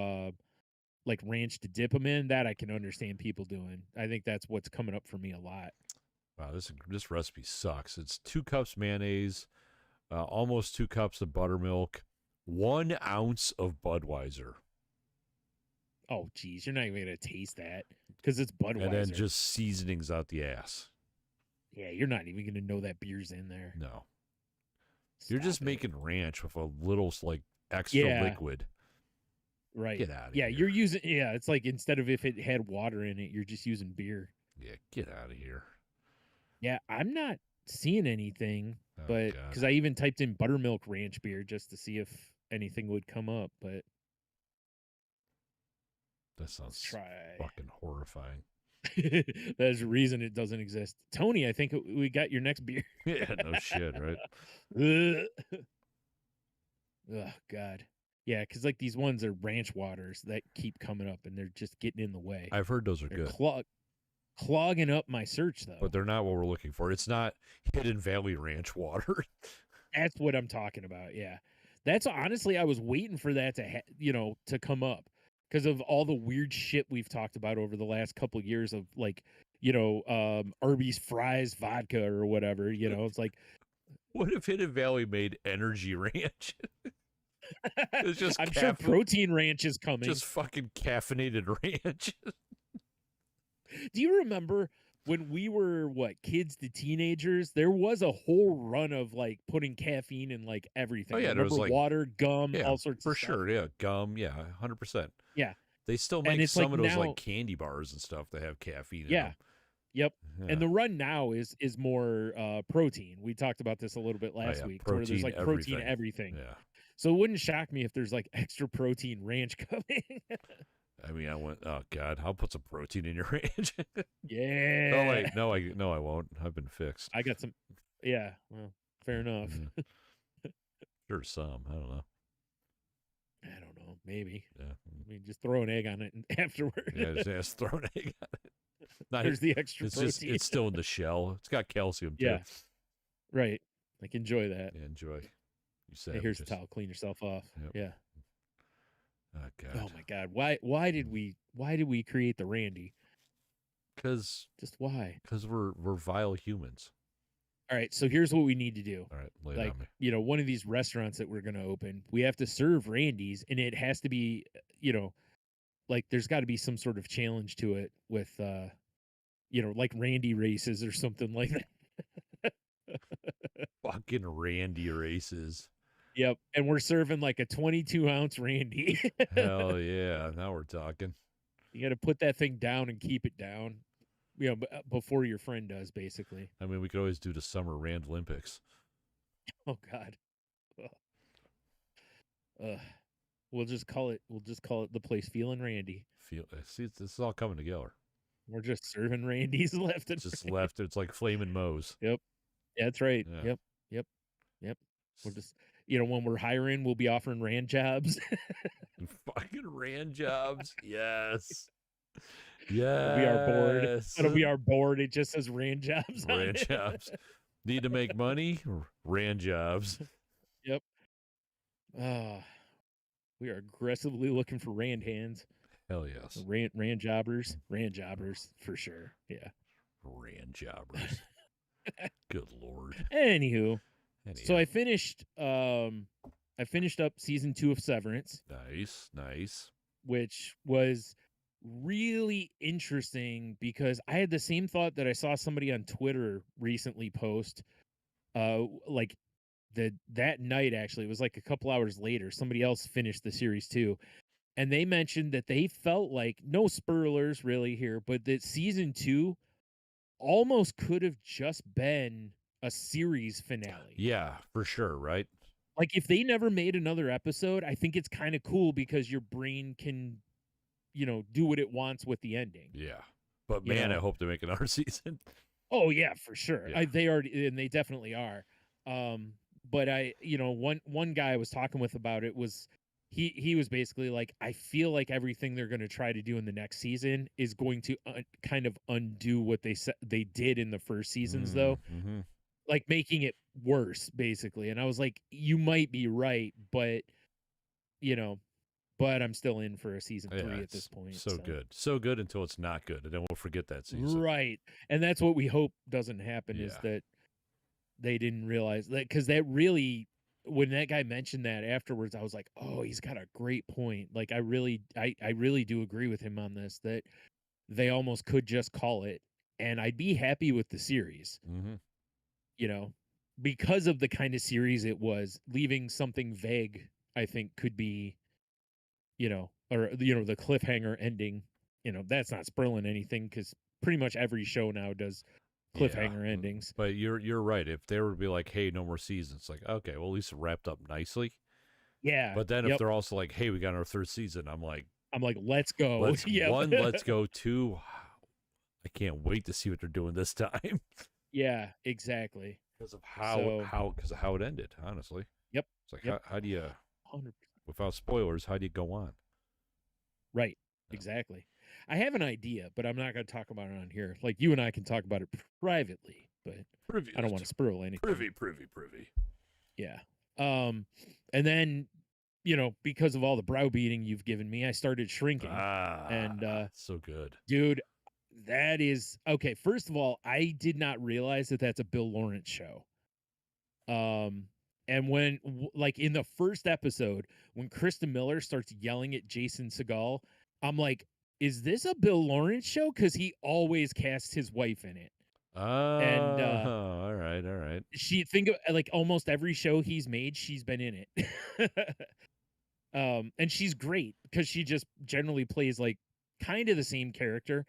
[SPEAKER 1] ranch to dip them in, that I can understand people doing. I think that's what's coming up for me a lot.
[SPEAKER 2] Wow, this recipe sucks. It's 2 cups mayonnaise, almost 2 cups of buttermilk, 1 ounce of Budweiser.
[SPEAKER 1] Oh, geez, you're not even going to taste that because it's Budweiser.
[SPEAKER 2] And then just seasonings out the ass.
[SPEAKER 1] Yeah, you're not even going to know that beer's in there.
[SPEAKER 2] No. You're just making ranch with a little, extra liquid.
[SPEAKER 1] Right.
[SPEAKER 2] Get out of
[SPEAKER 1] here.
[SPEAKER 2] Yeah,
[SPEAKER 1] you're using, it's like instead of if it had water in it, you're just using beer.
[SPEAKER 2] Yeah, get out of here.
[SPEAKER 1] Yeah, I'm not seeing anything, but because I even typed in buttermilk ranch beer just to see if anything would come up, but
[SPEAKER 2] that sounds fucking horrifying.
[SPEAKER 1] There's a reason it doesn't exist. Tony, I think we got your next beer.
[SPEAKER 2] Yeah, no shit, right?
[SPEAKER 1] Oh, God. Yeah, because these ones are ranch waters that keep coming up, and they're just getting in the way.
[SPEAKER 2] I've heard those are good.
[SPEAKER 1] Clogging up my search, though.
[SPEAKER 2] But they're not what we're looking for. It's not Hidden Valley Ranch water.
[SPEAKER 1] That's what I'm talking about, yeah. That's honestly, I was waiting for that to come up because of all the weird shit we've talked about over the last couple of years of Arby's fries vodka or whatever. It's like,
[SPEAKER 2] what if Hidden Valley made Energy Ranch? It's just
[SPEAKER 1] I'm sure Protein Ranch is coming.
[SPEAKER 2] Just fucking caffeinated ranch.
[SPEAKER 1] Do you remember when we were kids to teenagers? There was a whole run of putting caffeine in everything.
[SPEAKER 2] Oh yeah,
[SPEAKER 1] there was water, gum,
[SPEAKER 2] yeah,
[SPEAKER 1] all sorts of stuff.
[SPEAKER 2] For sure, yeah, gum, yeah, 100%.
[SPEAKER 1] Yeah,
[SPEAKER 2] they still make some of those candy bars and stuff that have caffeine. In them.
[SPEAKER 1] Yep. Yeah. And the run now is more protein. We talked about this a little bit last week.
[SPEAKER 2] Protein,
[SPEAKER 1] where there's protein everything.
[SPEAKER 2] Yeah.
[SPEAKER 1] So it wouldn't shock me if there's like extra protein ranch coming.
[SPEAKER 2] I mean, I went. Oh God, I'll put some protein in your ranch. Oh
[SPEAKER 1] Yeah.
[SPEAKER 2] wait, no, I won't. I've been fixed.
[SPEAKER 1] I got some. Yeah. Well, fair enough.
[SPEAKER 2] Yeah. Sure, some. I don't know.
[SPEAKER 1] I don't know. Maybe.
[SPEAKER 2] Yeah.
[SPEAKER 1] I mean, just throw an egg on it afterward.
[SPEAKER 2] Yeah, just throw an egg on it. Not,
[SPEAKER 1] There's the extra
[SPEAKER 2] it's
[SPEAKER 1] protein.
[SPEAKER 2] just it's still in the shell. It's got calcium too.
[SPEAKER 1] Yeah. Right. Like enjoy that.
[SPEAKER 2] Yeah, enjoy. You
[SPEAKER 1] Hey, here's the
[SPEAKER 2] savages.
[SPEAKER 1] towel. Clean yourself off.
[SPEAKER 2] Yep.
[SPEAKER 1] Yeah.
[SPEAKER 2] Oh God.
[SPEAKER 1] Oh my God. Why did we create the Randy?
[SPEAKER 2] Because
[SPEAKER 1] why?
[SPEAKER 2] Because we're vile humans.
[SPEAKER 1] All right. So here's what we need to do.
[SPEAKER 2] All right, lay it on me.
[SPEAKER 1] You know, one of these restaurants that we're gonna open, we have to serve Randy's, and it has to be, you know, like there's got to be some sort of challenge to it with, you know, like Randy races or something like that.
[SPEAKER 2] Fucking Randy races.
[SPEAKER 1] Yep. And we're serving like a 22-ounce Randy.
[SPEAKER 2] Hell yeah. Now we're talking.
[SPEAKER 1] You got to put that thing down and keep it down, you know, before your friend does, basically.
[SPEAKER 2] I mean, we could always do the summer Rand Olympics.
[SPEAKER 1] Oh God. We'll just call it the place feeling Randy.
[SPEAKER 2] See, this is all coming together.
[SPEAKER 1] We're just serving Randy's left and
[SPEAKER 2] Just
[SPEAKER 1] right.
[SPEAKER 2] left. It's like Flamin' Moe's.
[SPEAKER 1] Yep. Yeah, that's right.
[SPEAKER 2] Yeah.
[SPEAKER 1] Yep. We're just, you know, when we're hiring, we'll be offering Rand jobs.
[SPEAKER 2] Fucking Rand jobs. Yes.
[SPEAKER 1] It'll be our board.
[SPEAKER 2] Yes.
[SPEAKER 1] It'll be our board. It just says Rand jobs.
[SPEAKER 2] Rand jobs. Need to make money? Rand jobs.
[SPEAKER 1] Yep. We are aggressively looking for Rand hands.
[SPEAKER 2] Hell yes.
[SPEAKER 1] Rand jobbers. Rand jobbers for sure. Yeah.
[SPEAKER 2] Rand jobbers. Good Lord.
[SPEAKER 1] Anywho. So I finished up season 2 of Severance.
[SPEAKER 2] Nice.
[SPEAKER 1] Which was really interesting because I had the same thought that I saw somebody on Twitter recently post. Like that night, actually, it was like a couple hours later, somebody else finished the series too. And they mentioned that they felt like, no spoilers really here, but that season 2 almost could have just been a series finale.
[SPEAKER 2] Yeah, for sure, right?
[SPEAKER 1] Like if they never made another episode, I think it's kind of cool because your brain can, you know, do what it wants with the ending.
[SPEAKER 2] Yeah. But man, I hope they make another season.
[SPEAKER 1] Oh yeah, for sure.
[SPEAKER 2] Yeah.
[SPEAKER 1] They definitely are. But one guy I was talking with about it was he was basically like, I feel like everything they're going to try to do in the next season is going to kind of undo what they did in the first seasons, though.
[SPEAKER 2] Mm-hmm.
[SPEAKER 1] Like making it worse, basically. And I was like, you might be right, but but I'm still in for a season 3 at this point.
[SPEAKER 2] So good until it's not good, and then we'll forget that season.
[SPEAKER 1] Right, and that's what we hope doesn't happen. Is that they didn't realize that, because that really, when that guy mentioned that afterwards, I was like, oh, he's got a great point. Like I really do agree with him on this, that they almost could just call it, and I'd be happy with the series.
[SPEAKER 2] Mm-hmm.
[SPEAKER 1] You know, because of the kind of series it was. Leaving something vague, I think, could be, or the cliffhanger ending. That's not spoiling anything because pretty much every show now does cliffhanger endings.
[SPEAKER 2] But you're right. If they were to be like, hey, no more seasons, like, okay, well, at least it wrapped up nicely.
[SPEAKER 1] Yeah.
[SPEAKER 2] But then if they're also like, hey, we got our third season, I'm like,
[SPEAKER 1] let's go.
[SPEAKER 2] Let's go. 2, I can't wait to see what they're doing this time.
[SPEAKER 1] Yeah, exactly.
[SPEAKER 2] Because of how it ended, honestly.
[SPEAKER 1] Yep.
[SPEAKER 2] It's like, how do you,
[SPEAKER 1] 100%.
[SPEAKER 2] without spoilers, how do you go on?
[SPEAKER 1] Right. Yeah. Exactly. I have an idea, but I'm not going to talk about it on here. Like, you and I can talk about it privately, but I don't want to spoil anything.
[SPEAKER 2] Privy.
[SPEAKER 1] Yeah. And then, because of all the browbeating you've given me, I started shrinking. And
[SPEAKER 2] so good.
[SPEAKER 1] Dude, that is okay. First of all, I did not realize that that's a Bill Lawrence show. And when, like, in the first episode, when Kristen Miller starts yelling at Jason Segel, I'm like, is this a Bill Lawrence show? Because he always casts his wife in it.
[SPEAKER 2] And all right.
[SPEAKER 1] Think of, like, almost every show he's made, she's been in it. And she's great because she just generally plays like kind of the same character.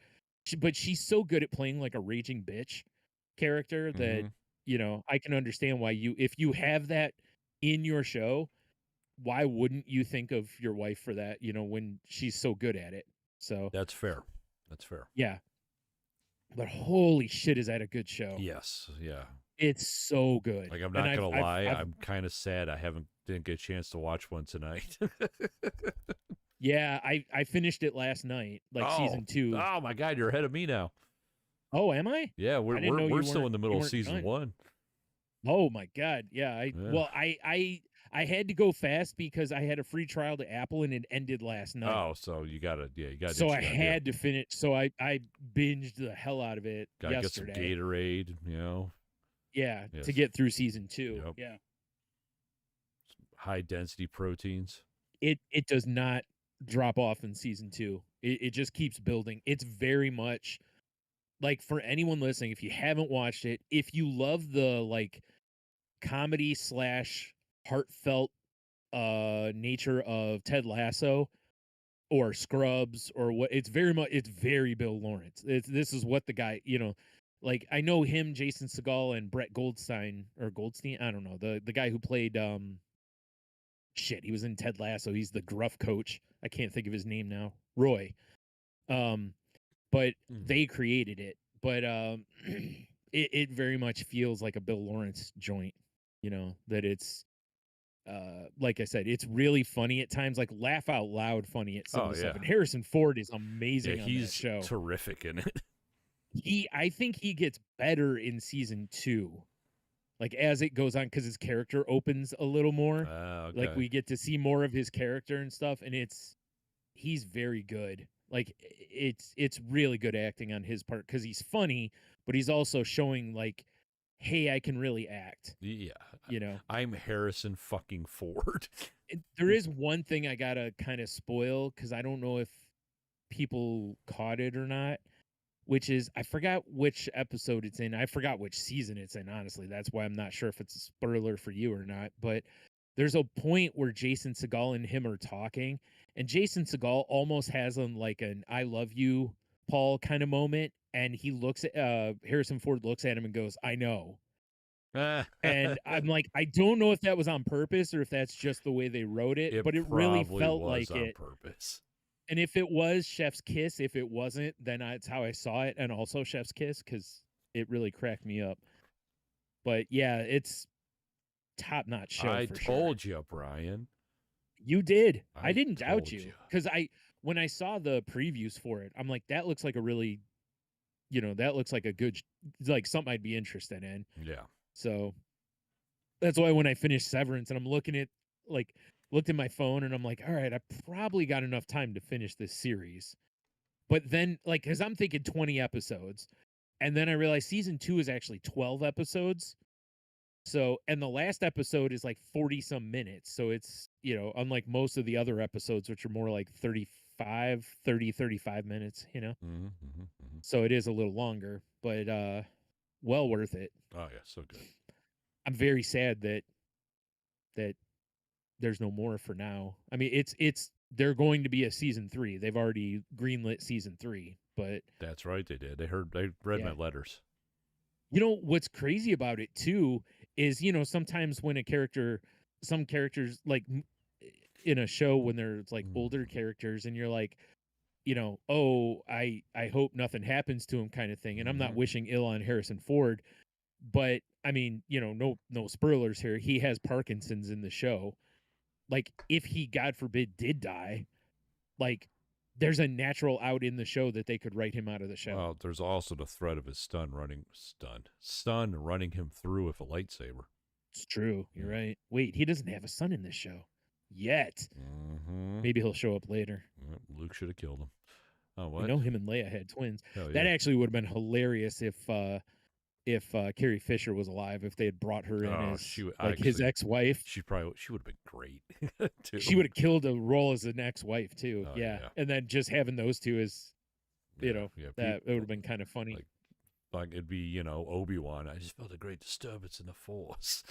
[SPEAKER 1] But she's so good at playing like a raging bitch character that, I can understand why if you have that in your show, why wouldn't you think of your wife for that, when she's so good at it? So
[SPEAKER 2] That's fair. That's fair.
[SPEAKER 1] yeah. But holy shit, is that a good show?
[SPEAKER 2] Yes. Yeah.
[SPEAKER 1] It's so good.
[SPEAKER 2] Like, I'm
[SPEAKER 1] And
[SPEAKER 2] not gonna lie,
[SPEAKER 1] I've
[SPEAKER 2] I'm kind of sad I didn't get a chance to watch one tonight.
[SPEAKER 1] yeah, I finished it last night, like
[SPEAKER 2] Oh,
[SPEAKER 1] season 2.
[SPEAKER 2] oh my God, you're ahead of me now.
[SPEAKER 1] Oh, am I?
[SPEAKER 2] Yeah,
[SPEAKER 1] I didn't know
[SPEAKER 2] we're still in the
[SPEAKER 1] you
[SPEAKER 2] middle of
[SPEAKER 1] weren't
[SPEAKER 2] season
[SPEAKER 1] done.
[SPEAKER 2] 1.
[SPEAKER 1] Oh my God. Yeah,
[SPEAKER 2] Yeah.
[SPEAKER 1] well, I had to go fast because I had a free trial to Apple and it ended last night.
[SPEAKER 2] Oh, so you gotta do what
[SPEAKER 1] So
[SPEAKER 2] you
[SPEAKER 1] I
[SPEAKER 2] gotta do.
[SPEAKER 1] had to finish. So I binged the hell out of it
[SPEAKER 2] Gotta get some
[SPEAKER 1] yesterday.
[SPEAKER 2] Gatorade,
[SPEAKER 1] Yeah,
[SPEAKER 2] Yes.
[SPEAKER 1] to get through season 2.
[SPEAKER 2] Yep.
[SPEAKER 1] Yeah.
[SPEAKER 2] High density proteins.
[SPEAKER 1] It does not drop off in season 2. It just keeps building. It's very much like, for anyone listening, if you haven't watched it, if you love the like comedy slash heartfelt nature of Ted Lasso or Scrubs or what, it's very Bill Lawrence. This is what the guy, like, I know him, Jason Segel, and Brett Goldstein, I don't know, the guy who played shit, he was in Ted Lasso. He's the gruff coach. I can't think of his name now. Roy. But they created it. But it very much feels like a Bill Lawrence joint, that it's like I said, it's really funny at times, like laugh out loud funny at some of the stuff. And Harrison Ford is amazing on that show.
[SPEAKER 2] He's terrific in it.
[SPEAKER 1] I think he gets better in season 2. Like as it goes on, because his character opens a little more.
[SPEAKER 2] Okay.
[SPEAKER 1] Like we get to see more of his character and stuff, and he's very good. Like it's really good acting on his part because he's funny, but he's also showing like, hey, I can really act.
[SPEAKER 2] Yeah.
[SPEAKER 1] You know,
[SPEAKER 2] I'm Harrison fucking Ford.
[SPEAKER 1] There is one thing I gotta kind of spoil because I don't know if people caught it or not, which is I forgot which episode it's in. I forgot which season it's in, honestly. That's why I'm not sure if it's a spoiler for you or not. But there's a point where Jason Segel and him are talking, and Jason Segel almost has like an I love you, Paul kind of moment. And he looks at Harrison Ford looks at him and goes, I know. And I'm like, I don't know if that was on purpose or if that's just the way they wrote it, but it really felt like
[SPEAKER 2] on
[SPEAKER 1] it.
[SPEAKER 2] Purpose.
[SPEAKER 1] And if it was Chef's Kiss, if it wasn't, then that's how I saw it. And also Chef's Kiss, because it really cracked me up. But yeah, it's top-notch show.
[SPEAKER 2] I
[SPEAKER 1] for
[SPEAKER 2] told
[SPEAKER 1] sure.
[SPEAKER 2] you, Brian.
[SPEAKER 1] You did. I didn't doubt
[SPEAKER 2] you.
[SPEAKER 1] Because when I saw the previews for it, I'm like, that looks like a really, that looks like a good, like something I'd be interested in.
[SPEAKER 2] Yeah.
[SPEAKER 1] So that's why when I finished Severance and I'm looked at my phone and I'm like, all right, I probably got enough time to finish this series. But then, like, because I'm thinking 20 episodes. And then I realized season 2 is actually 12 episodes. So, and the last episode is like 40 some minutes. So it's, unlike most of the other episodes, which are more like 35 minutes, So it is a little longer, but well worth it.
[SPEAKER 2] Oh, yeah, so good.
[SPEAKER 1] I'm very sad that there's no more for now. I mean, they're going to be a season 3. They've already greenlit season 3, but
[SPEAKER 2] that's right, they did. They read my letters.
[SPEAKER 1] What's crazy about it too is, sometimes when some characters like in a show when there's like older characters and you're like, oh, I hope nothing happens to him kind of thing. And I'm not wishing ill on Harrison Ford, but I mean, no spoilers here. He has Parkinson's in the show. Like, if he, God forbid, did die, like, there's a natural out in the show that they could write him out of the show.
[SPEAKER 2] Well, there's also the threat of his son running him through with a lightsaber.
[SPEAKER 1] It's true. You're right. Wait, he doesn't have a son in this show yet.
[SPEAKER 2] Mm-hmm.
[SPEAKER 1] Maybe he'll show up later.
[SPEAKER 2] Luke should have killed him. Oh, what?
[SPEAKER 1] I know him and Leia had twins.
[SPEAKER 2] Hell yeah.
[SPEAKER 1] That actually would have been hilarious if Carrie Fisher was alive, if they had brought her in as his ex-wife.
[SPEAKER 2] She would have been great. Too.
[SPEAKER 1] She would have killed a role as an ex-wife too.
[SPEAKER 2] Oh,
[SPEAKER 1] yeah. And then just having those two as, that it would have been kind of funny.
[SPEAKER 2] Like it'd be, Obi-Wan. I just felt a great disturbance in the Force.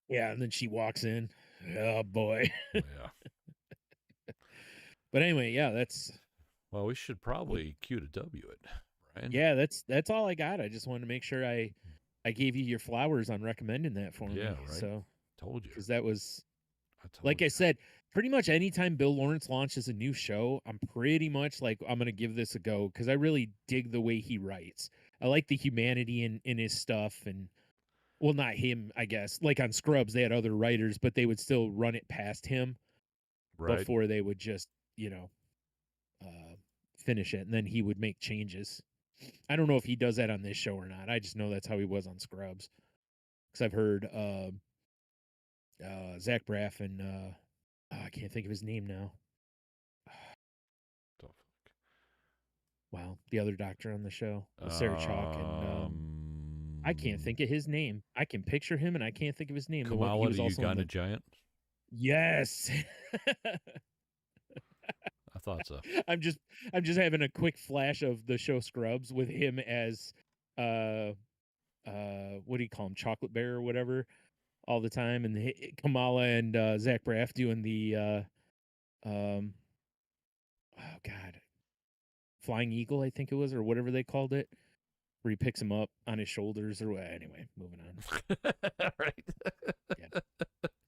[SPEAKER 1] Yeah, and then she walks in. Oh boy.
[SPEAKER 2] Yeah.
[SPEAKER 1] But anyway, yeah, that's.
[SPEAKER 2] Well, we should probably QoftheW it. Brian.
[SPEAKER 1] Yeah, that's all I got. I just wanted to make sure I gave you your flowers on recommending that for me.
[SPEAKER 2] Yeah, right.
[SPEAKER 1] So
[SPEAKER 2] Told you.
[SPEAKER 1] Because that was Like I said, pretty much anytime Bill Lawrence launches a new show, I'm pretty much like, I'm going to give this a go because I really dig the way he writes. I like the humanity in his stuff. And, well, not him, I guess. Like on Scrubs, they had other writers, but they would still run it past him before they would just, finish it. And then he would make changes. I don't know if he does that on this show or not. I just know that's how he was on Scrubs. Because I've heard Zach Braff and I can't think of his name now. Wow, the other doctor on the show, Sarah Chalk, and I can't think of his name. I can picture him, and I can't think of his name.
[SPEAKER 2] Kamala the Uganda Giant.
[SPEAKER 1] Yes.
[SPEAKER 2] I thought so.
[SPEAKER 1] I'm just having a quick flash of the show Scrubs with him as what do you call him, Chocolate Bear or whatever, all the time, and Kamala and Zach Braff doing the oh god, Flying Eagle, I think it was, or whatever they called it, where he picks him up on his shoulders or anyway, moving on.
[SPEAKER 2] Right.
[SPEAKER 1] Yeah.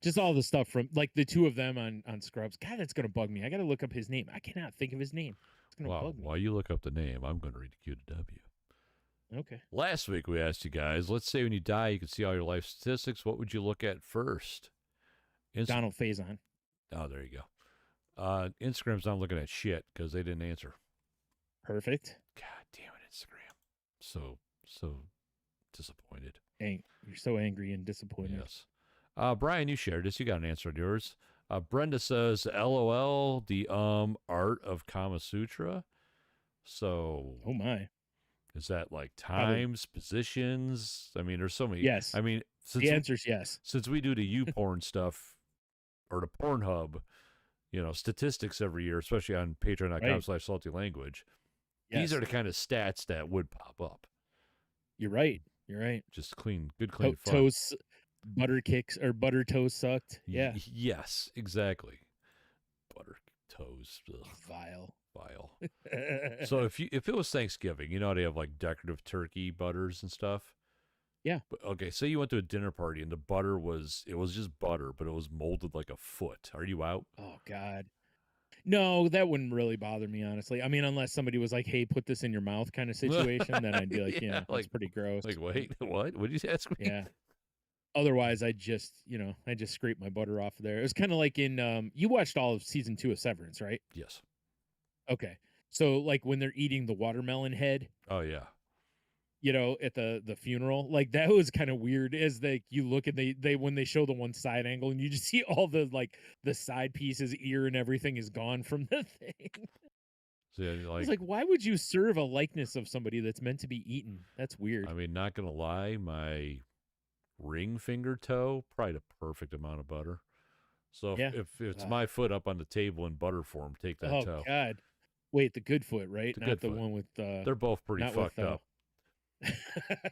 [SPEAKER 1] Just all the stuff from like the two of them on Scrubs. God, that's gonna bug me. I gotta look up his name. I cannot think of his name. It's gonna bug me.
[SPEAKER 2] While you look up the name, I'm gonna read the QoftheW.
[SPEAKER 1] Okay.
[SPEAKER 2] Last week we asked you guys, let's say when you die you can see all your life statistics, what would you look at first?
[SPEAKER 1] Donald Faison.
[SPEAKER 2] Oh, there you go. Instagram's not looking at shit because they didn't answer.
[SPEAKER 1] Perfect.
[SPEAKER 2] God damn it, Instagram. So disappointed.
[SPEAKER 1] You're so angry and disappointed.
[SPEAKER 2] Yes. Brian, you shared this. You got an answer on yours. Brenda says, LOL, the art of Kama Sutra. So,
[SPEAKER 1] oh my.
[SPEAKER 2] Is that like times, positions? I mean, there's so many.
[SPEAKER 1] Yes.
[SPEAKER 2] I mean,
[SPEAKER 1] the answer's yes.
[SPEAKER 2] Since we do the YouPorn stuff or the Pornhub, statistics every year, especially on patreon.com/saltylanguage. Yes. These are the kind of stats that would pop up.
[SPEAKER 1] You're right.
[SPEAKER 2] Just clean fun.
[SPEAKER 1] Toes, butter kicks or butter toes sucked. Yeah.
[SPEAKER 2] Yes, exactly. Butter toes. Ugh.
[SPEAKER 1] Vile.
[SPEAKER 2] So if it was Thanksgiving, they have like decorative turkey butters and stuff.
[SPEAKER 1] Yeah.
[SPEAKER 2] But, okay, say you went to a dinner party and the butter was just butter, but it was molded like a foot. Are you out?
[SPEAKER 1] Oh God. No, that wouldn't really bother me, honestly. I mean, unless somebody was like, "Hey, put this in your mouth," kind of situation, then I'd be like, "Yeah, that's pretty gross."
[SPEAKER 2] Like, wait, what? What did you ask me?
[SPEAKER 1] Yeah. Otherwise, I just scrape my butter off of there. It was kind of like in you watched all of season 2 of Severance, right?
[SPEAKER 2] Yes.
[SPEAKER 1] Okay. So like when they're eating the watermelon head.
[SPEAKER 2] Oh yeah.
[SPEAKER 1] At the funeral, like that was kind of weird as you look and they when they show the one side angle and you just see all the the side pieces, ear and everything is gone from the thing.
[SPEAKER 2] So yeah,
[SPEAKER 1] I was like, why would you serve a likeness of somebody that's meant to be eaten? That's weird.
[SPEAKER 2] I mean, not gonna lie, my ring finger toe, probably the perfect amount of butter. So if it's my foot up on the table in butter form, take that toe.
[SPEAKER 1] Oh God. Wait, the good foot, right? Not the one with
[SPEAKER 2] they're both pretty fucked up.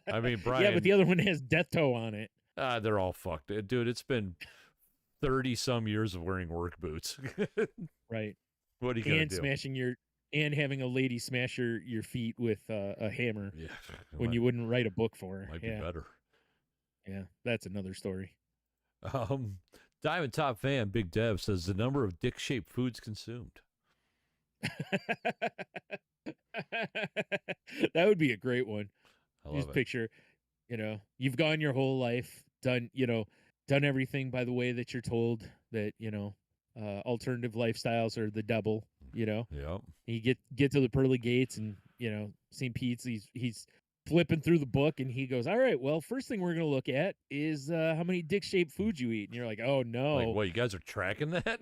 [SPEAKER 2] I mean, Brian.
[SPEAKER 1] Yeah, but the other one has death toe on it.
[SPEAKER 2] They're all fucked. Dude, it's been 30-some years of wearing work boots.
[SPEAKER 1] Right.
[SPEAKER 2] What are you going to do?
[SPEAKER 1] And having a lady smash your feet with a hammer when you wouldn't write a book for her.
[SPEAKER 2] Might be better.
[SPEAKER 1] Yeah, that's another story.
[SPEAKER 2] Diamond Top Fan, Big Dev, says the number of dick-shaped foods consumed.
[SPEAKER 1] That would be a great one.
[SPEAKER 2] Just
[SPEAKER 1] picture, you've gone your whole life, done everything by the way that you're told that, alternative lifestyles are the devil,
[SPEAKER 2] Yep.
[SPEAKER 1] You get to the pearly gates and, St. Pete's, he's flipping through the book and he goes, all right, well, first thing we're going to look at is how many dick-shaped foods you eat. And you're like, oh no.
[SPEAKER 2] Like, what, you guys are tracking that?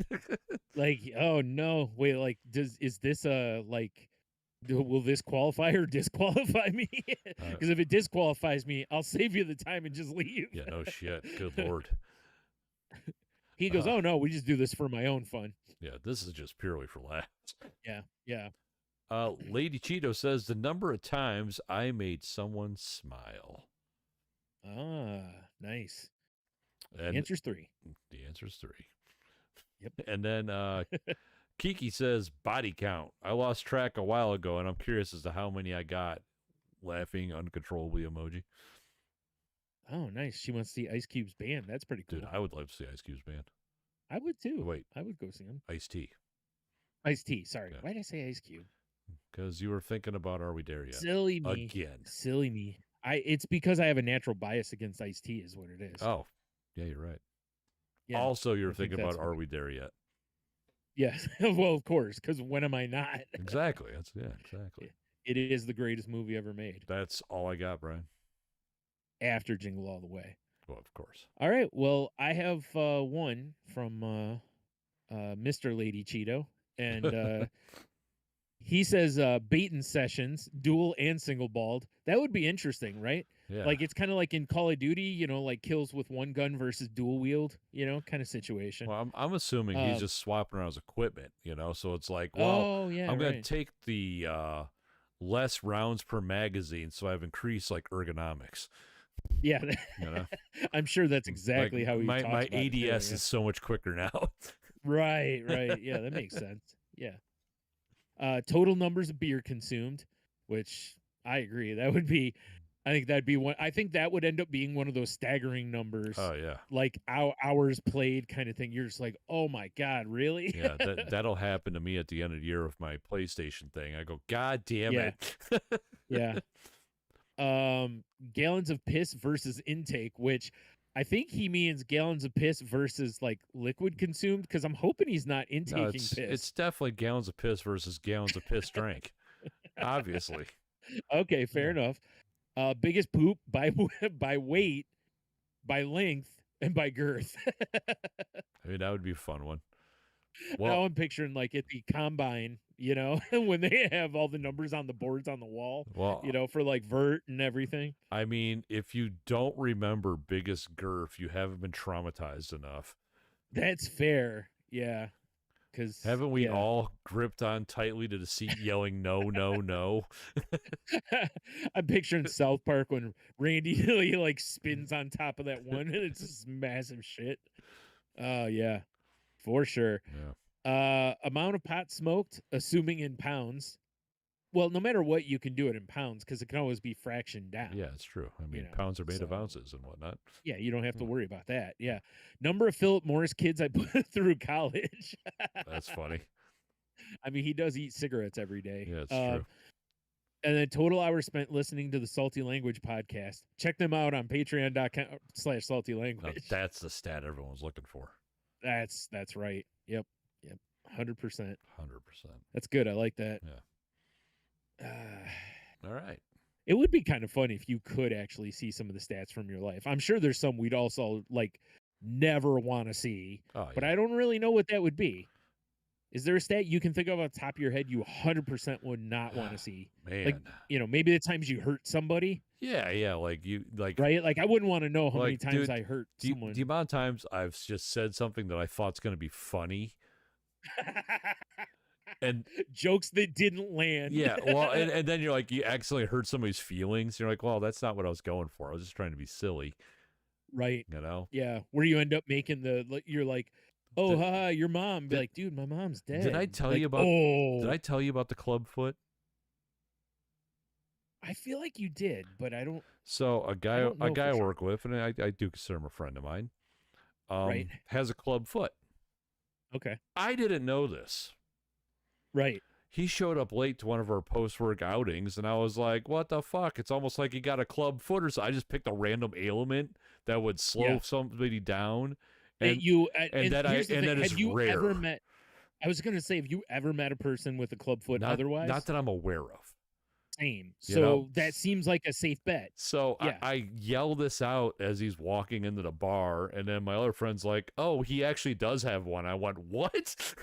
[SPEAKER 1] Like, oh no. Wait, like, is this will this qualify or disqualify me? Because if it disqualifies me, I'll save you the time and just leave.
[SPEAKER 2] Yeah, no shit. Good Lord.
[SPEAKER 1] He goes, oh, no, we just do this for my own fun.
[SPEAKER 2] Yeah, this is just purely for laughs.
[SPEAKER 1] Yeah.
[SPEAKER 2] Lady Cheeto says the number of times I made someone smile.
[SPEAKER 1] Nice.
[SPEAKER 2] And
[SPEAKER 1] the answer's 3.
[SPEAKER 2] The answer's 3.
[SPEAKER 1] Yep.
[SPEAKER 2] And then Kiki says body count. I lost track a while ago, and I'm curious as to how many I got. Laughing uncontrollably emoji.
[SPEAKER 1] Oh, nice. She wants to see Ice Cube's band. That's pretty cool.
[SPEAKER 2] Dude, I would love to see Ice Cube's band.
[SPEAKER 1] I would too.
[SPEAKER 2] Wait,
[SPEAKER 1] I would go see him.
[SPEAKER 2] Ice-T.
[SPEAKER 1] Ice-T, sorry.
[SPEAKER 2] Yeah.
[SPEAKER 1] Why did I say Ice Cube?
[SPEAKER 2] Because you were thinking about Are We There Yet?
[SPEAKER 1] Silly me.
[SPEAKER 2] Again.
[SPEAKER 1] Silly me. It's because I have a natural bias against Ice-T is what it is.
[SPEAKER 2] Oh, yeah, you're right.
[SPEAKER 1] Yeah,
[SPEAKER 2] also, you're thinking about Are We There Yet?
[SPEAKER 1] Yes. Well, of course, because when am I not?
[SPEAKER 2] Exactly. Exactly.
[SPEAKER 1] It is the greatest movie ever made.
[SPEAKER 2] That's all I got, Brian.
[SPEAKER 1] After Jingle All the Way.
[SPEAKER 2] Well, of course.
[SPEAKER 1] All right. Well, I have one from Mr. Lady Cheeto. And he says baiting sessions, dual and single balled. That would be interesting, right?
[SPEAKER 2] Yeah.
[SPEAKER 1] Like it's kind of like in Call of Duty, like kills with one gun versus dual wield, kind of situation.
[SPEAKER 2] Well, I'm assuming he's just swapping around his equipment, so it's like,
[SPEAKER 1] well, yeah,
[SPEAKER 2] I'm going to take the less rounds per magazine, so I've increased like ergonomics.
[SPEAKER 1] Yeah, I'm sure that's exactly how he talks
[SPEAKER 2] my
[SPEAKER 1] about it too,
[SPEAKER 2] ADS is so much quicker now.
[SPEAKER 1] Right. Yeah, that makes sense. Yeah. Total numbers of beer consumed, which I agree. That would be, I think that'd be one. I think that would end up being one of those staggering numbers.
[SPEAKER 2] Oh yeah,
[SPEAKER 1] like hours played kind of thing. You're just like, oh my god, really?
[SPEAKER 2] Yeah, that'll happen to me at the end of the year with my PlayStation thing. I go, God damn it.
[SPEAKER 1] Yeah. Gallons of piss versus intake, which I think he means gallons of piss versus like liquid consumed, because I'm hoping he's not intaking piss.
[SPEAKER 2] It's definitely gallons of piss versus gallons of piss drank. Obviously.
[SPEAKER 1] Okay, fair enough. Biggest poop by weight, by length, and by girth.
[SPEAKER 2] I mean, that would be a fun one. Well,
[SPEAKER 1] now I'm picturing like at the combine, when they have all the numbers on the boards on the wall, for like vert and everything.
[SPEAKER 2] I mean, if you don't remember biggest girth, you haven't been traumatized enough.
[SPEAKER 1] That's fair. Yeah. Because
[SPEAKER 2] haven't we all gripped on tightly to the seat yelling, no, no, no?
[SPEAKER 1] I'm picturing South Park when Randy he like spins on top of that one and it's this massive shit. Oh, yeah. For sure.
[SPEAKER 2] Yeah.
[SPEAKER 1] Amount of pot smoked, assuming in pounds. Well, no matter what, you can do it in pounds because it can always be fractioned down.
[SPEAKER 2] Yeah, it's true. I mean, pounds are made of ounces and whatnot.
[SPEAKER 1] Yeah, you don't have to worry about that. Yeah. Number of Philip Morris kids I put through college.
[SPEAKER 2] That's funny.
[SPEAKER 1] I mean, he does eat cigarettes every day.
[SPEAKER 2] Yeah, it's true.
[SPEAKER 1] And then total hours spent listening to the Salty Language podcast. Check them out on patreon.com/saltylanguage.
[SPEAKER 2] Now, that's the stat everyone's looking for.
[SPEAKER 1] That's right. Yep. 100%.
[SPEAKER 2] 100%.
[SPEAKER 1] That's good. I like that.
[SPEAKER 2] Yeah. All right.
[SPEAKER 1] It would be kind of fun if you could actually see some of the stats from your life. I'm sure there's some we'd also like never want to see, but I don't really know what that would be. Is there a stat you can think of off the top of your head you 100% would not want to see?
[SPEAKER 2] Man.
[SPEAKER 1] Like, maybe the times you hurt somebody.
[SPEAKER 2] Yeah, like
[SPEAKER 1] right? Like I wouldn't want to know how many times
[SPEAKER 2] dude,
[SPEAKER 1] I hurt someone.
[SPEAKER 2] The amount of times I've just said something that I thought's going to be funny. And
[SPEAKER 1] jokes that didn't land.
[SPEAKER 2] Yeah, well, and then you're like, you accidentally hurt somebody's feelings. You're like, well, that's not what I was going for. I was just trying to be silly.
[SPEAKER 1] Right.
[SPEAKER 2] Yeah,
[SPEAKER 1] where you end up making you're like, oh, haha, your mom. Be like, dude, my mom's dead.
[SPEAKER 2] Did I tell you about? Did I tell you about the club foot?
[SPEAKER 1] I feel like you did, but I don't.
[SPEAKER 2] So a guy I work with, and I do consider him a friend of mine,
[SPEAKER 1] right,
[SPEAKER 2] has a club foot.
[SPEAKER 1] Okay.
[SPEAKER 2] I didn't know this.
[SPEAKER 1] Right.
[SPEAKER 2] He showed up late to one of our post-work outings, and I was like, what the fuck? It's almost like he got a club foot or so. I just picked a random ailment that would slow somebody down. And that is rare.
[SPEAKER 1] Ever met, I was going to say, have you ever met a person with a club foot otherwise?
[SPEAKER 2] Not that I'm aware of.
[SPEAKER 1] Same. So that seems like a safe bet.
[SPEAKER 2] So I yell this out as he's walking into the bar, and then my other friend's like, oh, he actually does have one. I went, what?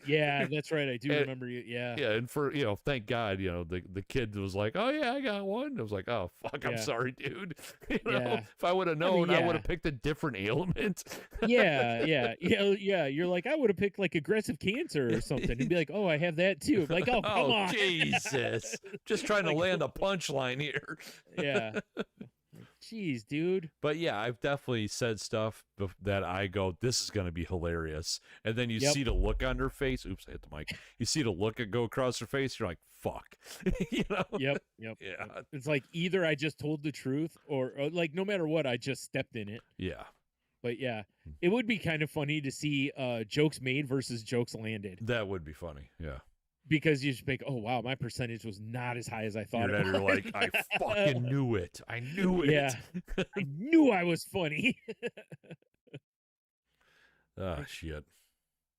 [SPEAKER 1] Yeah, that's right. I do remember you. Yeah.
[SPEAKER 2] Yeah, and for, thank God, the kid was like, oh, yeah, I got one. I was like, oh, fuck, I'm sorry, dude. If I would have known, I would have picked a different ailment.
[SPEAKER 1] Yeah. You're like, I would have picked like aggressive cancer or something. And be like, oh, I have that too. Like, oh, come on.
[SPEAKER 2] Jesus. Just trying to land a punchline here.
[SPEAKER 1] Yeah. Jeez, dude.
[SPEAKER 2] But yeah, I've definitely said stuff that I go, this is going to be hilarious. And then you see the look on her face. Oops, I hit the mic. You see the look go across her face. You're like, fuck.
[SPEAKER 1] Yep.
[SPEAKER 2] Yeah.
[SPEAKER 1] It's like either I just told the truth or like no matter what, I just stepped in it.
[SPEAKER 2] Yeah.
[SPEAKER 1] But yeah, it would be kind of funny to see jokes made versus jokes landed.
[SPEAKER 2] That would be funny. Yeah.
[SPEAKER 1] Because you just think, oh wow, my percentage was not as high as I thought it was.
[SPEAKER 2] You're like, I fucking knew it. I knew it.
[SPEAKER 1] Yeah. I knew I was funny.
[SPEAKER 2] Ah, shit.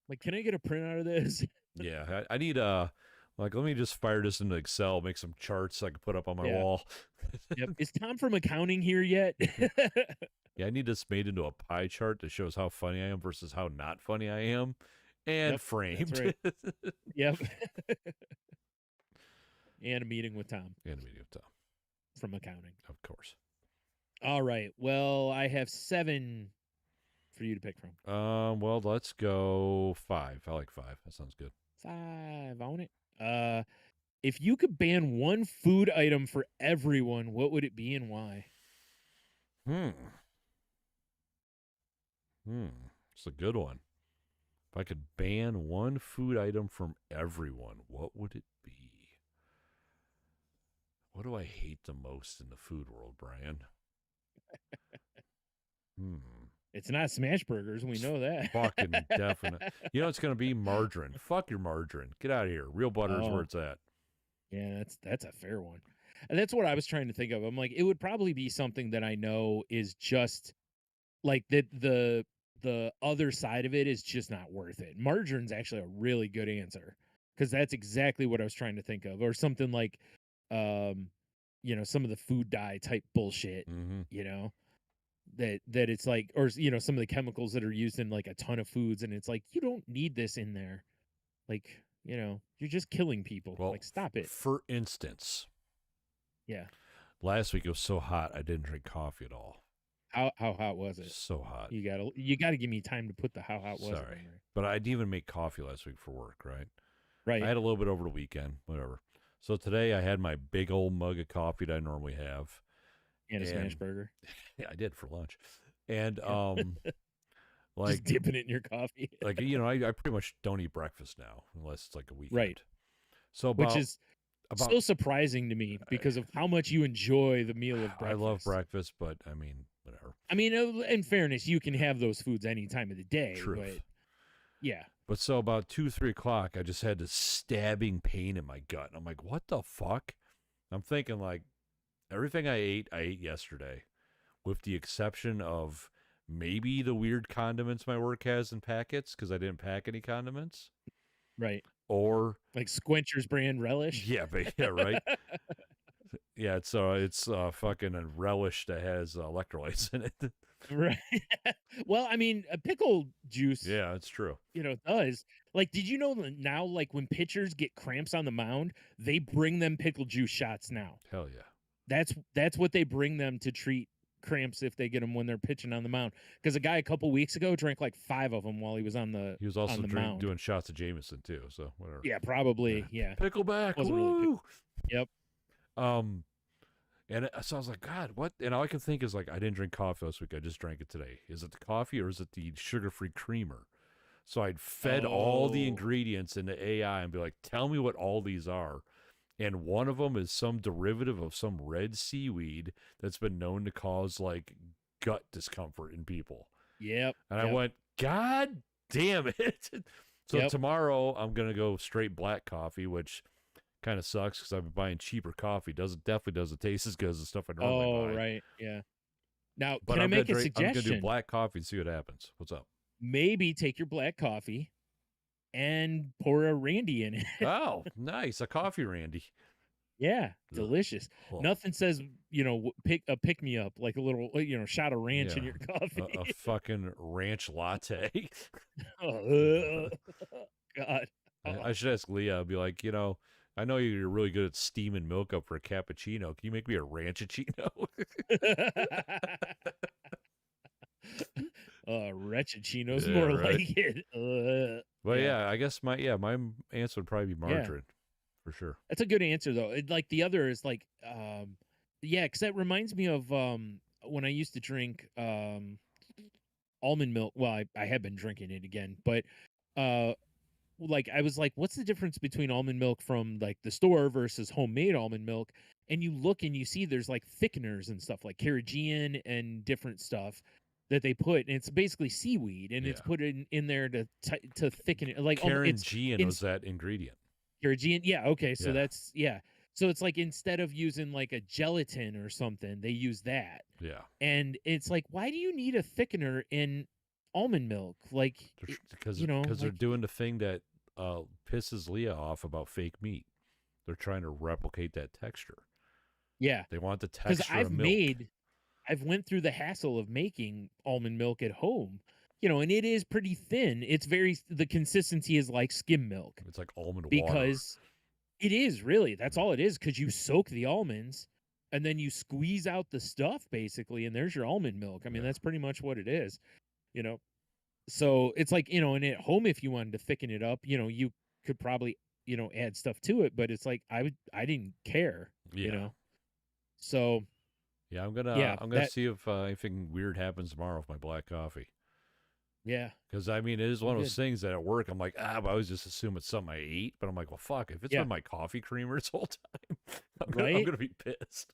[SPEAKER 1] Like, can I get a printout of this?
[SPEAKER 2] Yeah, I need like, let me just fire this into Excel, make some charts I can put up on my wall.
[SPEAKER 1] Yep. Is Tom from accounting here yet?
[SPEAKER 2] Yeah, I need this made into a pie chart that shows how funny I am versus how not funny I am, and framed.
[SPEAKER 1] That's right. Yep. And a meeting with Tom.
[SPEAKER 2] And a meeting with Tom.
[SPEAKER 1] From accounting.
[SPEAKER 2] Of course.
[SPEAKER 1] All right. Well, I have 7 for you to pick from.
[SPEAKER 2] Well, let's go 5. I like 5. That sounds good.
[SPEAKER 1] 5 on it. If you could ban one food item for everyone, what would it be and why?
[SPEAKER 2] It's a good one. If I could ban one food item from everyone, what would it be? What do I hate the most in the food world, Brian?
[SPEAKER 1] It's not smash burgers. We know that.
[SPEAKER 2] Fucking definite. You know it's going to be margarine. Fuck your margarine. Get out of here. Real butter is where it's at.
[SPEAKER 1] Yeah, that's a fair one. And that's what I was trying to think of. I'm like, it would probably be something that I know is just like the other side of it is just not worth it. Margarine's actually a really good answer because that's exactly what I was trying to think of. Or something like, you know, some of the food dye type bullshit, you know, that it's like, or, you know, some of the chemicals that are used in like a ton of foods. And it's like, you don't need this in there. Like, you know, you're just killing people.
[SPEAKER 2] Well,
[SPEAKER 1] like, stop it.
[SPEAKER 2] For instance.
[SPEAKER 1] Yeah.
[SPEAKER 2] Last week it was so hot I didn't drink coffee at all.
[SPEAKER 1] How hot was it?
[SPEAKER 2] So hot.
[SPEAKER 1] You gotta give me time to put the how hot was it in there.
[SPEAKER 2] But I didn't even make coffee last week for work, right?
[SPEAKER 1] Right.
[SPEAKER 2] I had a little bit over the weekend, whatever. So today I had my big old mug of coffee that I normally have.
[SPEAKER 1] And a smash burger.
[SPEAKER 2] Yeah, I did for lunch. And
[SPEAKER 1] like just dipping it in your coffee.
[SPEAKER 2] Like, you know, I pretty much don't eat breakfast now unless it's like a weekend.
[SPEAKER 1] Right.
[SPEAKER 2] So
[SPEAKER 1] which is so surprising to me because of how much you enjoy the meal of breakfast.
[SPEAKER 2] I love breakfast, but I mean, whatever.
[SPEAKER 1] I mean, in fairness, you can have those foods any time of the day.
[SPEAKER 2] True.
[SPEAKER 1] But yeah.
[SPEAKER 2] But so about 2-3 o'clock, I just had this stabbing pain in my gut. And I'm like, what the fuck? I'm thinking like everything I ate yesterday, with the exception of maybe the weird condiments my work has in packets because I didn't pack any condiments.
[SPEAKER 1] Right.
[SPEAKER 2] Or
[SPEAKER 1] like Squencher's brand relish.
[SPEAKER 2] Yeah, but yeah, right. Yeah, it's fucking a relish that has electrolytes in it.
[SPEAKER 1] Right. Well, I mean, a pickle juice.
[SPEAKER 2] Yeah, it's true.
[SPEAKER 1] You know, does. Like, did you know that now, like, when pitchers get cramps on the mound, they bring them pickle juice shots now?
[SPEAKER 2] Hell yeah.
[SPEAKER 1] That's what they bring them to treat cramps if they get them when they're pitching on the mound. Because a guy a couple weeks ago drank like 5 of them while he was on the
[SPEAKER 2] He was also
[SPEAKER 1] mound.
[SPEAKER 2] doing shots of Jameson too, so whatever.
[SPEAKER 1] Yeah, probably. Yeah.
[SPEAKER 2] Pickleback.
[SPEAKER 1] Wasn't
[SPEAKER 2] woo!
[SPEAKER 1] really yep.
[SPEAKER 2] And so I was like, God, what? And all I can think is like, I didn't drink coffee last week. I just drank it today. Is it the coffee or is it the sugar-free creamer? So I'd fed all the ingredients into AI and be like, tell me what all these are. And one of them is some derivative of some red seaweed that's been known to cause like gut discomfort in people.
[SPEAKER 1] Yep.
[SPEAKER 2] And I went, God damn it. So tomorrow I'm going to go straight black coffee, which kind of sucks because I've been buying cheaper coffee. Definitely doesn't taste as good as the stuff I normally buy.
[SPEAKER 1] Right. Yeah. Now, can I make a suggestion?
[SPEAKER 2] I'm going to do black coffee and see what happens. What's up?
[SPEAKER 1] Maybe take your black coffee and pour a Randy in it.
[SPEAKER 2] Oh, nice. A coffee Randy.
[SPEAKER 1] Yeah, delicious. Oh. Nothing says, you know, pick me up like a little, you know, shot of ranch in your coffee.
[SPEAKER 2] A fucking ranch latte.
[SPEAKER 1] God.
[SPEAKER 2] I should ask Leah. I'd be like, you know, I know you're really good at steaming milk up for a cappuccino. Can you make me a ranchachino?
[SPEAKER 1] Ranchachino's more like it.
[SPEAKER 2] Well, yeah, I guess my answer would probably be margarine. For sure.
[SPEAKER 1] That's a good answer though. Like the other is like because that reminds me of when I used to drink almond milk. Well, I had been drinking it again, but like I was like, what's the difference between almond milk from like the store versus homemade almond milk? And you look and you see there's like thickeners and stuff like carrageenan and different stuff. that they put, and it's basically seaweed, and it's
[SPEAKER 2] Yeah.
[SPEAKER 1] put in there to thicken it. Like it's
[SPEAKER 2] Carangian was that ingredient.
[SPEAKER 1] Carangian, yeah, okay, so
[SPEAKER 2] Yeah.
[SPEAKER 1] that's So it's like instead of using like a gelatin or something, they use that.
[SPEAKER 2] Yeah.
[SPEAKER 1] And it's like, why do you need a thickener in almond milk? Like,
[SPEAKER 2] Because they're doing the thing that pisses Leah off about fake meat. They're trying to replicate that texture.
[SPEAKER 1] Yeah.
[SPEAKER 2] They want the
[SPEAKER 1] Because
[SPEAKER 2] texture of milk.
[SPEAKER 1] I've went through the hassle of making almond milk at home, and it is pretty thin. It's the consistency is like skim milk.
[SPEAKER 2] It's like almond water.
[SPEAKER 1] Because it is really, that's all it is, because you soak the almonds and then you squeeze out the stuff basically, and there's your almond milk. I mean, that's pretty much what it is, So it's like, and at home, if you wanted to thicken it up, you could probably, add stuff to it, but it's like, I didn't care, So
[SPEAKER 2] yeah, I'm gonna see if anything weird happens tomorrow with my black coffee.
[SPEAKER 1] Yeah.
[SPEAKER 2] Because, I mean, it is one of those things that at work, I'm like, but I always just assume it's something I ate. But I'm like, well, fuck, if it's been my coffee creamer this whole time, I'm going to be pissed.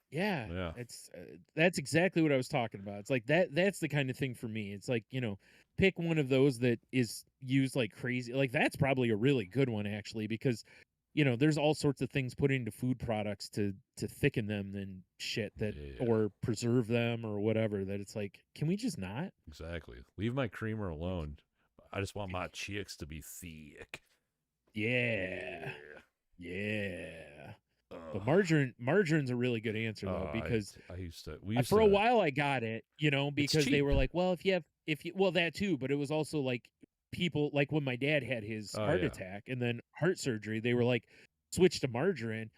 [SPEAKER 1] Yeah. Yeah. That's exactly what I was talking about. It's like that's the kind of thing for me. It's like, pick one of those that is used like crazy. Like, that's probably a really good one, actually, because there's all sorts of things put into food products to thicken them and shit or preserve them or whatever, that it's like, can we just not?
[SPEAKER 2] Exactly. Leave my creamer alone. I just want my chicks to be thick.
[SPEAKER 1] Yeah. But margarine's a really good answer though, because for a while I got it, because they were like, well, well, that too, but it was also like, people, like when my dad had his heart attack and then heart surgery, they were like, switch to margarine.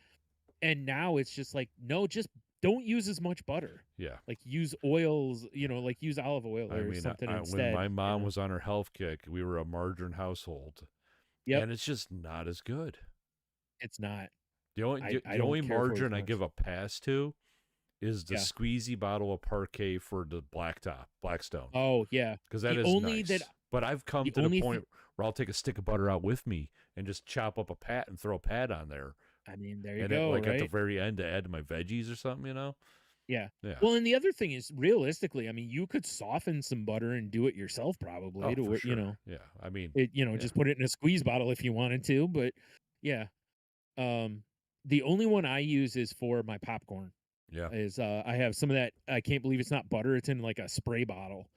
[SPEAKER 1] And now it's just like, no, just don't use as much butter.
[SPEAKER 2] Yeah.
[SPEAKER 1] Like, use oils, like use olive oil or something instead.
[SPEAKER 2] When my mom was on her health kick, we were a margarine household. Yeah. And it's just not as good.
[SPEAKER 1] It's not.
[SPEAKER 2] The only margarine I give a pass to is the squeezy bottle of Parquet for the Blackstone.
[SPEAKER 1] Oh, yeah.
[SPEAKER 2] Because that is nice. But I've come to the point where I'll take a stick of butter out with me and just chop up a pat and throw a pad on there.
[SPEAKER 1] I mean, there you go.
[SPEAKER 2] At the very end to add to my veggies or something,
[SPEAKER 1] Yeah. Well, and the other thing is, realistically, I mean, you could soften some butter and do it yourself, probably.
[SPEAKER 2] Sure. Yeah. I mean,
[SPEAKER 1] just put it in a squeeze bottle if you wanted to. But yeah. The only one I use is for my popcorn.
[SPEAKER 2] Yeah.
[SPEAKER 1] I have some of that. I can't believe it's not butter. It's in like a spray bottle.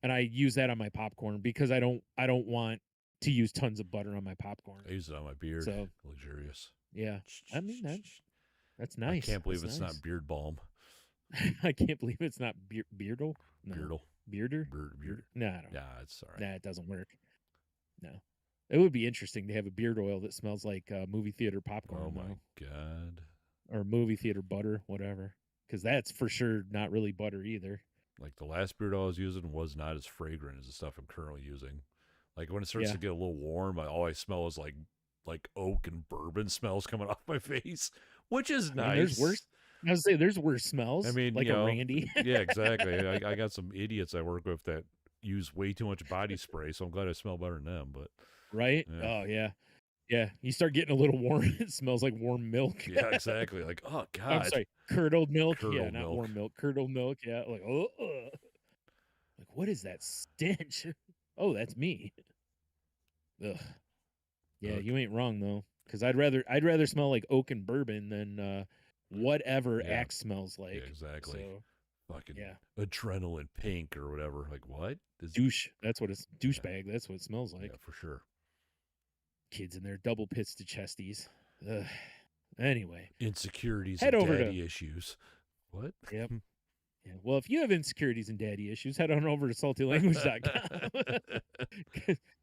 [SPEAKER 1] And I use that on my popcorn because I don't want to use tons of butter on my popcorn.
[SPEAKER 2] I use it on my beard. So luxurious.
[SPEAKER 1] Yeah. I mean, that's nice.
[SPEAKER 2] I can't believe it's not beard balm.
[SPEAKER 1] I can't believe it's not beardle. No.
[SPEAKER 2] Bearder?
[SPEAKER 1] Bearder? No, I don't know.
[SPEAKER 2] Yeah, it's all right.
[SPEAKER 1] Nah, it doesn't work. No. It would be interesting to have a beard oil that smells like movie theater popcorn.
[SPEAKER 2] Oh, my God.
[SPEAKER 1] Or movie theater butter, whatever. Because that's for sure not really butter either.
[SPEAKER 2] Like, the last beard oil I was using was not as fragrant as the stuff I'm currently using. Like, when it starts to get a little warm, all I smell is like oak and bourbon smells coming off my face, which is nice.
[SPEAKER 1] There's worse. I was gonna say, there's worse smells. I mean, like a Randy.
[SPEAKER 2] Yeah, exactly. I got some idiots I work with that use way too much body spray, so I'm glad I smell better than them. But
[SPEAKER 1] right? Yeah. Oh yeah. Yeah, you start getting a little warm. It smells like warm milk.
[SPEAKER 2] Yeah, exactly. Like, oh God.
[SPEAKER 1] I'm sorry, curdled milk. Not warm milk. Curdled milk. Yeah, like like, what is that stench? Oh, that's me. Ugh. Yeah, you ain't wrong though, because I'd rather smell like oak and bourbon than whatever Axe smells like.
[SPEAKER 2] Yeah, exactly.
[SPEAKER 1] So,
[SPEAKER 2] fucking adrenaline pink or whatever. Like, what?
[SPEAKER 1] Douche. That's what it's douchebag. That's what it smells like.
[SPEAKER 2] Yeah, for sure.
[SPEAKER 1] Kids in their double pits to chesties. Ugh. Anyway,
[SPEAKER 2] insecurities and daddy issues. What?
[SPEAKER 1] Yep. Yeah. Well, if you have insecurities and daddy issues, head on over to saltylanguage.com.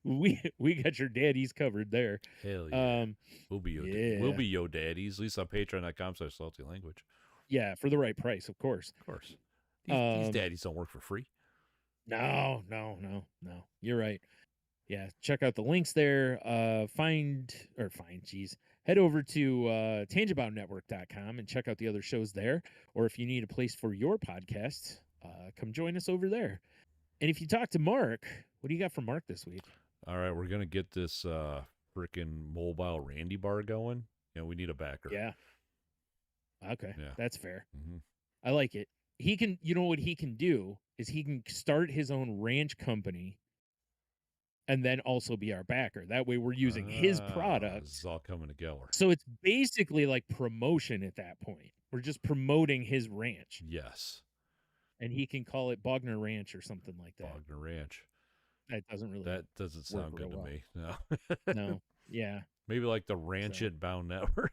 [SPEAKER 1] we got your daddies covered there.
[SPEAKER 2] Hell yeah. We'll be your daddies. At least on patreon.com/saltylanguage.
[SPEAKER 1] Yeah, for the right price, of course.
[SPEAKER 2] Of course. These daddies don't work for free.
[SPEAKER 1] No. You're right. Yeah, check out the links there. Head over to tangentboundnetwork.com and check out the other shows there. Or if you need a place for your podcast, come join us over there. And if you talk to Mark, what do you got for Mark this week?
[SPEAKER 2] All right, we're going to get this freaking mobile Randy bar going. We need a backer.
[SPEAKER 1] Yeah. Okay, that's fair.
[SPEAKER 2] Mm-hmm.
[SPEAKER 1] I like it. he can, you know what he can do is he can start his own ranch company and then also be our backer. That way we're using his
[SPEAKER 2] This is
[SPEAKER 1] product.
[SPEAKER 2] all coming together.
[SPEAKER 1] So it's basically like promotion at that point. We're just promoting his ranch.
[SPEAKER 2] Yes.
[SPEAKER 1] And he can call it Bogner Ranch or something like that.
[SPEAKER 2] Bogner Ranch.
[SPEAKER 1] That doesn't really
[SPEAKER 2] That doesn't sound good to me. No.
[SPEAKER 1] No. Yeah.
[SPEAKER 2] Maybe like the Ranch It Bound Network.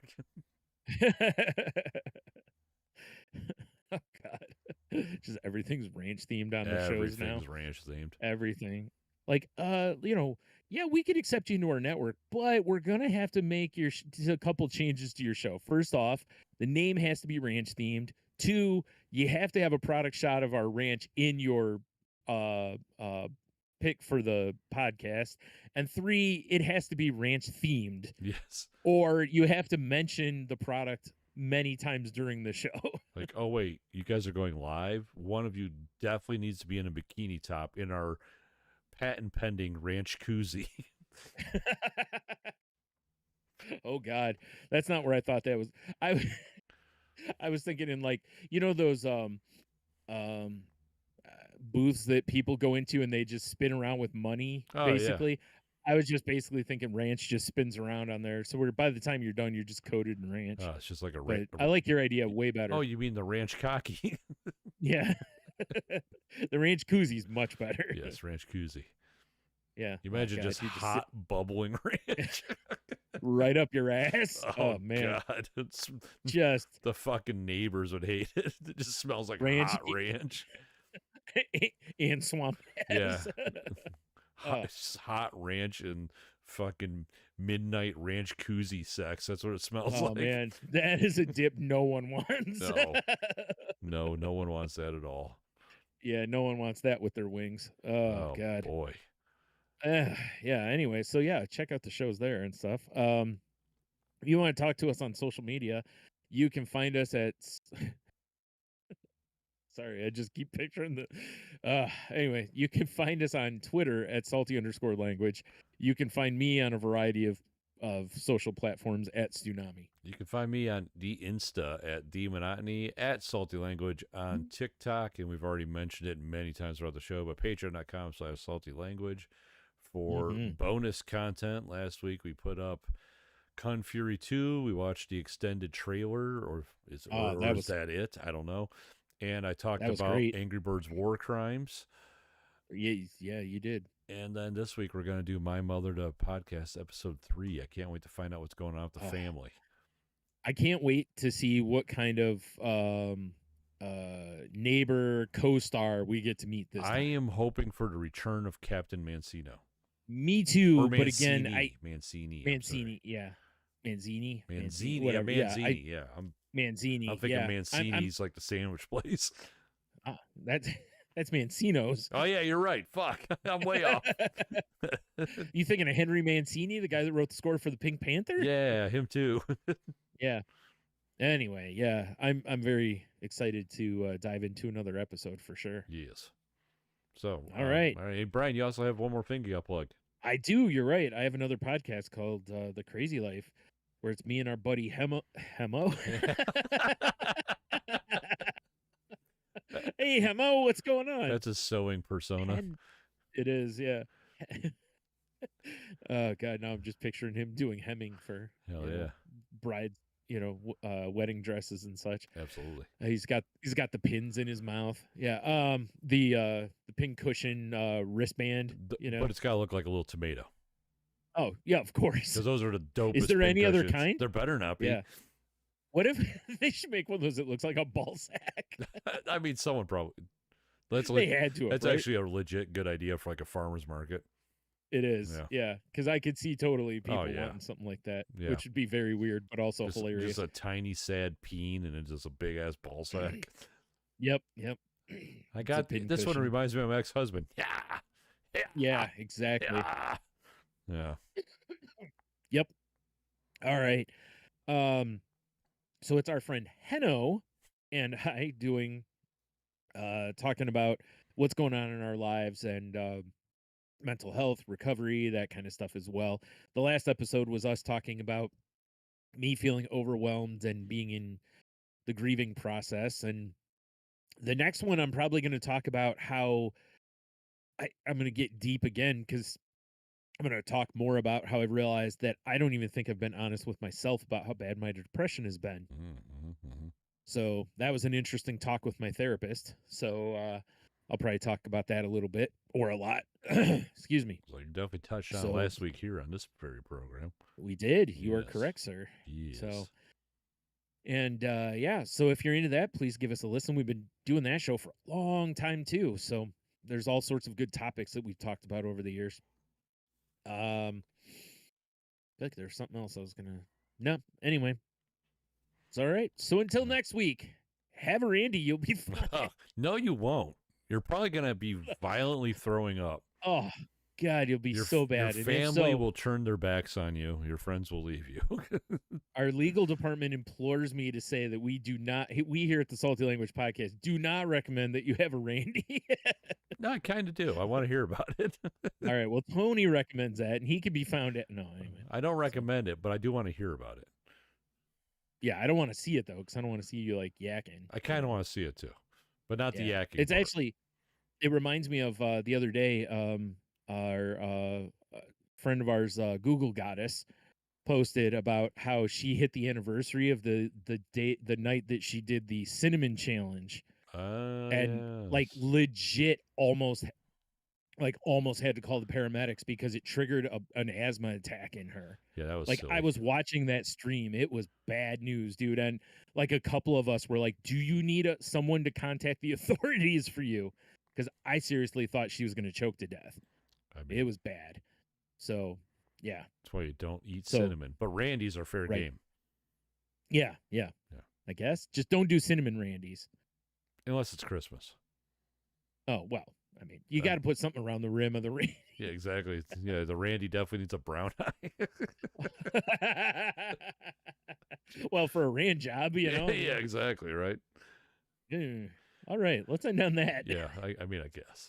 [SPEAKER 1] Oh God. Just everything's ranch themed on the shows now.
[SPEAKER 2] Everything's ranch themed.
[SPEAKER 1] Everything. Like, you know, yeah, we could accept you into our network, but we're gonna have to make a couple changes to your show. First off, the name has to be ranch themed. 2, you have to have a product shot of our ranch in your pick for the podcast. And 3, it has to be ranch themed.
[SPEAKER 2] Yes.
[SPEAKER 1] Or you have to mention the product many times during the show.
[SPEAKER 2] Like, oh wait, you guys are going live? One of you definitely needs to be in a bikini top in our patent pending ranch koozie.
[SPEAKER 1] Oh God, that's not where I thought that was. I was thinking in, like, you know, those booths that people go into and they just spin around with money.
[SPEAKER 2] Oh,
[SPEAKER 1] basically,
[SPEAKER 2] yeah.
[SPEAKER 1] I was just basically thinking ranch just spins around on there. So by the time you're done, you're just coated in ranch.
[SPEAKER 2] It's just like a
[SPEAKER 1] ranch. I like your idea way better.
[SPEAKER 2] Oh, you mean the ranch cocky?
[SPEAKER 1] Yeah. The ranch koozie's much better.
[SPEAKER 2] Yes, ranch koozie.
[SPEAKER 1] Yeah.
[SPEAKER 2] You imagine just hot, bubbling ranch.
[SPEAKER 1] Right up your ass.
[SPEAKER 2] Oh,
[SPEAKER 1] man.
[SPEAKER 2] God. It's
[SPEAKER 1] just
[SPEAKER 2] the fucking neighbors would hate it. It just smells like
[SPEAKER 1] ranch,
[SPEAKER 2] hot ranch.
[SPEAKER 1] And swamp ass.
[SPEAKER 2] Yeah. Hot ranch and fucking midnight ranch koozie sex. That's what it smells like.
[SPEAKER 1] Oh, man. That is a dip no one wants.
[SPEAKER 2] No one wants that at all.
[SPEAKER 1] Yeah, no one wants that with their wings. Oh God.
[SPEAKER 2] Boy.
[SPEAKER 1] Yeah, anyway, so yeah, check out the shows there and stuff. If you want to talk to us on social media, you can find us at sorry, I just keep picturing the anyway, you can find us on Twitter at salty_language. You can find me on a variety of social platforms at Tsunami.
[SPEAKER 2] You can find me on the Insta at Demonotony, at Salty Language on TikTok, and we've already mentioned it many times throughout the show, but patreon.com/saltylanguage for bonus content. Last week we put up Kung Fury 2. We watched the extended trailer, or is that it? I don't know. And I talked about Angry Birds War Crimes.
[SPEAKER 1] Yeah, you did.
[SPEAKER 2] And then this week we're going to do My Mother to Podcast episode 3. I can't wait to find out what's going on with the family.
[SPEAKER 1] I can't wait to see what kind of neighbor co-star we get to meet this time.
[SPEAKER 2] I am hoping for the return of Captain Mancino.
[SPEAKER 1] Me too,
[SPEAKER 2] or
[SPEAKER 1] but again,
[SPEAKER 2] Mancini.
[SPEAKER 1] Yeah. Manzini.
[SPEAKER 2] Whatever. Manzini, yeah.
[SPEAKER 1] Manzini.
[SPEAKER 2] I'm thinking Mancini's like the sandwich place.
[SPEAKER 1] That's Mancino's.
[SPEAKER 2] Oh yeah, you're right. Fuck, I'm way off.
[SPEAKER 1] You thinking of Henry Mancini, the guy that wrote the score for the Pink Panther?
[SPEAKER 2] Yeah, him too.
[SPEAKER 1] Yeah. Anyway, yeah, I'm very excited to dive into another episode for sure.
[SPEAKER 2] Yes. So,
[SPEAKER 1] all right.
[SPEAKER 2] Hey, Brian, you also have one more thing you got plugged.
[SPEAKER 1] I do. You're right. I have another podcast called The Crazy Life, where it's me and our buddy Hemo. Hey, Hemo, what's going on?
[SPEAKER 2] That's a sewing persona.
[SPEAKER 1] It is, yeah. Oh God, now I'm just picturing him doing hemming for brides, wedding dresses and such.
[SPEAKER 2] Absolutely.
[SPEAKER 1] He's got the pins in his mouth. Yeah. The pin cushion wristband.
[SPEAKER 2] But it's gotta look like a little tomato.
[SPEAKER 1] Oh yeah, of course.
[SPEAKER 2] Because those are the dopest.
[SPEAKER 1] Is there any other kind?
[SPEAKER 2] There better not be.
[SPEAKER 1] Yeah. What if they should make one of those that looks like a ball sack?
[SPEAKER 2] I mean, someone probably.
[SPEAKER 1] They had to.
[SPEAKER 2] That's actually a legit good idea for like a farmer's market.
[SPEAKER 1] It is, yeah. Because I could see totally people wanting something like that, which would be very weird, but also hilarious.
[SPEAKER 2] Just a tiny, sad peen, and it's just a big ass ball sack.
[SPEAKER 1] Yep.
[SPEAKER 2] I got this one. Reminds me of my ex-husband.
[SPEAKER 1] Yeah, exactly.
[SPEAKER 2] Yeah.
[SPEAKER 1] Yep. All right. So it's our friend Heno and I doing, talking about what's going on in our lives and mental health, recovery, that kind of stuff as well. The last episode was us talking about me feeling overwhelmed and being in the grieving process. And The next one, I'm probably going to talk about how I'm going to get deep again because I'm going to talk more about how I realized that I don't even think I've been honest with myself about how bad my depression has been.
[SPEAKER 2] Mm-hmm.
[SPEAKER 1] So that was an interesting talk with my therapist. So I'll probably talk about that a little bit or a lot. Excuse me.
[SPEAKER 2] So you definitely touched on it
[SPEAKER 1] So
[SPEAKER 2] last week here on this very program.
[SPEAKER 1] we did. You are
[SPEAKER 2] Yes.
[SPEAKER 1] correct, sir. So,
[SPEAKER 2] Yes.
[SPEAKER 1] and yeah, so if you're into that, please give us a listen. We've been doing that show for a long time too. So there's all sorts of good topics that we've talked about over the years. I feel like there's something else I was gonna. No, anyway, it's all right. So until next week, have a Randy. You'll be fine.
[SPEAKER 2] No, you won't. You're probably going to be violently throwing up.
[SPEAKER 1] Oh God, you'll be
[SPEAKER 2] Your
[SPEAKER 1] so
[SPEAKER 2] your
[SPEAKER 1] bad. And if
[SPEAKER 2] family
[SPEAKER 1] so,
[SPEAKER 2] will turn their backs on you. Your friends will leave you.
[SPEAKER 1] our legal department implores me to say that we here at the Salty Language Podcast do not recommend that you have a Randy.
[SPEAKER 2] No, I kind of do. I want to hear about it.
[SPEAKER 1] All right. Well, Tony recommends that, and he can be found at anyway.
[SPEAKER 2] I don't recommend it, but I do want to hear about it.
[SPEAKER 1] Yeah, I don't want to see it though, because I don't want to see you like yakking.
[SPEAKER 2] I kind of want to see it too, but not the yakking.
[SPEAKER 1] It's
[SPEAKER 2] part.
[SPEAKER 1] actually, it reminds me of the other day. Our friend of ours, Google Goddess, posted about how she hit the anniversary of the night that she did the cinnamon challenge, and like
[SPEAKER 2] Yes.
[SPEAKER 1] legit almost had to call the paramedics because it triggered an asthma attack in her.
[SPEAKER 2] Yeah, that was
[SPEAKER 1] Like,
[SPEAKER 2] silly.
[SPEAKER 1] I was watching that stream. It was bad news, dude. And like a couple of us were like, do you need someone to contact the authorities for you? Because I seriously thought she was going to choke to death.
[SPEAKER 2] I mean,
[SPEAKER 1] It was bad. So, yeah.
[SPEAKER 2] That's why you don't eat cinnamon. But Randies are fair game.
[SPEAKER 1] Yeah. I guess. Just don't do cinnamon Randies.
[SPEAKER 2] Unless it's Christmas.
[SPEAKER 1] Oh, well. I mean, you got to put something around the rim of the Randy.
[SPEAKER 2] Yeah, exactly. Yeah, the Randy definitely needs a brown eye.
[SPEAKER 1] Well, for a Rand job, you know.
[SPEAKER 2] Yeah, exactly, right?
[SPEAKER 1] All right, let's end on that.
[SPEAKER 2] Yeah, I mean, I guess.